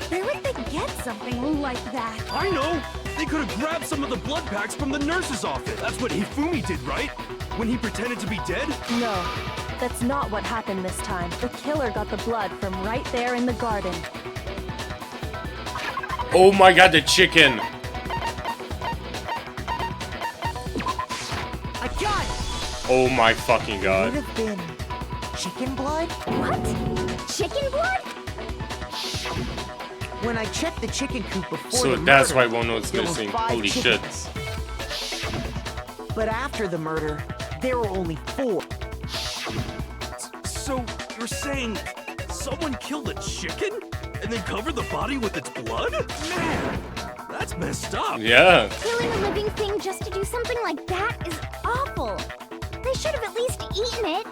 Where would they get something like that? I know! They could have grabbed some of the blood packs from the nurse's office. That's what Hifumi did, right? When he pretended to be dead? No, that's not what happened this time. The killer got the blood from right there in the garden. Oh my god, the chicken! I got it! Oh my fucking Would god. have been chicken blood? What? Chicken blood? When I checked the chicken coop before So the that's murder, why one was there were missing. 5 Holy shit. chickens. But after the murder, there were only 4. So, you're saying someone killed a chicken? And then covered the body with its blood? Man, that's messed up. Yeah. Killing a living thing just to do something like that is awful. They should have at least eaten it.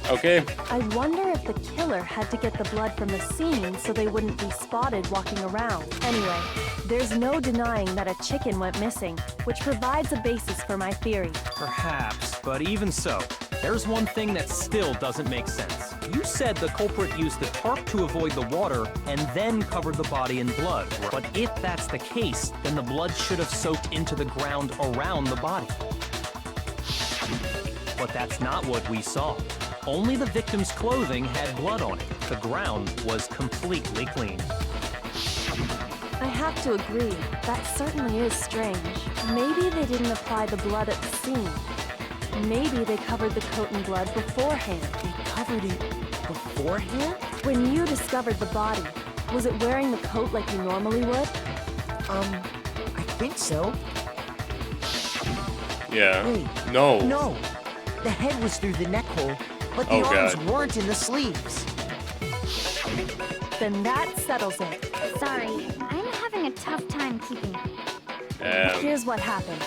Okay. I wonder if the killer had to get the blood from the scene so they wouldn't be spotted walking around. Anyway, there's no denying that a chicken went missing, which provides a basis for my theory. Perhaps, but even so, there's one thing that still doesn't make sense. You said the culprit used the tarp to avoid the water and then covered the body in blood. But if that's the case, then the blood should have soaked into the ground around the body. But that's not what we saw. Only the victim's clothing had blood on it. The ground was completely clean. I have to agree, that certainly is strange. Maybe they didn't apply the blood at the scene. Maybe they covered the coat in blood beforehand. They covered it beforehand? When you discovered the body, was it wearing the coat like you normally would? I think so. Yeah. Wait. No. No. The head was through the neck hole, but the Oh, arms God. weren't in the sleeves. Then that settles it. Sorry, I'm having a tough time keeping up. Here's what happened.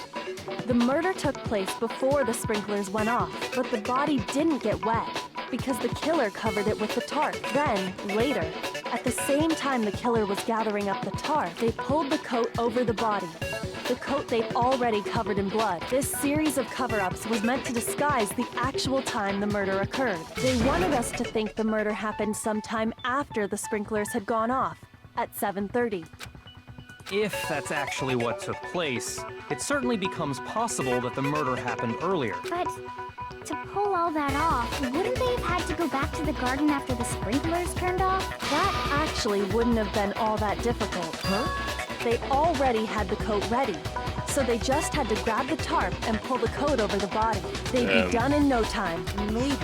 The murder took place before the sprinklers went off, but the body didn't get wet because the killer covered it with the tarp. Then, later, at the same time the killer was gathering up the tarp, they pulled the coat over the body. The coat they'd already covered in blood. This series of cover-ups was meant to disguise the actual time the murder occurred. They wanted us to think the murder happened sometime after the sprinklers had gone off, at 7:30. If that's actually what took place, it certainly becomes possible that the murder happened earlier. But to pull all that off, wouldn't they have had to go back to the garden after the sprinklers turned off? That actually wouldn't have been all that difficult. Huh? They already had the coat ready, so they just had to grab the tarp and pull the coat over the body. They'd be done in no time. Maybe.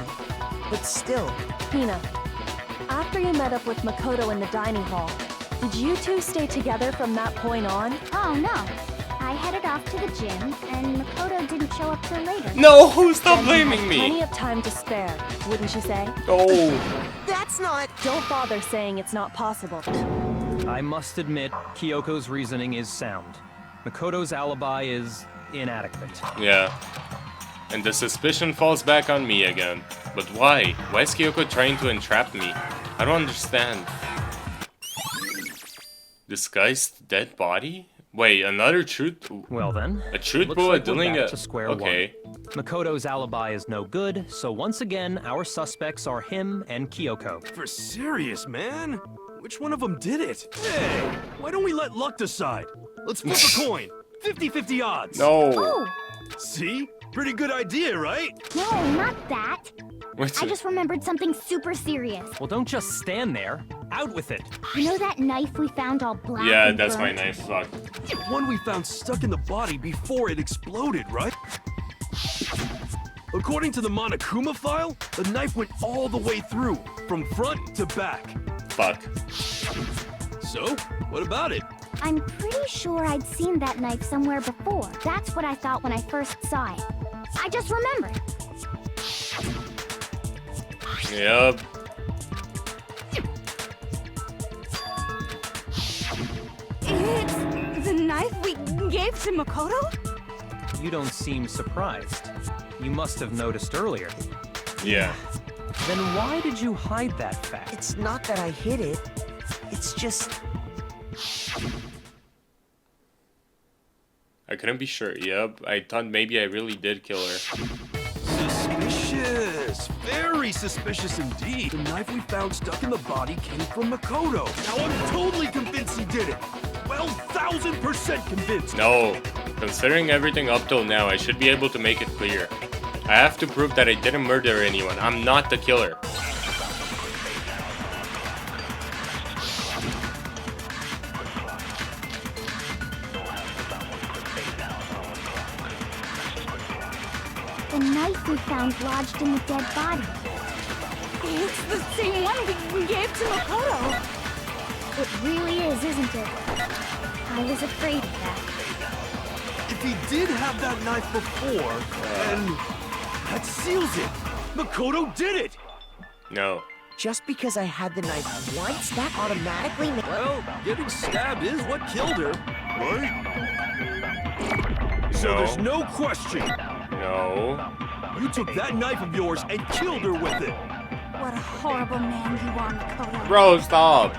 But still. Hina, after you met up with Makoto in the dining hall, did you two stay together from that point on? Oh no. I headed off to the gym, and Makoto didn't show up till later. No, stop Then you blaming had me. Plenty of time to spare, wouldn't you say? Oh. That's not... Don't bother saying it's not possible. I must admit, Kyoko's reasoning is sound. Makoto's alibi is inadequate. Yeah. And the suspicion falls back on me again. But why? Why is Kyoko trying to entrap me? I don't understand. Disguised dead body? Wait, another truth? Well then, A truth looks bullet like we're dealing back a... to square Okay. one. Makoto's alibi is no good, so once again, our suspects are him and Kyoko. For serious, man? Which one of them did it? Hey, why don't we let luck decide? Let's flip a coin. 50-50 odds. No. Oh, See? Pretty good idea, right? no, not that. What's I it? just remembered something super serious. Well, don't just stand there. Out with it. You know that knife we found all black Yeah, and that's my burnt? knife. Fuck. The one we found stuck in the body before it exploded, right? According to the Monokuma file, the knife went all the way through, from front to back. Fuck. So, what about it? I'm pretty sure I'd seen that knife somewhere before. That's what I thought when I first saw it. I just remembered. Yep. It's the knife we gave to Makoto? You don't seem surprised. You must have noticed earlier. Yeah. Then why did you hide that fact? It's not that I hid it. It's just... I couldn't be sure. Yep, I thought maybe I really did kill her. Suspicious. Very suspicious indeed. The knife we found stuck in the body came from Makoto. Now I'm totally convinced he did it. 12,000% convinced. No. Considering everything up till now, I should be able to make it clear. I have to prove that I didn't murder anyone. I'm not the killer. The knife we found lodged in the dead body. It's the same one we gave to Makoto. It really is, isn't it? I was afraid of that. If he did have that knife before, then that seals it. Makoto did it. No. Just because I had the knife once, that automatically makes... Well, getting stabbed is what killed her, right? So No. there's no question. No. You took that knife of yours and killed her with it. What a horrible man you are, Makoto. Bro, stop.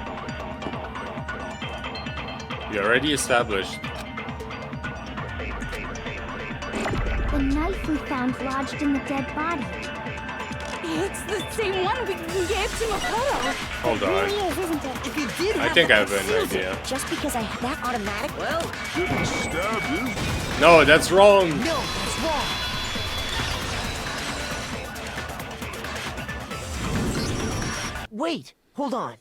You already established. The knife we found lodged in the dead body. It's the same one we gave to Makoto. Hold It really on. is, isn't it? If you did I have think the I have an seals it. idea. Just because I had that automatic... Well, Getting stabbed is... No, that's wrong. no, that's wrong. Wait, hold on.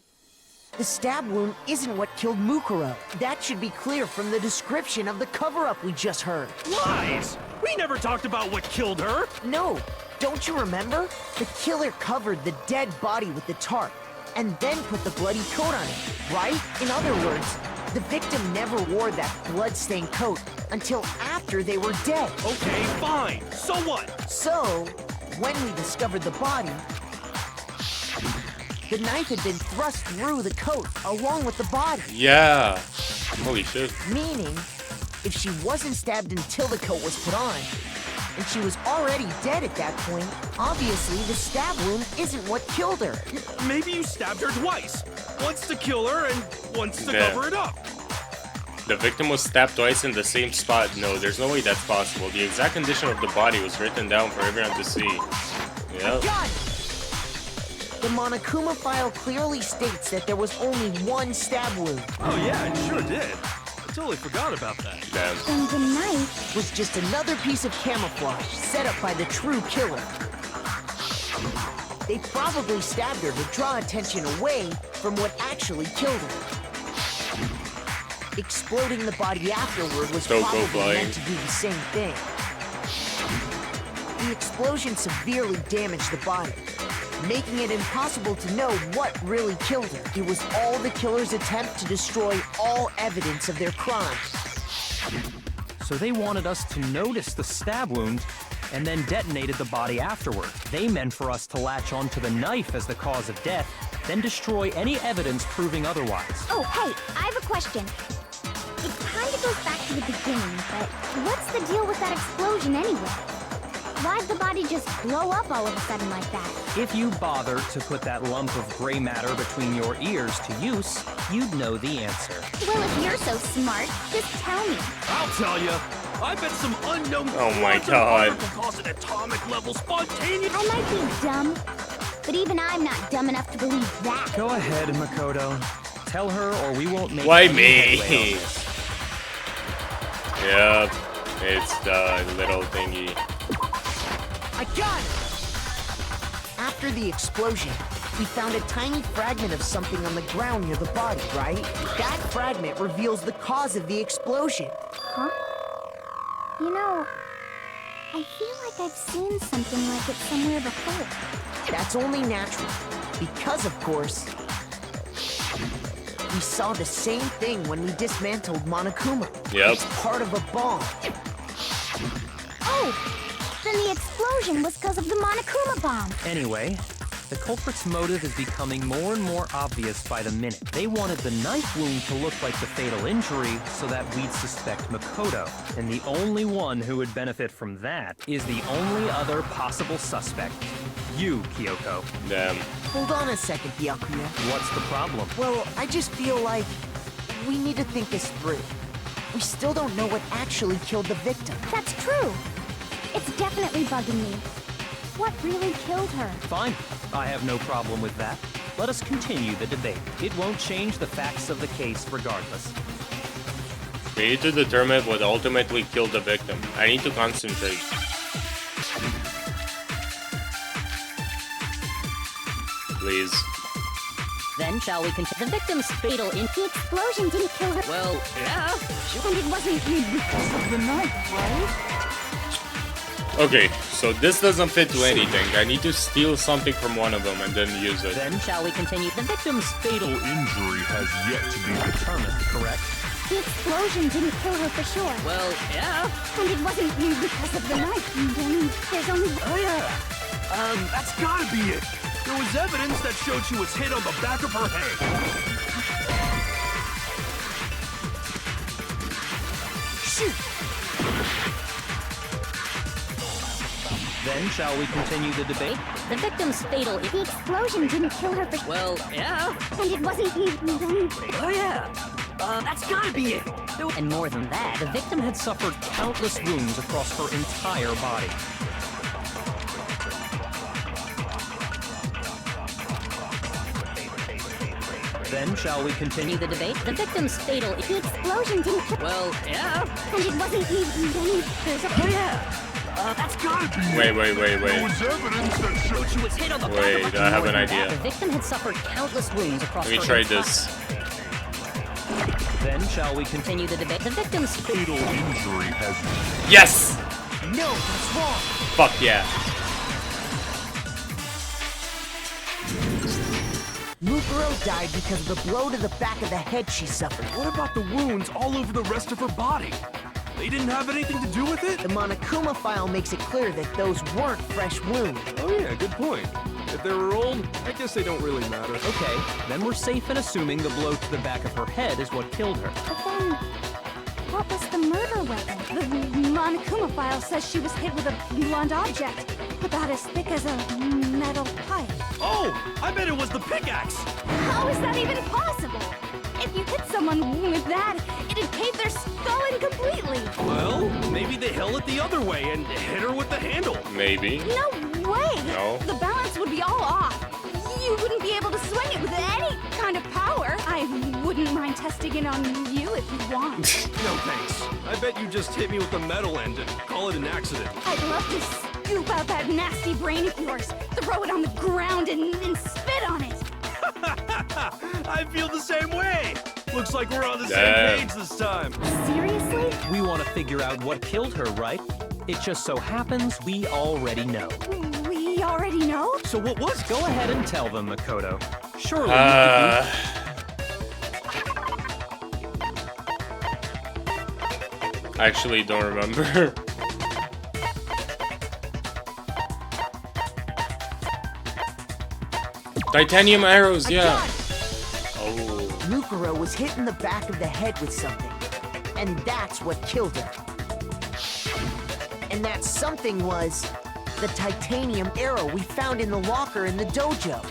The stab wound isn't what killed Mukuro. That should be clear from the description of the cover-up we just heard. Lies! We never talked about what killed her. No, don't you remember? The killer covered the dead body with the tarp and then put the bloody coat on it, right? In other words, the victim never wore that blood-stained coat until after they were dead. Okay, fine. So what? So, when we discovered the body, the knife had been thrust through the coat along with the body. Yeah. Holy shit. Meaning, if she wasn't stabbed until the coat was put on, and she was already dead at that point, obviously the stab wound isn't what killed her. Maybe you stabbed her twice. Once to kill her and once to Yeah. cover it up. The victim was stabbed twice in the same spot. No, there's no way that's possible. The exact condition of the body was written down for everyone to see. Yep. Got it! The Monokuma file clearly states that there was only one stab wound. Oh yeah, it sure did. I totally forgot about that. Damn. And the knife... Was just another piece of camouflage set up by the true killer. They probably stabbed her to draw attention away from what actually killed her. Exploding the body afterward was Don't go probably flying. meant to do the same thing. The explosion severely damaged the body, making it impossible to know what really killed her. It was all the killer's attempt to destroy all evidence of their crime. So they wanted us to notice the stab wound and then detonated the body afterward. They meant for us to latch onto the knife as the cause of death, then destroy any evidence proving otherwise. Oh, hey, I have a question. It kind of goes back to the beginning, but what's the deal with that explosion anyway? Why'd the body just blow up all of a sudden like that? If you bothered to put that lump of gray matter between your ears to use, you'd know the answer. Well, if you're so smart, just tell me. I'll tell you. I bet some unknown Oh my quantum God. power can cause an atomic level spontaneous. I might be dumb, but even I'm not dumb enough to believe that. Go ahead, Makoto. Tell her or we won't make Why any me? headway on this. Yep. It's the little thingy. I got it! After the explosion, we found a tiny fragment of something on the ground near the body, right? That fragment reveals the cause of the explosion. Huh? You know, I feel like I've seen something like it somewhere before. That's only natural, because of course, we saw the same thing when we dismantled Monokuma. Yep. It's part of a bomb. Oh! Then the explosion was because of the Monokuma bomb. Anyway, the culprit's motive is becoming more and more obvious by the minute. They wanted the knife wound to look like the fatal injury so that we'd suspect Makoto. And the only one who would benefit from that is the only other possible suspect. You, Kyoko. Damn. Hold on a second, Byakuya. What's the problem? Well, I just feel like we need to think this through. we still don't know what actually killed the victim. That's true. It's definitely bugging me. What really killed her? Fine. I have no problem with that. Let us continue the debate. It won't change the facts of the case regardless. We need to determine what ultimately killed the victim. I need to concentrate. Please. Then shall we continue? The victim's fatal in... The explosion didn't kill her. Well, yeah. And it wasn't because of the knife, right? Okay, so this doesn't fit to anything. I need to steal something from one of them and then use it. Then shall we continue? The victim's fatal Injury has yet to be determined. Determined, correct? The explosion didn't kill her for sure. Well, yeah. And it wasn't because of the knife. And then there's only... Oh yeah! That's gotta be it! There was evidence that showed she was hit on the back of her head. Shoot! Then shall we continue the debate? The victim's fatal... The explosion didn't kill her for... Well, yeah. And it wasn't then... Oh yeah! That's gotta be it! And more than that, The victim had suffered countless wounds across her entire body. Then shall we continue the debate. The victim's fatal... The explosion didn't kill... Well, yeah. And it wasn't then... There's a... Oh yeah! That's gotta be it! Wait. There was evidence that showed She was hit on the back Wait, of her I have an The idea. victim had suffered countless wounds across Let me her try entire... this. Then shall we continue Continue the debate. The victim's fatal injury has Yes! No, that's wrong. Fuck yeah. Mukuro died because of the blow to the back of the head she suffered. What about the wounds all over the rest of her body? They didn't have anything to do with it? The Monokuma file makes it clear that those weren't fresh wounds. Oh yeah, good point. If they were old, I guess they don't really matter. Okay, then we're safe in assuming the blow to the back of her head is what killed her. But then... What was the murder weapon? The Monokuma file says she was hit with a blunt object, about as thick as a metal pipe. Oh! I bet it was the pickaxe! How is that even possible? If you hit someone with that, it'd cave their skull in completely. Well, maybe they held it the other way and hit her with the handle. Maybe. No way! No. The balance would be all off. You wouldn't be able to swing it with any kind of power. I wouldn't mind testing it on you if you want. No thanks. I bet you just hit me with the metal end and call it an accident. I'd love to scoop out that nasty brain of yours, throw it on the ground and spit on it. I feel the same way. Looks like we're on the Damn. same page this time. Seriously? We want to figure out what killed her, right? It just so happens we already know. We already know? So what was? Go ahead and tell them, Makoto. Surely I actually don't remember. Titanium arrows, yeah. Oh. Mukuro was hit in the back of the head with something. And that's what killed her. And that something was the titanium arrow we found in the locker in the dojo.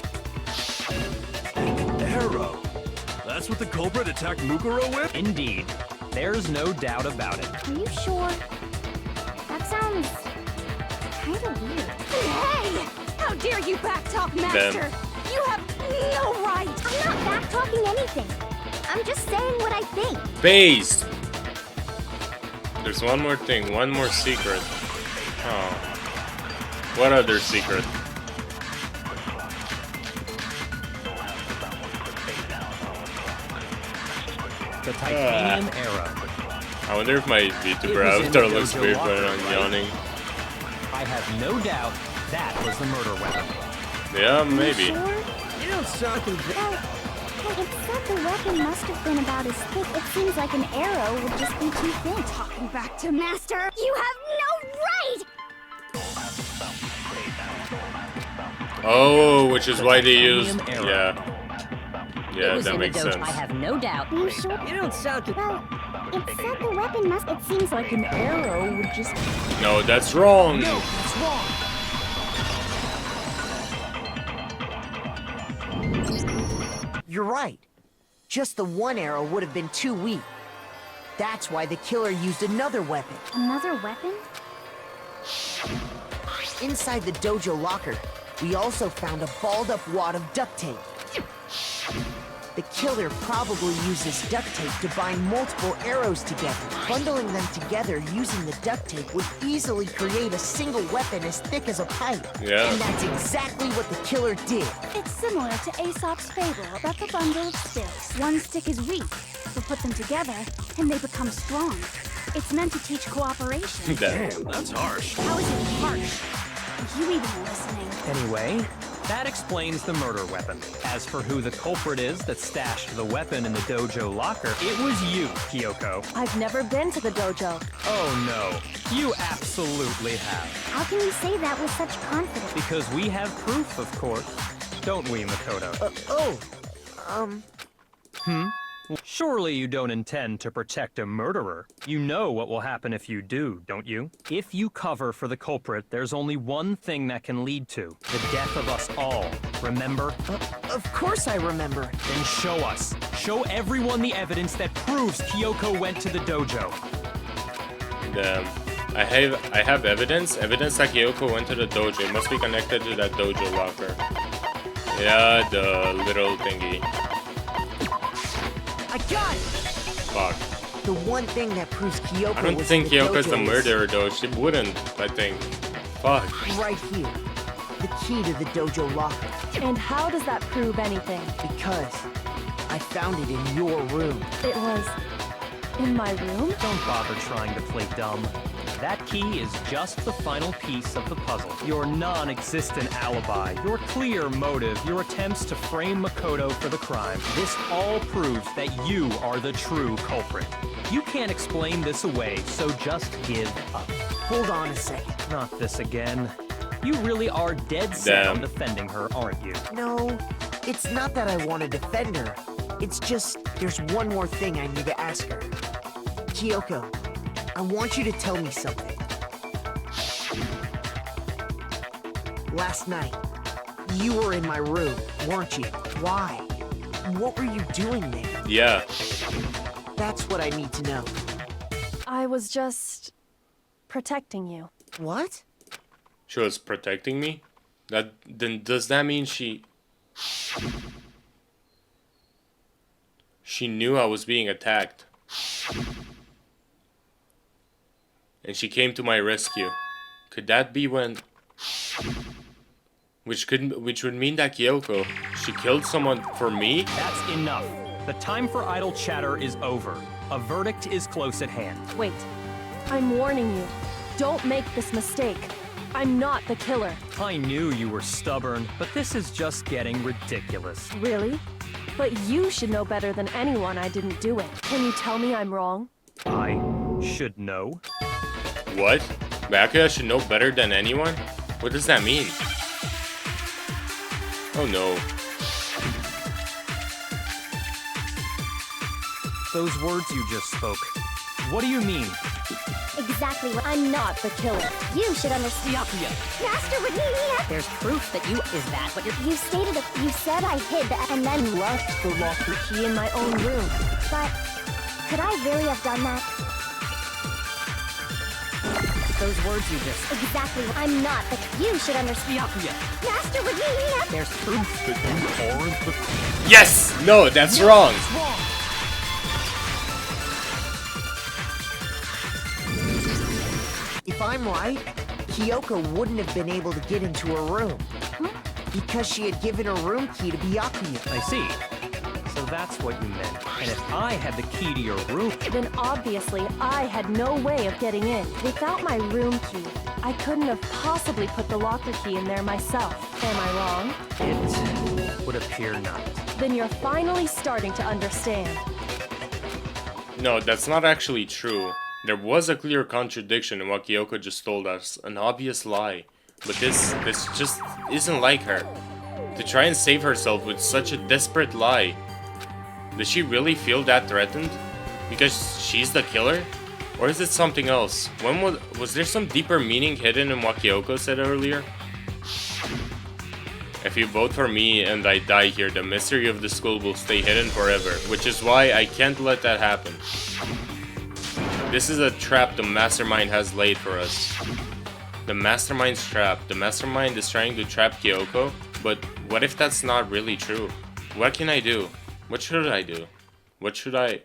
Arrow. That's what the culprit attacked Mukuro with? Indeed. There's no doubt about it. Are you sure? That sounds kinda weird. Hey! How dare you backtalk, Master? You have no right! I'm not backtalking anything. I'm just saying what I think. Based. There's one more thing, one more secret. Oh. What other secret? The titanium arrow. I wonder if my VTuber It was in avatar the looks dojo weird locker, when I'm right? yawning. I have no doubt that was the murder weapon. Yeah, maybe. Sure? You don't sound Well, it said the weapon must have been about as thick. It seems like an arrow would just be too thin. Talking back to Master, you have no right! Oh, which is why they used. Titanium arrow. Yeah. It Yeah, was that in the makes dojo. sense. I have no doubt. Are you sure? You don't sound too... Well, it said the weapon must... It seems like an arrow would just... No, that's wrong. No, that's wrong. You're right. Just the one arrow would have been too weak. That's why the killer used another weapon. Another weapon? Inside the dojo locker, we also found a balled-up wad of duct tape. The killer probably uses duct tape to bind multiple arrows together. Bundling them together using the duct tape would easily create a single weapon as thick as a pipe. Yeah. And that's exactly what the killer did. It's similar to Aesop's fable about the bundle of sticks. One stick is weak, so put them together and they become strong. It's meant to teach cooperation. Damn, that's harsh. How is it harsh? Are you even listening? Anyway, that explains the murder weapon. As for who the culprit is that stashed the weapon in the dojo locker, it was you, Kyoko. I've never been to the dojo. Oh no, you absolutely have. How can you say that with such confidence? Because we have proof, of course. Don't we, Makoto? Surely you don't intend to protect a murderer. You know what will happen if you do, don't you? If you cover for the culprit, there's only one thing that can lead to the death of us all. Remember? Of course I remember. Then show us. Show everyone the evidence that proves Kyoko went to the dojo. Damn. I have evidence? Evidence that Kyoko went to the dojo. It must be connected to that dojo locker. Yeah, the little thingy. I got it! Fuck. The one thing that proves Kyoko I don't was think in the Kyoko's dojo the is murderer though. She wouldn't, I think. Fuck. right here. The key to the dojo locker. And how does that prove anything? Because I found it in your room. It was in my room? Don't bother trying to play dumb. That key is just the final piece of the puzzle. Your non-existent alibi, your clear motive, your attempts to frame Makoto for the crime. This all proves that you are the true culprit. You can't explain this away, so just give up. Hold on a second. Not this again. You really are dead set Damn. on defending her, aren't you? No, it's not that I want to defend her. It's just there's one more thing I need to ask her. Kyoko, I want you to tell me something. Last night, you were in my room, weren't you? Why? What were you doing there? Yeah. That's what I need to know. I was just protecting you. What? She was protecting me? Then does that mean she knew I was being attacked? And she came to my rescue. Could that be when... Which would mean that Kyoko, she killed someone for me? That's enough. The time for idle chatter is over. A verdict is close at hand. Wait. I'm warning you. Don't make this mistake. I'm not the killer. I knew you were stubborn, but this is just getting ridiculous. Really? But you should know better than anyone I didn't do it. Can you tell me I'm wrong? I should know. What? Byakuya should know better than anyone? What does that mean? Oh no. Those words you just spoke. What do you mean? Exactly what I'm not the killer. you should understand. Master would need There's proof that you is that what you're... You stated that you said I hid and then Left the locker key in my own room. But could I really have done that? Those words you just... Exactly. I'm not the. You should understand. Master would need There's proof That you aren't the... Yes! No, that's wrong! If I'm right, Kyoko wouldn't have been able to get into her room. Because she had given her room key to Byakuya. I see. So that's what you meant. And if I had the key to your room... Then obviously I had no way of getting in. Without my room key, I couldn't have possibly put the locker key in there myself. Am I wrong? It would appear not. Then you're finally starting to understand. No, that's not actually true. There was a clear contradiction in what Kyoko just told us. An obvious lie. But this just isn't like her. To try and save herself with such a desperate lie. Does she really feel that threatened? Because she's the killer? Or is it something else? Was there some deeper meaning hidden in what Kyoko said earlier? If you vote for me and I die here, the mystery of the school will stay hidden forever. Which is why I can't let that happen. This is a trap the mastermind has laid for us. The mastermind's trap. The mastermind is trying to trap Kyoko, but what if that's not really true? What can I do? What should I do? What should I...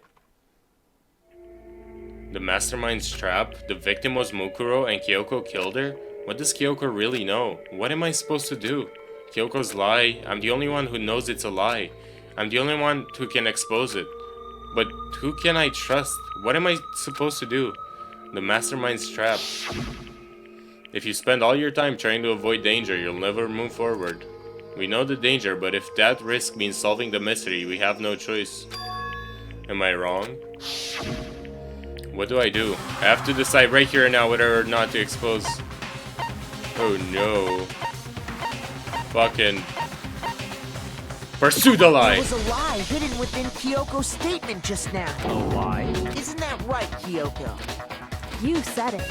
The mastermind's trap? The victim was Mukuro and Kyoko killed her? What does Kyoko really know? What am I supposed to do? Kyoko's lie? I'm the only one who knows it's a lie. I'm the only one who can expose it. But who can I trust? What am I supposed to do? The mastermind's trap. If you spend all your time trying to avoid danger, you'll never move forward. We know the danger, but if that risk means solving the mystery, we have no choice. Am I wrong? What do? I have to decide right here and now whether or not to expose... Oh no. Fucking... Pursue the lie! There was a lie hidden within Kyoko's statement just now. A lie? Isn't that right, Kyoko? You said it.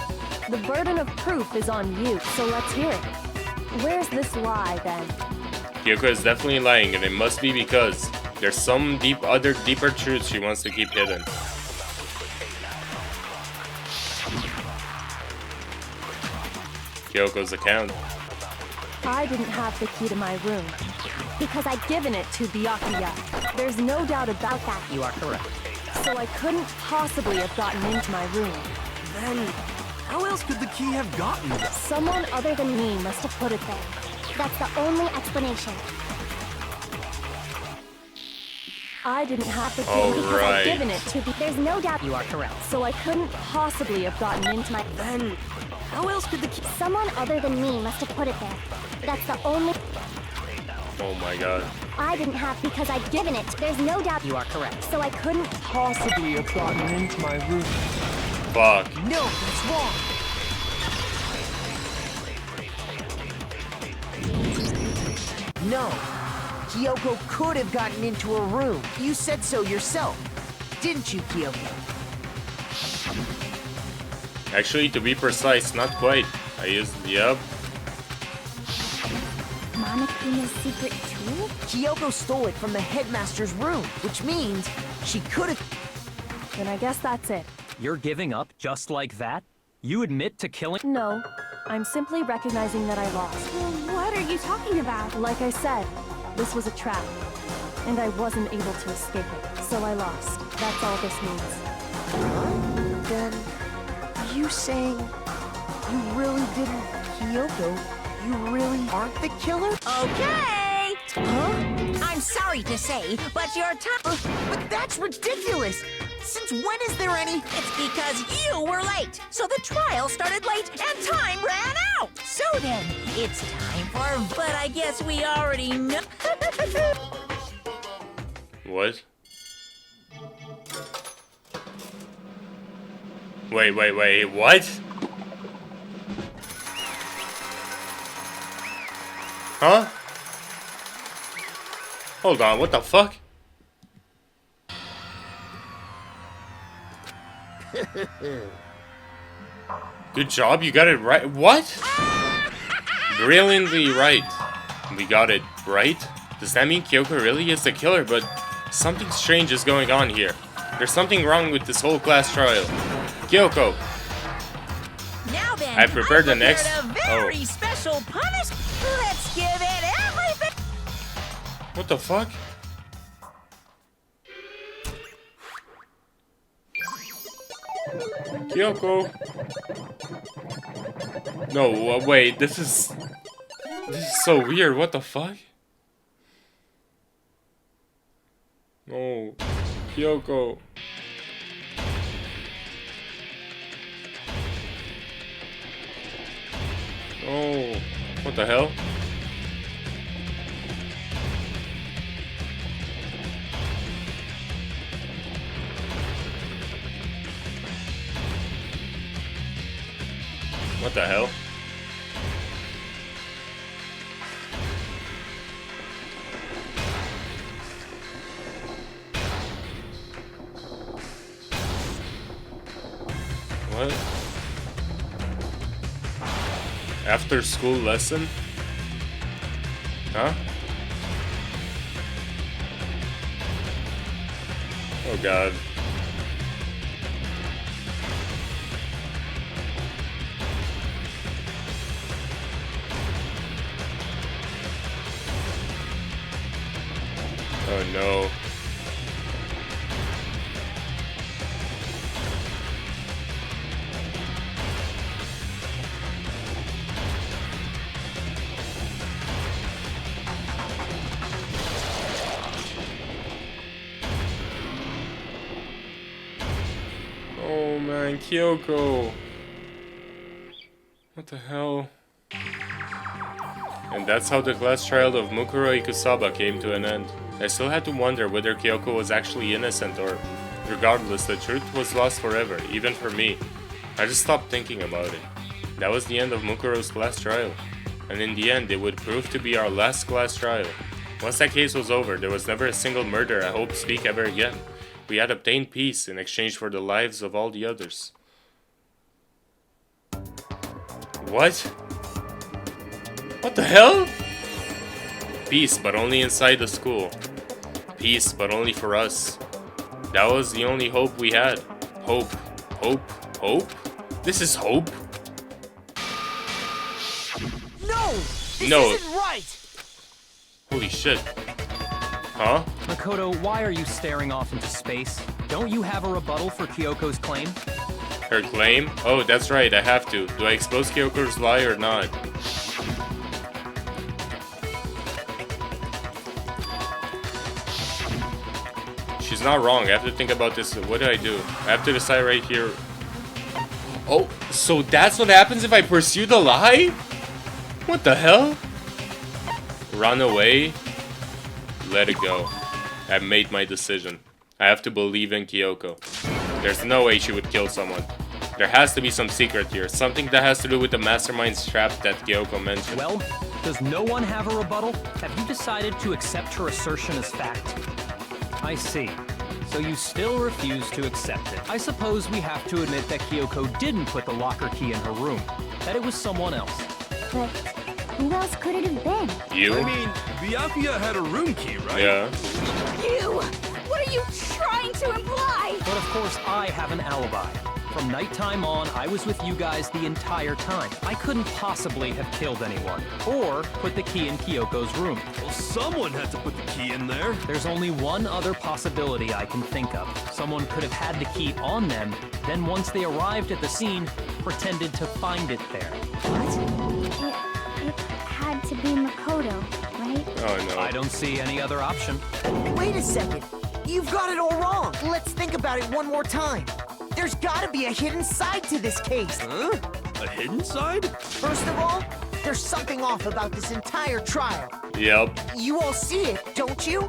The burden of proof is on you, so let's hear it. Where's this lie, then? Kyoko is definitely lying, and it must be because there's some deeper truths she wants to keep hidden. Kyoko's account. I didn't have the key to my room because I'd given it to Byakuya. There's no doubt about that. You are correct. So I couldn't possibly have gotten into my room. Then, how else could the key have gotten there? Someone other than me must have put it there. That's the only explanation. I didn't have the key All because right. I'd given it to There's no doubt. You are correct. So I couldn't possibly have gotten into my... Then, how else could the key... Someone other than me must have put it there. That's the only... Oh my god. I didn't have because I'd given it. There's no doubt. You are correct. So I couldn't possibly have gotten into my room. Fuck. No, that's wrong. No. Kyoko could have gotten into her room. You said so yourself. Didn't you, Kyoko? Actually, to be precise, not quite. I used... Yep. Monokuma's secret tool? Kyoko stole it from the headmaster's room, which means she could have... Then I guess that's it. You're giving up just like that? You admit to killing... No, I'm simply recognizing that I lost. What are you talking about? Like I said, this was a trap, and I wasn't able to escape it, so I lost. That's all this means. Then... Are you saying... You really didn't... Kyoko, you really aren't the killer? Okay! Huh? I'm sorry to say, but your time... But that's ridiculous! Since when is there any... It's because you were late, so the trial started late and time ran out. So then, it's time for... But I guess we already know... What? Wait, what? Huh? Hold on, what the fuck? Good job, you got it right. What? Brilliantly right. We got it right? Does that mean Kyoko really is the killer? But something strange is going on here. There's something wrong with this whole class trial. Kyoko! Now then, I prepared the next... a very special punishment. Let's give it everything. What the fuck? Kyoko! No, wait, this is so weird, what the fuck? No, Kyoko. Oh, what the hell? What the hell? What? After school lesson? Huh? Oh god. no. Oh man, Kyoko. What the hell? And that's how the class trial of Mukuro Ikusaba came to an end. I still had to wonder whether Kyoko was actually innocent or... Regardless, the truth was lost forever, even for me. I just stopped thinking about it. That was the end of Mukuro's class trial. And in the end, it would prove to be our last class trial. Once that case was over, there was never a single murder I hope to speak ever again. We had obtained peace in exchange for the lives of all the others. What? What the hell? Peace, but only inside the school. Peace, but only for us. That was the only hope we had. Hope. Hope. Hope? This is hope? No! This No. isn't right! Holy shit. Huh? Makoto, why are you staring off into space? Don't you have a rebuttal for Kyoko's claim? Her claim? Oh, that's right, I have to. Do I expose Kyoko's lie or not? She's not wrong. I have to think about this. What do? I have to decide right here. Oh, so that's what happens if I pursue the lie? What the hell? Run away? Let it go. I've made my decision. I have to believe in Kyoko. There's no way she would kill someone. There has to be some secret here. Something that has to do with the mastermind's trap that Kyoko mentioned. Well, does no one have a rebuttal? Have you decided to accept her assertion as fact? I see. So you still refuse to accept it. I suppose we have to admit that Kyoko didn't put the locker key in her room. That it was someone else. But who else could it have been? You? I mean, Byakuya had a room key, right? Yeah. You! What are you trying to imply? But of course, I have an alibi. From nighttime on, I was with you guys the entire time. I couldn't possibly have killed anyone, or put the key in Kyoko's room. Well, someone had to put the key in there. There's only one other possibility I can think of. Someone could have had the key on them, then once they arrived at the scene, pretended to find it there. What? It had to be Makoto, right? Oh no. I don't see any other option. Wait a second. You've got it all wrong. Let's think about it one more time. There's gotta be a hidden side to this case. Huh? A hidden side? First of all, there's something off about this entire trial. Yep. You all see it, don't you?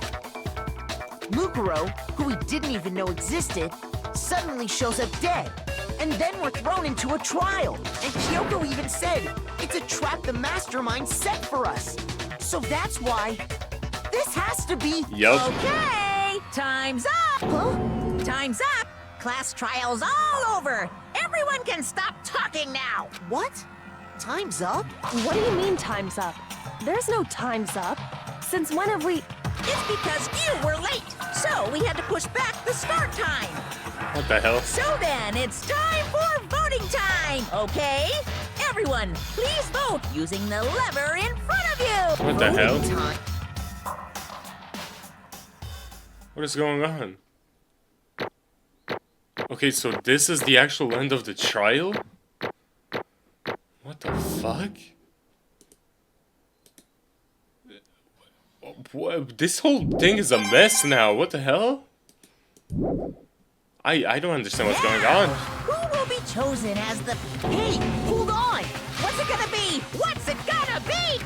Mukuro, who we didn't even know existed, suddenly shows up dead. And then we're thrown into a trial. And Kyoko even said, it's a trap the mastermind set for us. So that's why this has to be... Yup. Okay, time's up. Huh? Time's up. Class trial's all over. Everyone can stop talking now. What? Time's up? What do you mean time's up? There's no time's up. Since when have we... It's because you were late, so we had to push back the start time. What the hell? So then, it's time for voting time, okay? Everyone, please vote using the lever in front of you. What the hell? Time. What is going on? Okay, so this is the actual end of the trial? What the fuck? What? This whole thing is a mess now. What the hell? I don't understand what's going on. Who will be chosen as the... Hey, hold on! What's it gonna be? What's it gonna be?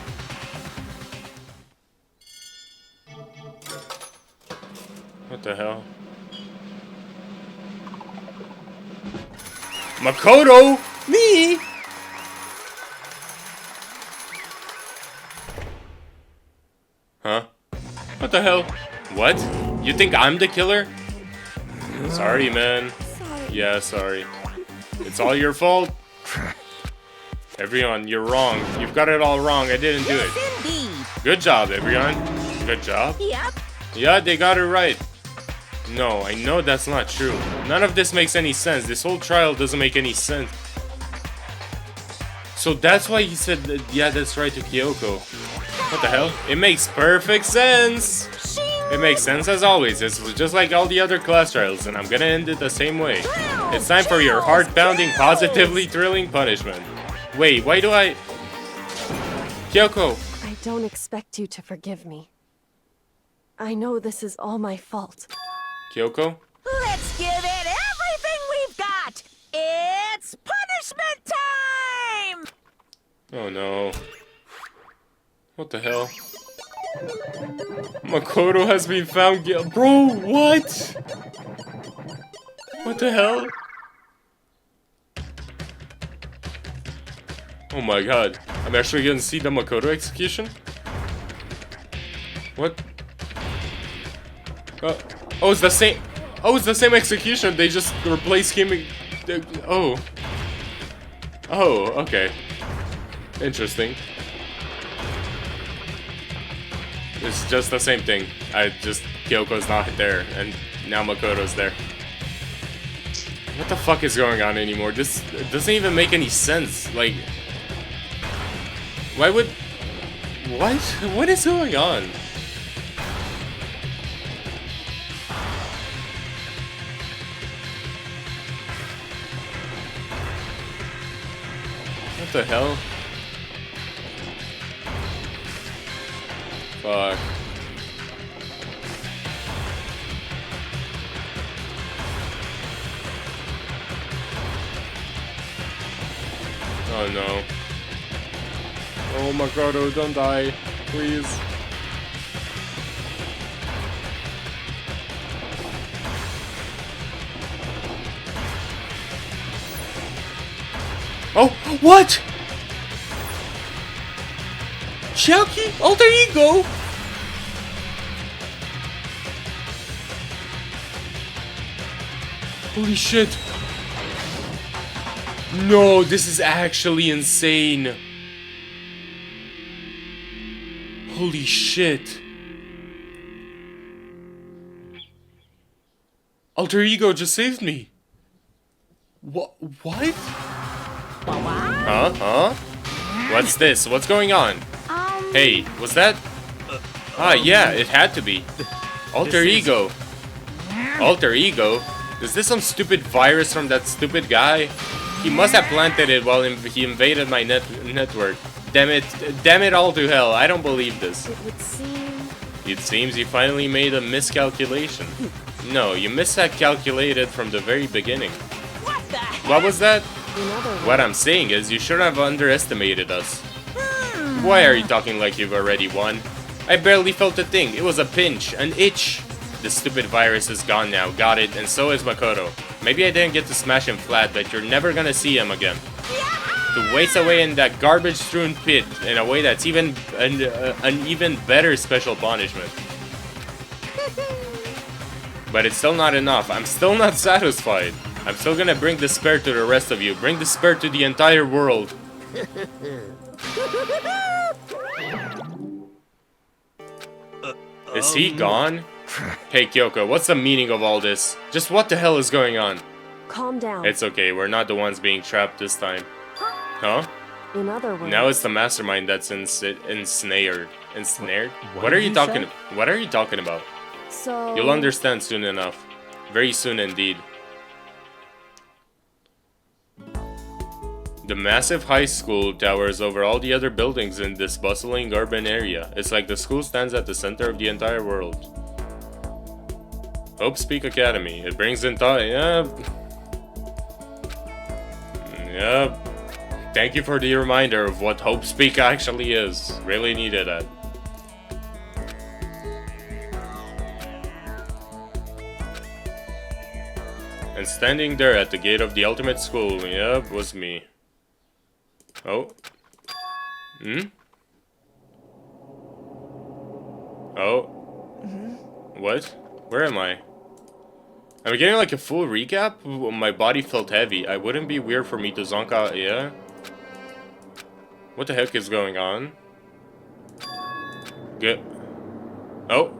What the hell? Makoto! Me! Huh? What the hell? What? You think I'm the killer? Sorry, man. Yeah, sorry. It's all your fault. Everyone, you're wrong. You've got it all wrong. I didn't do it. Yes, indeed. Good job, everyone. Good job. Yep. Yeah, they got it right. No, I know that's not true. None of this makes any sense. This whole trial doesn't make any sense. So that's why he said, that, yeah, that's right to Kyoko. What the hell? It makes perfect sense. Shing! It makes sense as always. This was just like all the other class trials, and I'm gonna end it the same way. It's time for your heart-pounding, positively thrilling punishment. Wait, why do I... Kyoko! I don't expect you to forgive me. I know this is all my fault. Kyoko? Let's give it everything we've got! It's punishment time! Oh no. What the hell? Makoto has been found guilty. Bro, what? What the hell? Oh my god. I'm actually gonna see the Makoto execution? What? Oh, it's the same. Oh, it's the same execution. They just replaced him. Oh. Oh, okay. Interesting. It's just the same thing. Kyoko's not there, and now Makoto's there. What the fuck is going on anymore? This doesn't even make any sense. Like, why would... What? What is going on? What the hell? Fuck. Oh no. Oh Makoto, don't die. Please. Oh, what? Chucky? Alter Ego? Holy shit. No, this is actually insane. Holy shit. Alter Ego just saved me. What? Huh? What's this? What's going on? Hey, was that? Yeah, it had to be. Alter Ego. Alter Ego? Is this some stupid virus from that stupid guy? He must have planted it while he invaded my network. Damn it all to hell. I don't believe this. It would seem... It seems you finally made a miscalculation. No, you miscalculated from the very beginning. What was that? What I'm saying is you should have underestimated us. Why are you talking like you've already won? I barely felt a thing. It was a pinch, an itch. The stupid virus is gone now. Got it, and so is Makoto. Maybe I didn't get to smash him flat, but you're never gonna see him again. To waste away in that garbage-strewn pit in a way that's even an even better special punishment. But it's still not enough. I'm still not satisfied. I'm still gonna bring despair to the rest of you. Bring despair to the entire world. Is he gone? Hey Kyoko, what's the meaning of all this? Just what the hell is going on? Calm down. It's okay, we're not the ones being trapped this time. Huh? In other words... Now it's the mastermind that's ensnared. Ensnared? What are you talking about? So... You'll understand soon enough. Very soon indeed. The massive high school towers over all the other buildings in this bustling urban area. It's like the school stands at the center of the entire world. Hope Speak Academy. It brings in thought. Yep. Thank you for the reminder of what Hope Speak actually is. Really needed that. And standing there at the gate of the ultimate school, yep, was me. Oh. Oh. What? Where am I? Am I getting like a full recap? My body felt heavy. I wouldn't be weird for me to zonka, yeah? What the heck is going on? Good. Oh.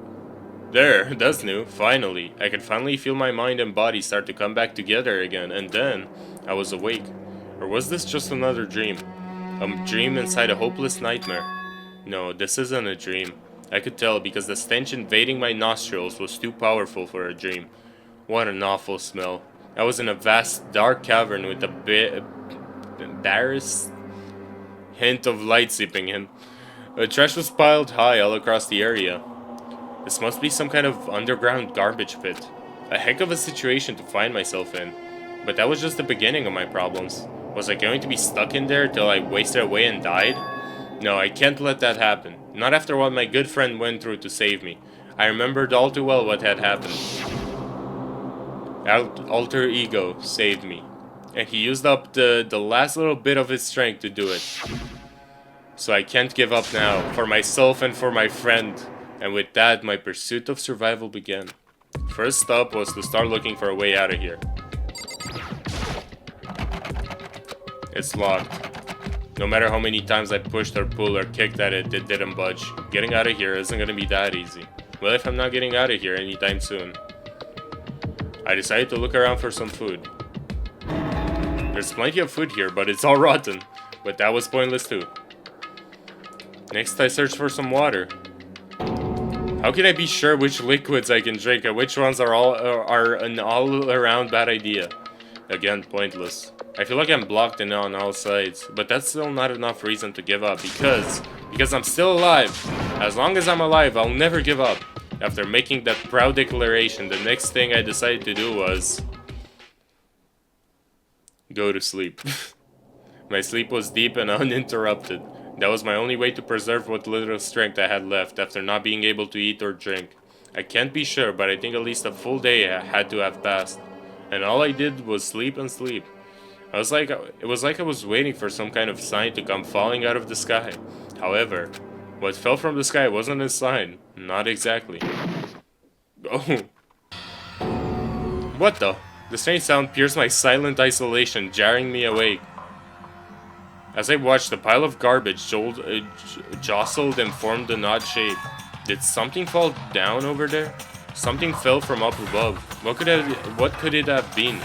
There, that's new. Finally. I could finally feel my mind and body start to come back together again, and then I was awake. Or was this just another dream? A dream inside a hopeless nightmare? No, this isn't a dream. I could tell because the stench invading my nostrils was too powerful for a dream. What an awful smell. I was in a vast, dark cavern with a barest hint of light seeping in. The trash was piled high all across the area. This must be some kind of underground garbage pit. A heck of a situation to find myself in. But that was just the beginning of my problems. Was I going to be stuck in there till I wasted away and died? No, I can't let that happen. Not after what my good friend went through to save me. I remembered all too well what had happened. Alter Ego saved me. And he used up the last little bit of his strength to do it. So I can't give up now, for myself and for my friend. And with that, my pursuit of survival began. First step was to start looking for a way out of here. It's locked. No matter how many times I pushed or pulled or kicked at it, it didn't budge. Getting out of here isn't gonna be that easy. Well, if I'm not getting out of here anytime soon. I decided to look around for some food. There's plenty of food here, but it's all rotten. But that was pointless too. Next, I searched for some water. How can I be sure which liquids I can drink and which ones are an all-around bad idea? Again, pointless. I feel like I'm blocked in on all sides, but that's still not enough reason to give up because I'm still alive. As long as I'm alive, I'll never give up. After making that proud declaration, the next thing I decided to do was go to sleep. My sleep was deep and uninterrupted. That was my only way to preserve what little strength I had left after not being able to eat or drink. I can't be sure, but I think at least a full day had to have passed. And all I did was sleep and sleep. It was like I was waiting for some kind of sign to come falling out of the sky. However, what fell from the sky wasn't a sign. Not exactly. Oh. What the? The strange sound pierced my silent isolation, jarring me awake. As I watched, the pile of garbage jostled and formed an odd shape. Did something fall down over there? Something fell from up above. What could it have been?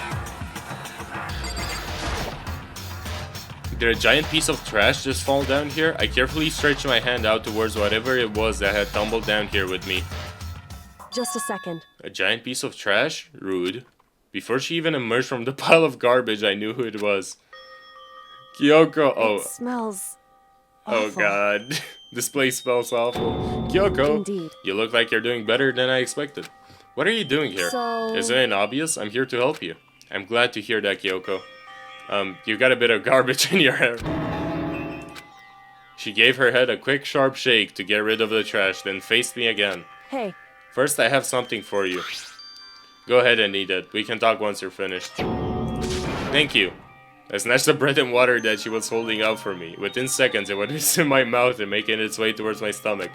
Did a giant piece of trash just fall down here? I carefully stretched my hand out towards whatever it was that had tumbled down here with me. Just a second. A giant piece of trash? Rude. Before she even emerged from the pile of garbage, I knew who it was. Kyoko. Oh. It smells awful. Oh god. This place smells awful. Kyoko. Indeed. You look like you're doing better than I expected. What are you doing here? So... Isn't it obvious? I'm here to help you. I'm glad to hear that, Kyoko. You got a bit of garbage in your hair. She gave her head a quick, sharp shake to get rid of the trash, then faced me again. Hey. First, I have something for you. Go ahead and eat it. We can talk once you're finished. Thank you. I snatched the bread and water that she was holding out for me. Within seconds, it was in my mouth and making its way towards my stomach.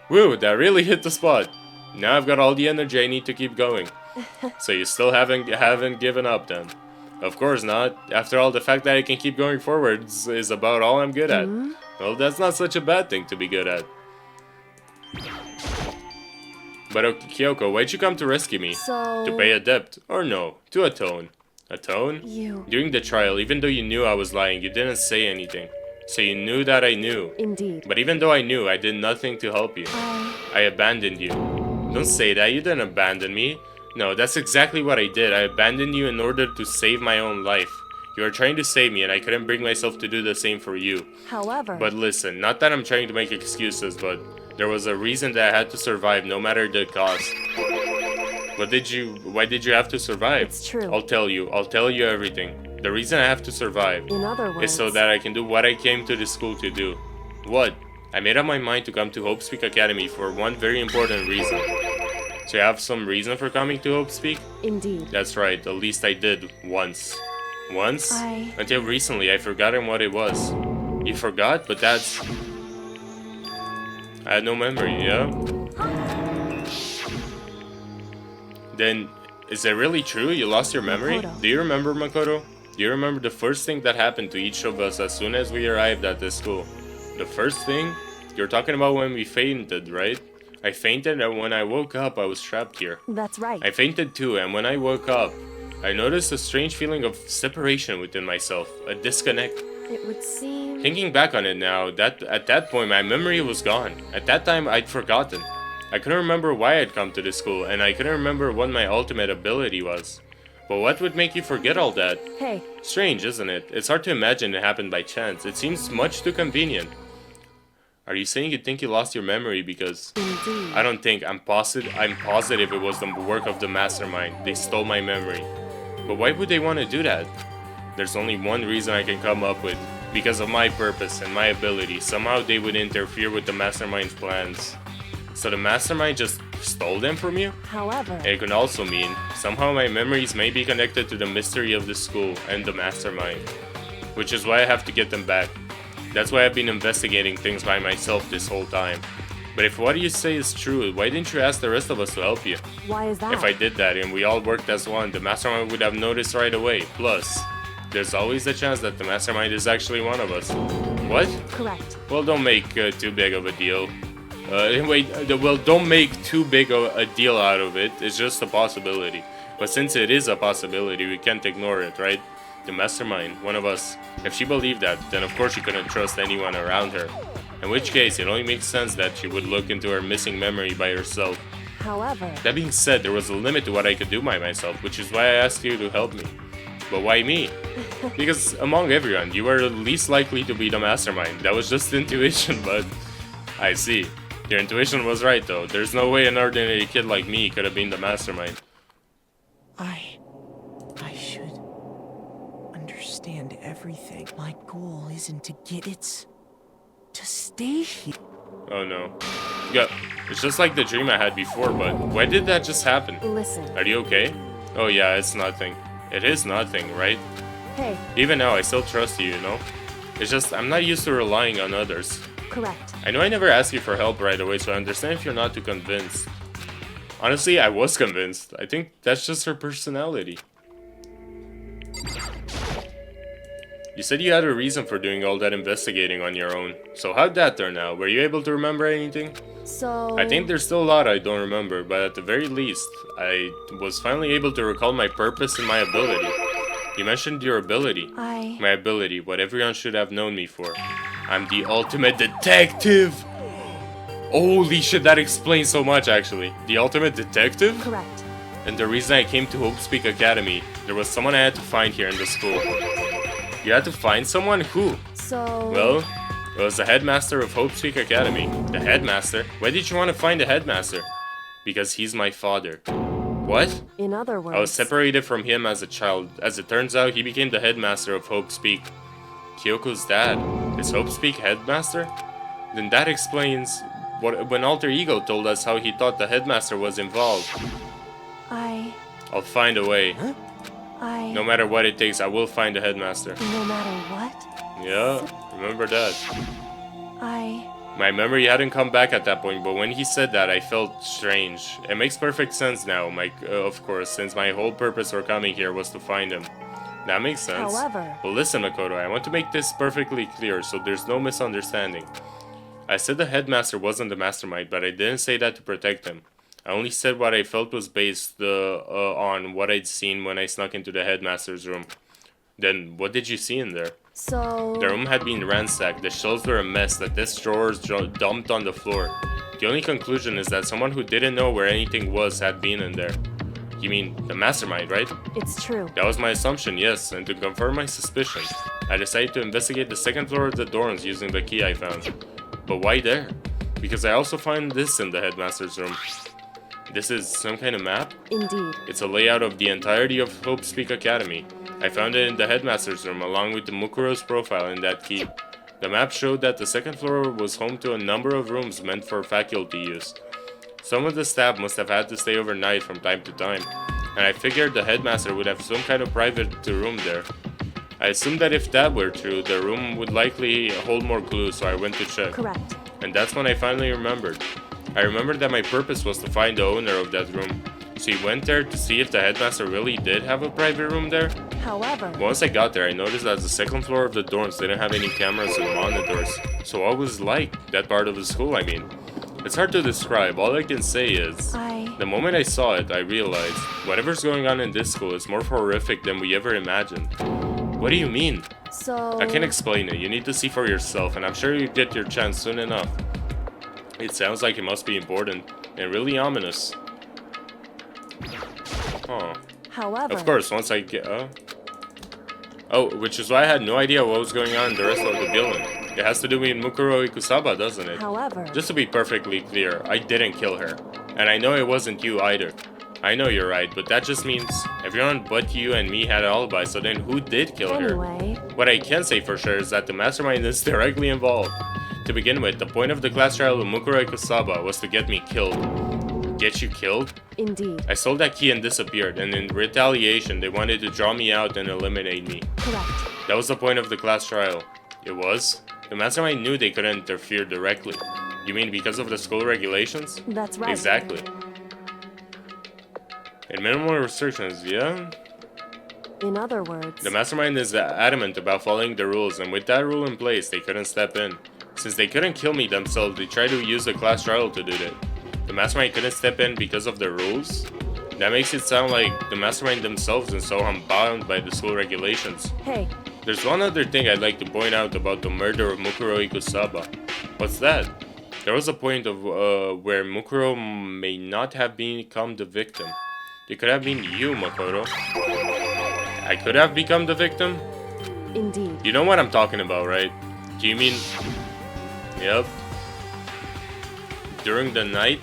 Woo, that really hit the spot. Now I've got all the energy I need to keep going. So you still haven't given up then? Of course not. After all, the fact that I can keep going forwards is about all I'm good at. Well, that's not such a bad thing to be good at. But Kyoko, why'd you come to rescue me? So... To pay a debt? Or no, to atone. Atone? You... During the trial, even though you knew I was lying, you didn't say anything. So you knew that I knew. Indeed. But even though I knew, I did nothing to help you. I abandoned you. Don't say that, you didn't abandon me. No, that's exactly what I did. I abandoned you in order to save my own life. You were trying to save me and I couldn't bring myself to do the same for you. However... But listen, not that I'm trying to make excuses, but there was a reason that I had to survive no matter the cost. Why did you have to survive? It's true. I'll tell you everything. The reason I have to survive In other words... is so that I can do what I came to this school to do. What? I made up my mind to come to Hope Speak Academy for one very important reason. So you have some reason for coming to Hope Speak? Indeed. That's right, at least I did once. Once? I... Until recently, I'd forgotten what it was. You forgot? But that's... I had no memory, yeah? Then, is it really true you lost your memory? Makoto. Do you remember, Makoto? Do you remember the first thing that happened to each of us as soon as we arrived at this school? The first thing? You're talking about when we fainted, right? I fainted and when I woke up, I was trapped here. That's right. I fainted too, and when I woke up, I noticed a strange feeling of separation within myself, a disconnect. It would seem... Thinking back on it now, at that point my memory was gone. At that time I'd forgotten. I couldn't remember why I'd come to this school, and I couldn't remember what my ultimate ability was. But what would make you forget all that? Hey. Strange, isn't it? It's hard to imagine it happened by chance. It seems much too convenient. Are you saying you think you lost your memory because... Indeed. I don't think. I'm positive it was the work of the mastermind. They stole my memory. But why would they want to do that? There's only one reason I can come up with. Because of my purpose and my ability. Somehow they would interfere with the mastermind's plans. So the mastermind just stole them from you? However... It could also mean, somehow my memories may be connected to the mystery of the school and the mastermind. Which is why I have to get them back. That's why I've been investigating things by myself this whole time. But if what you say is true, why didn't you ask the rest of us to help you? Why is that? If I did that and we all worked as one, the mastermind would have noticed right away. Plus, there's always the chance that the mastermind is actually one of us. What? Correct. Well, don't make too big of a deal. Well, don't make too big of a deal out of it. It's just a possibility. But since it is a possibility, we can't ignore it, right? The mastermind, one of us. If she believed that, then of course she couldn't trust anyone around her. In which case, it only makes sense that she would look into her missing memory by herself. However... That being said, there was a limit to what I could do by myself, which is why I asked you to help me. But why me? Because among everyone, you were the least likely to be the mastermind. That was just intuition, but... I see. Your intuition was right though. There's no way an ordinary kid like me could have been the mastermind. I should understand everything. My goal isn't to get it's to stay here. Oh no. Yeah, it's just like the dream I had before, but why did that just happen? Listen. Are you okay? Oh yeah, it's nothing. It is nothing, right? Hey. Even now, I still trust you, you know? It's just, I'm not used to relying on others. Correct. I know I never asked you for help right away, so I understand if you're not too convinced. Honestly, I was convinced. I think that's just her personality. You said you had a reason for doing all that investigating on your own. So how'd that turn out? Were you able to remember anything? So... I think there's still a lot I don't remember, but at the very least, I was finally able to recall my purpose and my ability. You mentioned your ability. My ability, what everyone should have known me for. I'm the ultimate detective! Holy shit, that explains so much actually. The ultimate detective? Correct. And the reason I came to Hopespeak Academy, there was someone I had to find here in the school. You had to find someone? Who? So... Well, it was the headmaster of Hopespeak Academy. The headmaster? Why did you want to find the headmaster? Because he's my father. What? In other words... I was separated from him as a child. As it turns out, he became the headmaster of Hopespeak. Kyoko's dad is Hopespeak headmaster? Then that explains when Alter Ego told us how he thought the headmaster was involved. I'll find a way. Huh? No matter what it takes, I will find the headmaster. No matter what? Yeah, remember that. My memory hadn't come back at that point, but when he said that, I felt strange. It makes perfect sense now, of course, since my whole purpose for coming here was to find him. That makes sense. However... But listen, Makoto, I want to make this perfectly clear so there's no misunderstanding. I said the headmaster wasn't the mastermind, but I didn't say that to protect him. I only said what I felt was based on what I'd seen when I snuck into the headmaster's room. Then, what did you see in there? So... The room had been ransacked, the shelves were a mess, the desk drawers dumped on the floor. The only conclusion is that someone who didn't know where anything was had been in there. You mean, the mastermind, right? It's true. That was my assumption, yes, and to confirm my suspicion, I decided to investigate the second floor of the dorms using the key I found. But why there? Because I also found this in the headmaster's room. This is some kind of map? Indeed. It's a layout of the entirety of Hopespeak Academy. I found it in the headmaster's room along with the Mukuro's profile in that key. The map showed that the second floor was home to a number of rooms meant for faculty use. Some of the staff must have had to stay overnight from time to time, and I figured the headmaster would have some kind of private room there. I assumed that if that were true, the room would likely hold more clues, so I went to check. Correct. And that's when I finally remembered. I remembered that my purpose was to find the owner of that room. So he went there to see if the headmaster really did have a private room there. However... Once I got there, I noticed that the second floor of the dorms didn't have any cameras and monitors. So what was like, that part of the school, I mean. It's hard to describe, all I can say is... The moment I saw it, I realized, whatever's going on in this school is more horrific than we ever imagined. What do you mean? So... I can't explain it. You need to see for yourself, and I'm sure you get your chance soon enough. It sounds like it must be important and really ominous. Huh. However... Of course, once I get... Oh, which is why I had no idea what was going on in the rest of the building. It has to do with Mukuro Ikusaba, doesn't it? However... Just to be perfectly clear, I didn't kill her. And I know it wasn't you either. I know you're right, but that just means everyone but you and me had an alibi, so then who did kill her? Anyway... What I can say for sure is that the mastermind is directly involved. To begin with, the point of the class trial with Mukuro Ikusaba was to get me killed. Get you killed? Indeed. I stole that key and disappeared, and in retaliation, they wanted to draw me out and eliminate me. Correct. That was the point of the class trial. It was? The mastermind knew they couldn't interfere directly. You mean because of the school regulations? That's right. Exactly. And minimal restrictions, yeah? In other words... The mastermind is adamant about following the rules, and with that rule in place, they couldn't step in. Since they couldn't kill me themselves, they tried to use the class trial to do that. The mastermind couldn't step in because of the rules? That makes it sound like the mastermind themselves and so I'm bound by the school regulations. Hey. There's one other thing I'd like to point out about the murder of Mukuro Ikusaba. What's that? There was a point of where Mukuro may not have become the victim. It could have been you, Makoto. I could have become the victim? Indeed. You know what I'm talking about, right? Do you mean... Yep. During the night?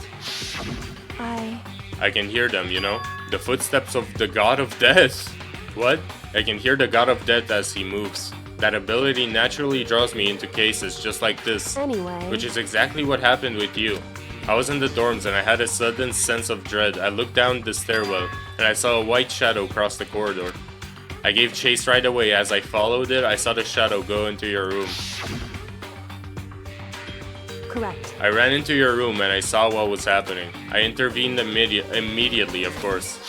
I can hear them, you know? The footsteps of the God of Death. What? I can hear the God of Death as he moves. That ability naturally draws me into cases just like this. Anyway... Which is exactly what happened with you. I was in the dorms and I had a sudden sense of dread. I looked down the stairwell and I saw a white shadow cross the corridor. I gave chase right away. As I followed it, I saw the shadow go into your room. Correct. I ran into your room and I saw what was happening. I intervened immediately, of course.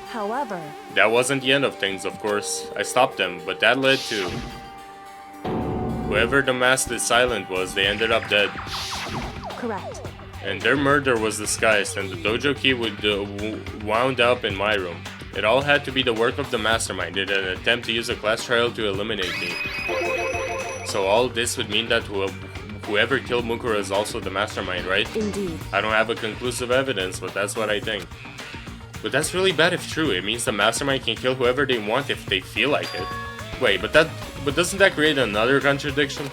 However... That wasn't the end of things, of course. I stopped them, but that led to... Whoever the masked silent was, they ended up dead. Correct. And their murder was disguised, and the dojo key would wound up in my room. It all had to be the work of the mastermind in an attempt to use a class trial to eliminate me. So all this would mean that whoever killed Mukuro is also the mastermind, right? Indeed. I don't have a conclusive evidence, but that's what I think. But that's really bad if true. It means the mastermind can kill whoever they want if they feel like it. Wait, but doesn't that create another contradiction?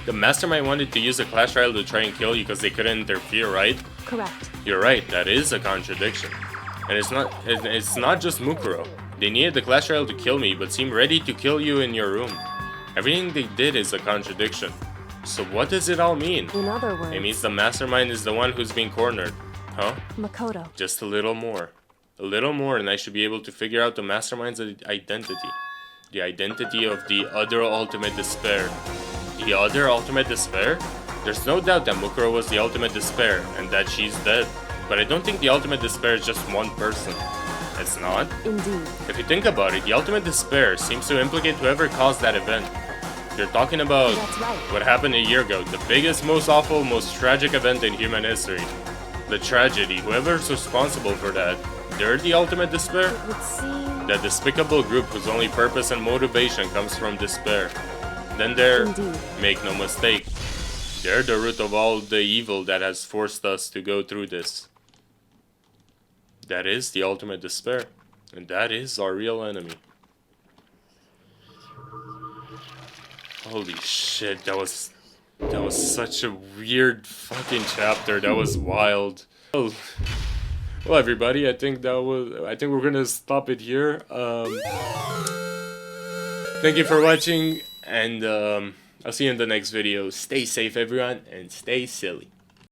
The mastermind wanted to use a class trial to try and kill you because they couldn't interfere, right? Correct. You're right, that is a contradiction. And it's not just Mukuro. They needed the class trial to kill me, but seemed ready to kill you in your room. Everything they did is a contradiction. So what does it all mean? In other words... It means the mastermind is the one who's being cornered. Huh? Makoto. Just a little more. A little more and I should be able to figure out the mastermind's identity. The identity of the other ultimate despair. The other ultimate despair? There's no doubt that Mukuro was the ultimate despair and that she's dead. But I don't think the ultimate despair is just one person. It's not? Indeed. If you think about it, the ultimate despair seems to implicate whoever caused that event. You're talking about what happened a year ago, the biggest, most awful, most tragic event in human history. The tragedy, whoever's responsible for that, they're the ultimate despair? It would seem... That despicable group whose only purpose and motivation comes from despair. Then they're, Indeed. Make no mistake, they're the root of all the evil that has forced us to go through this. That is the ultimate despair, and that is our real enemy. Holy shit, that was such a weird fucking chapter. That was wild. Well, everybody, I think we're gonna stop it here. Thank you for watching, and I'll see you in the next video. Stay safe, everyone, and stay silly.